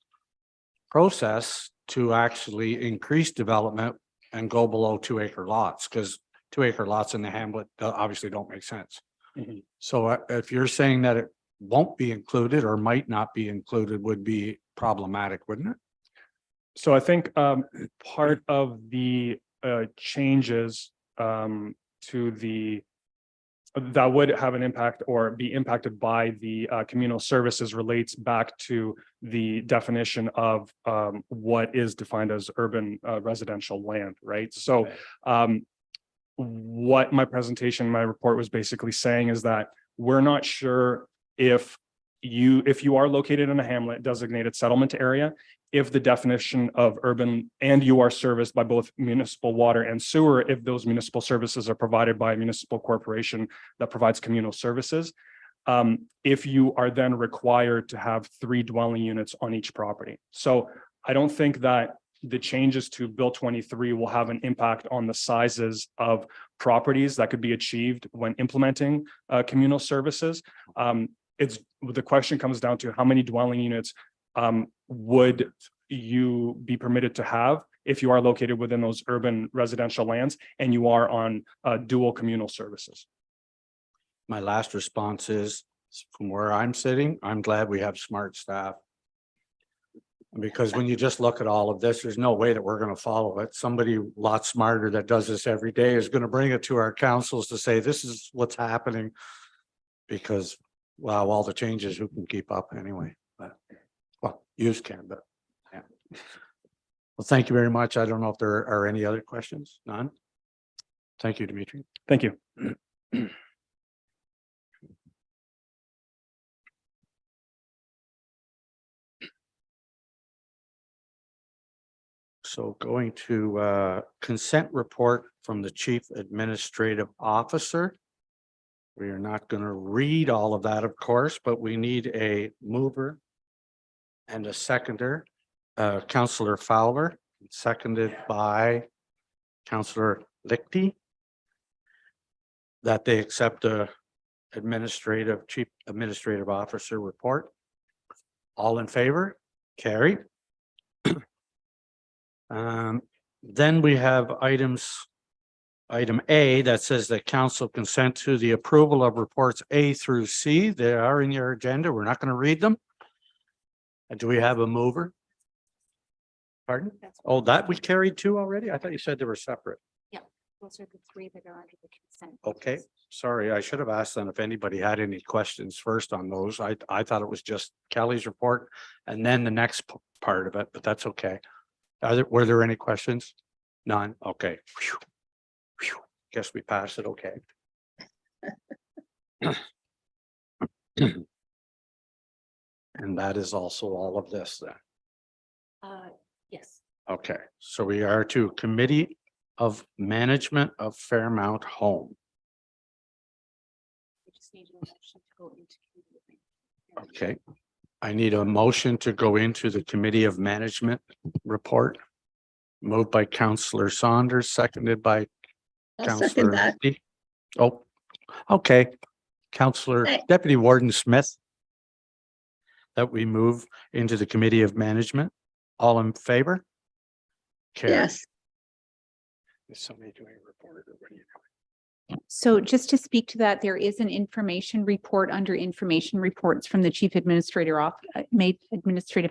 process to actually increase development and go below 2 acre lots, because 2 acre lots in the hamlet obviously don't make sense. Mm-hmm. So if you're saying that it won't be included or might not be included, would be problematic, wouldn't it? So I think part of the changes to the that would have an impact or be impacted by the communal services relates back to the definition of what is defined as urban residential land, right? So what my presentation, my report was basically saying is that we're not sure if you are located in a hamlet designated settlement area, if the definition of urban and you are serviced by both municipal water and sewer, if those municipal services are provided by a municipal corporation that provides communal services, if you are then required to have 3 dwelling units on each property. So I don't think that the changes to Bill 23 will have an impact on the sizes of properties that could be achieved when implementing communal services. The question comes down to how many dwelling units would you be permitted to have if you are located within those urban residential lands and you are on dual communal services. My last response is From where I'm sitting, I'm glad we have smart staff. Because when you just look at all of this, there's no way that we're gonna follow it. Somebody a lot smarter that does this every day is gonna bring it to our councils to say, this is what's happening. Because, wow, all the changes, who can keep up anyway? But, well, yous can, but, yeah. Well, thank you very much. I don't know if there are any other questions. None? Thank you, Dimitri. Thank you. So going to consent report from the Chief Administrative Officer. We are not going to read all of that, of course, but we need a mover and a seconder. Councillor Fowler, seconded by Councillor Lichty. That they accept the Chief Administrative Officer report. All in favor? Carried. Then we have item A that says that council consent to the approval of reports A through C. They are in your agenda. We're not going to read them. And do we have a mover? Pardon? Oh, that we carried two already? I thought you said they were separate. Yeah, those are the three that are under the consent. Okay, sorry, I should have asked them if anybody had any questions first on those. I thought it was just Kelly's report and then the next part of it, but that's okay. Were there any questions? None? Okay. Phew. Phew. Guess we passed it, okay. And that is also all of this then. Yes. Okay, so we are to Committee of Management of Fairmount Home. We just need a motion to go into committee. Okay, I need a motion to go into the Committee of Management report. Moved by Councillor Saunders, seconded by I'll second Councillor. that. Lee. Oh, okay. Councillor Hey. Deputy Warden Smith. That we move into the Committee of Management. All in favor? Carried. Yes, Is somebody doing a report or what are you doing? So just to speak to that, there is an information report under information reports from the Chief Administrative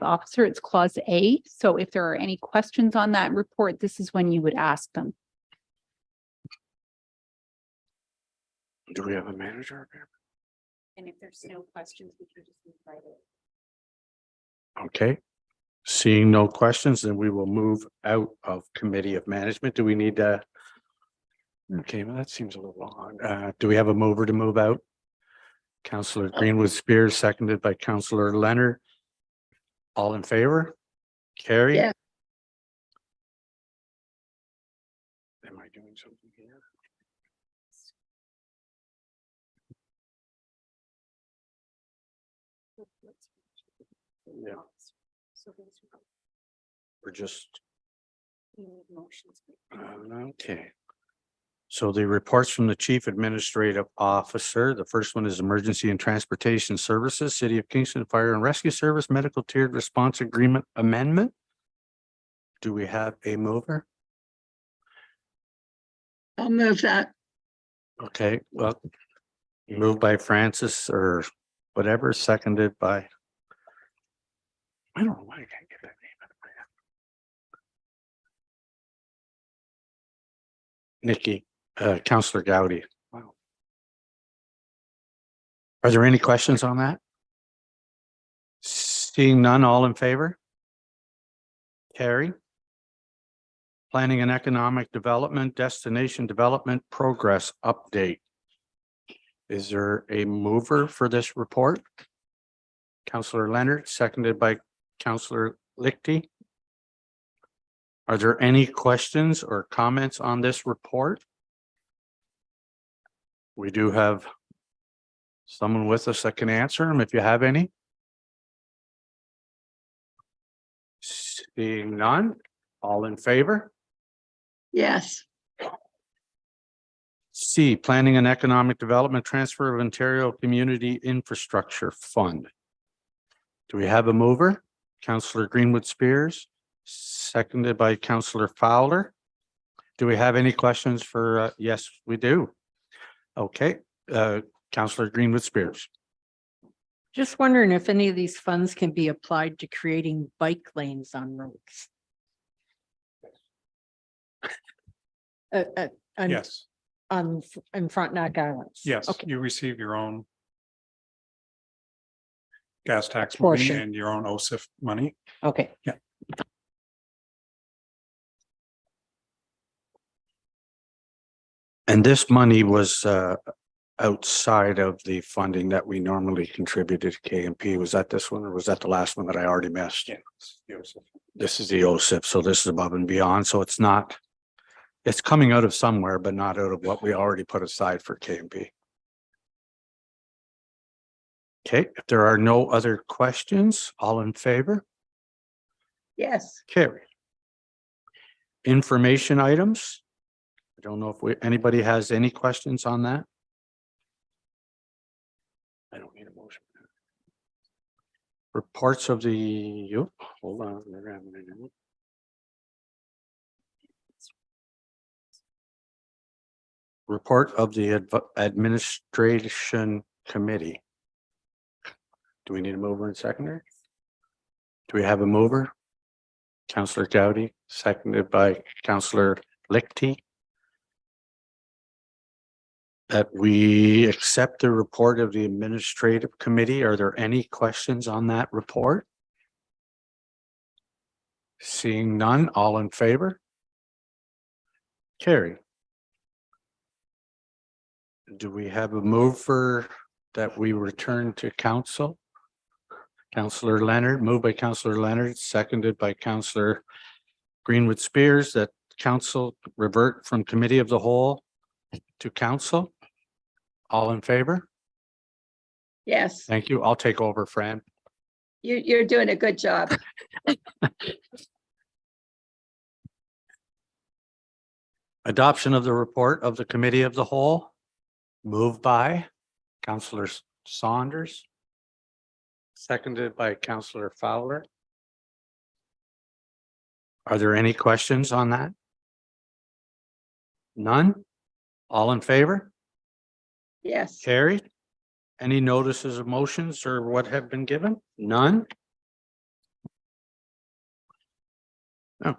Officer. It's clause A. So if there are any questions on that report, this is when you would ask them. Do we have a manager up here? And if there's no questions, we can just move right in. Okay. Seeing no questions, then we will move out of Committee of Management. Do we need to? Okay, well, that seems a little long. Do we have a mover to move out? Councillor Greenwood Spears, seconded by Councillor Leonard. All in favor? Carrie? Yeah. Am I doing something here? Yeah. We're just. Okay. So the reports from the Chief Administrative Officer, the first one is Emergency and Transportation Services, City of Kingston Fire and Rescue Service Medical Tiered Response Agreement Amendment. Do we have a mover? I'll move that. Okay, well, moved by Francis or whatever, seconded by. I don't know why I can't get that name out of my head. Nikki, Councillor Gowdy. Wow. Are there any questions on that? Seeing none, all in favor? Carrie. Planning and Economic Development, Destination Development Progress Update. Is there a mover for this report? Councillor Leonard, seconded by Councillor Lichty. Are there any questions or comments on this report? We do have someone with us that can answer them if you have any. Seeing none, all in favor? Yes, C, Planning and Economic Development Transfer of Ontario Community Infrastructure Fund. Do we have a mover? Councillor Greenwood Spears, seconded by Councillor Fowler. Do we have any questions for, yes, we do. Okay, Councillor Greenwood Spears. Just wondering if any of these funds can be applied to creating bike lanes on roads. Yes, In Frontenac Islands. yes, Okay, you receive your own gas tax money Portion. and your own OSIF money. okay. And this money was outside of the funding that we normally contributed to KMP. Was that this one or was that the last one that I already missed? This is the OSIP, so this is above and beyond. So it's not, it's coming out of somewhere, but not out of what we already put aside for KMP. Okay, if there are no other questions, all in favor? Yes. Carry. Information items. I don't know if anybody has any questions on that. I don't need a motion. Reports of the, hold on. Report of the administration committee. Do we need a mover and seconder? Do we have a mover? Councillor Gowdy, seconded by Councillor Lichty. That we accept the report of the administrative committee. Are there any questions on that report? Seeing none, all in favor? Carry. Do we have a mover that we return to council? Councillor Leonard, moved by Councillor Leonard, seconded by Councillor Greenwood Spears, that council revert from committee of the whole to council. All in favor? Yes, Thank you. I'll take over, Fran. you're doing a good job. Adoption of the report of the committee of the whole, moved by Councillor Saunders, seconded by Councillor Fowler. Are there any questions on that? None? All in favor? Yes. Carried. Any notices of motions or what have been given? None? No.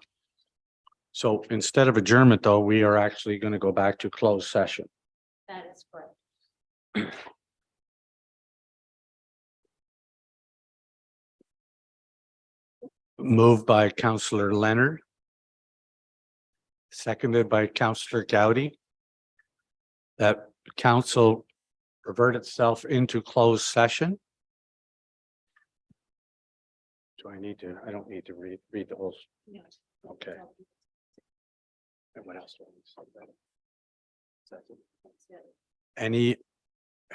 So instead of adjournment, though, we are actually going to go back to closed session. That is correct. Moved by Councillor Leonard. Seconded by Councillor Gowdy. That council revert itself into closed session. Do I need to, I don't need to read the whole. Okay. And what else? do I need to say?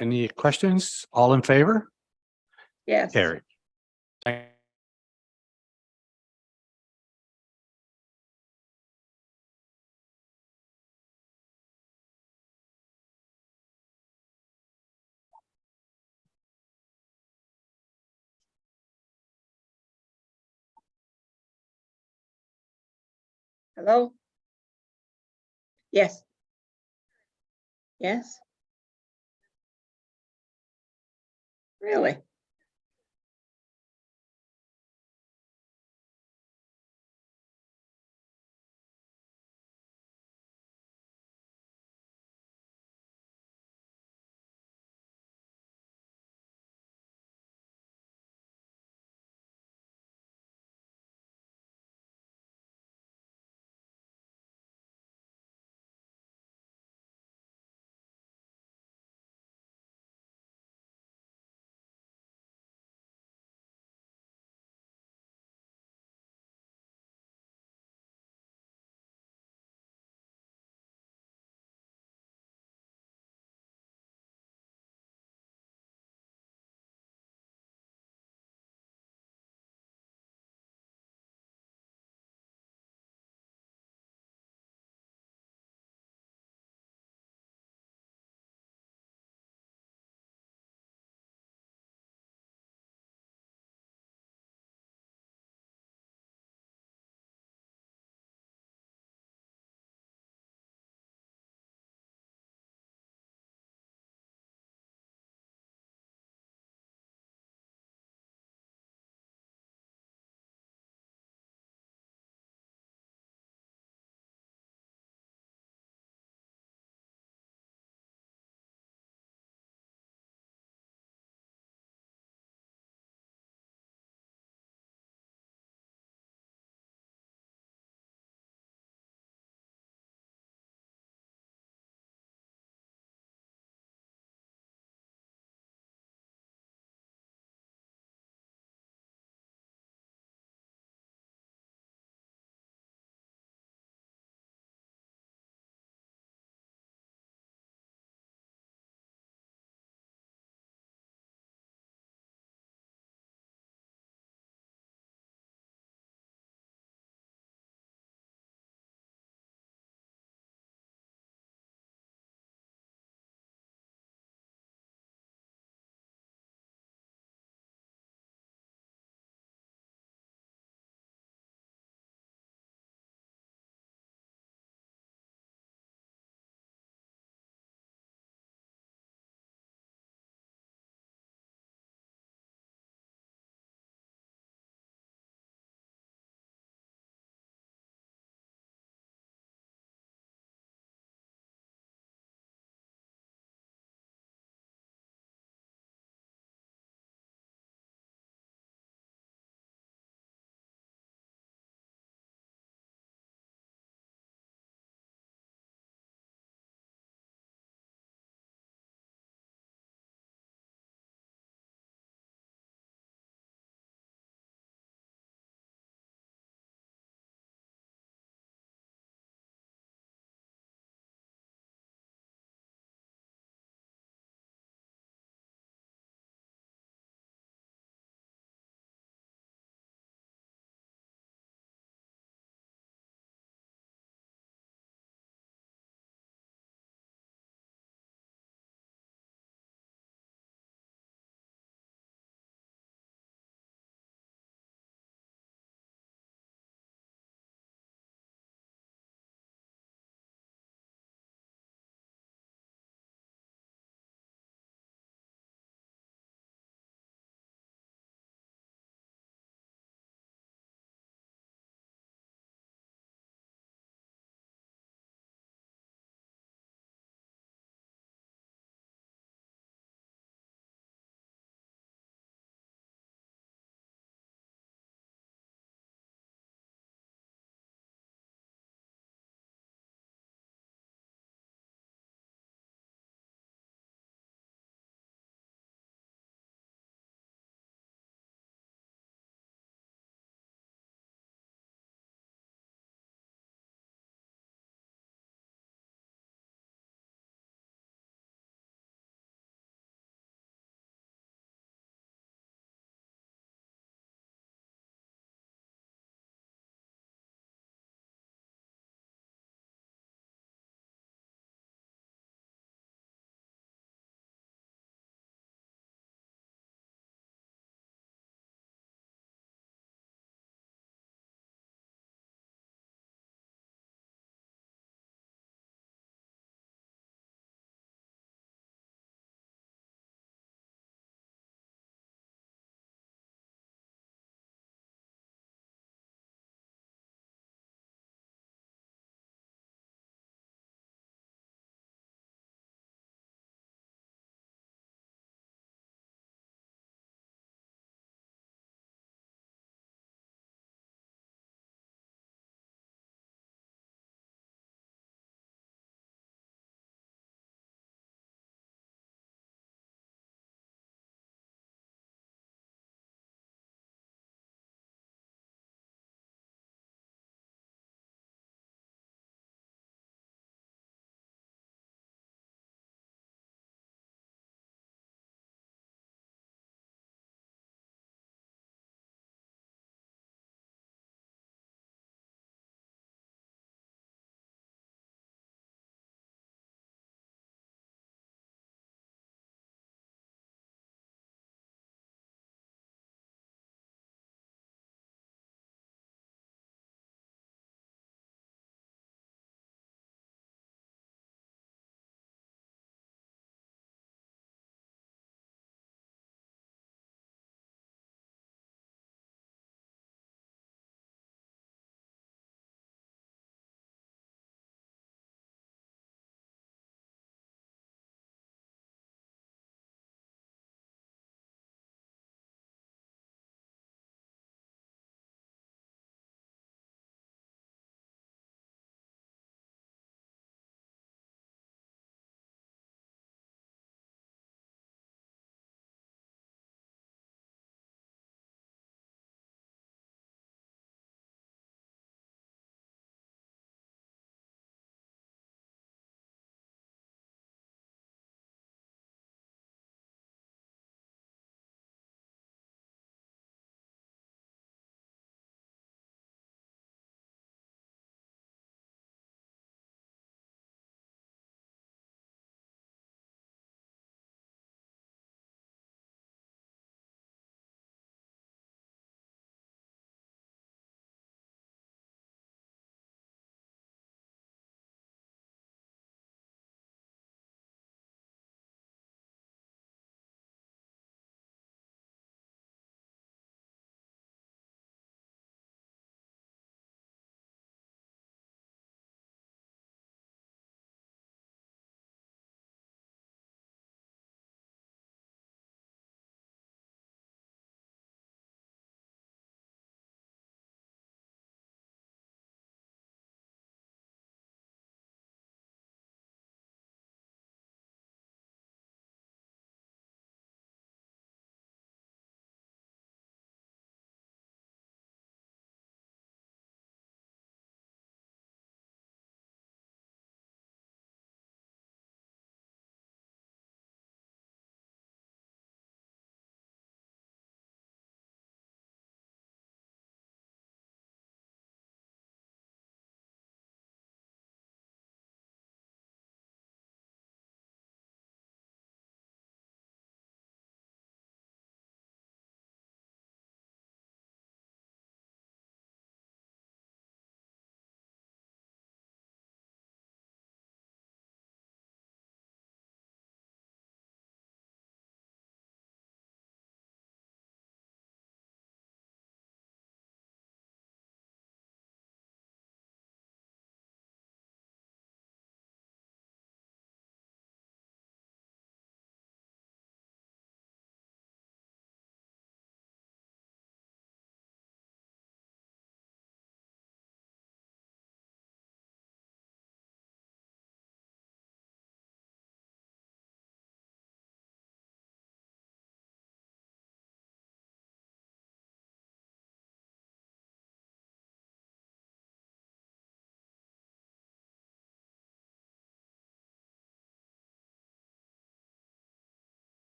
Any questions? All in favor? Yes. Carried. Thank Hello? Yes. Yes. Really?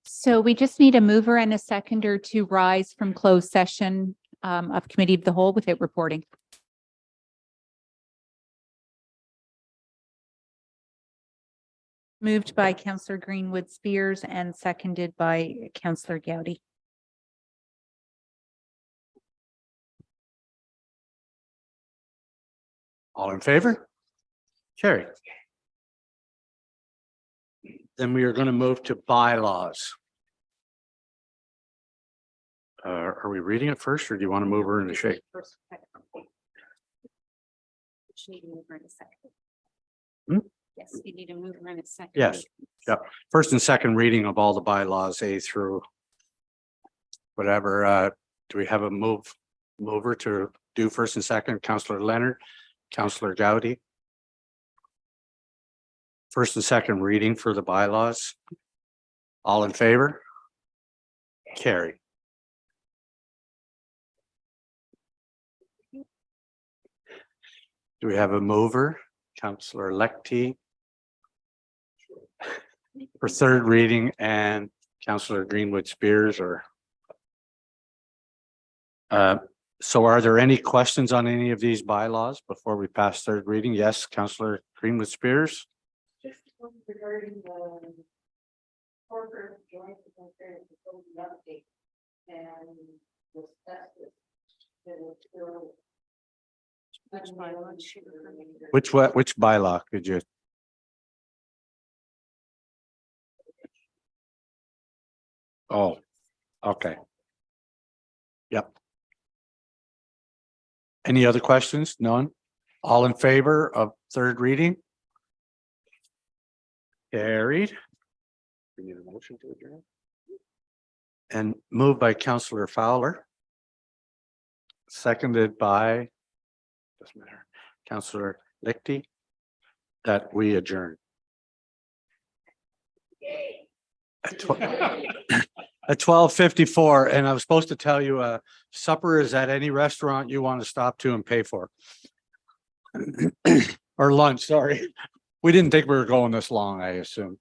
So we just need a mover and a seconder to rise from closed session of committee of the whole without reporting. Moved by Councillor Greenwood Spears and seconded by Councillor Gowdy. All in favor? Carry. Then we are going to move to bylaws. Are we reading it first, or do you want to move her in the shape? Hmm? Yes, you need a mover and a second. Yes, yep. First and second reading of all the bylaws, A through whatever. Do we have a mover to do first and second? Councillor Leonard, Councillor Gowdy. First and second reading for the bylaws. All in favor? Carry. Do we have a mover? Councillor Leckie for third reading, and Councillor Greenwood Spears, or so are there any questions on any of these bylaws before we pass third reading? Yes, Councillor Greenwood Spears. Just regarding the corporate joint update and asbestos. Which bylaw could you? Oh, okay. Yep. Any other questions? None? All in favor of third reading? Carried. We need a motion to adjourn. And moved by Councillor Fowler. Seconded by, doesn't matter, Councillor Leckie, that we adjourn. At 12:54, and I was supposed to tell you, supper is at any restaurant you want to stop to and pay for. Or lunch, sorry. We didn't think we were going this long, I assume.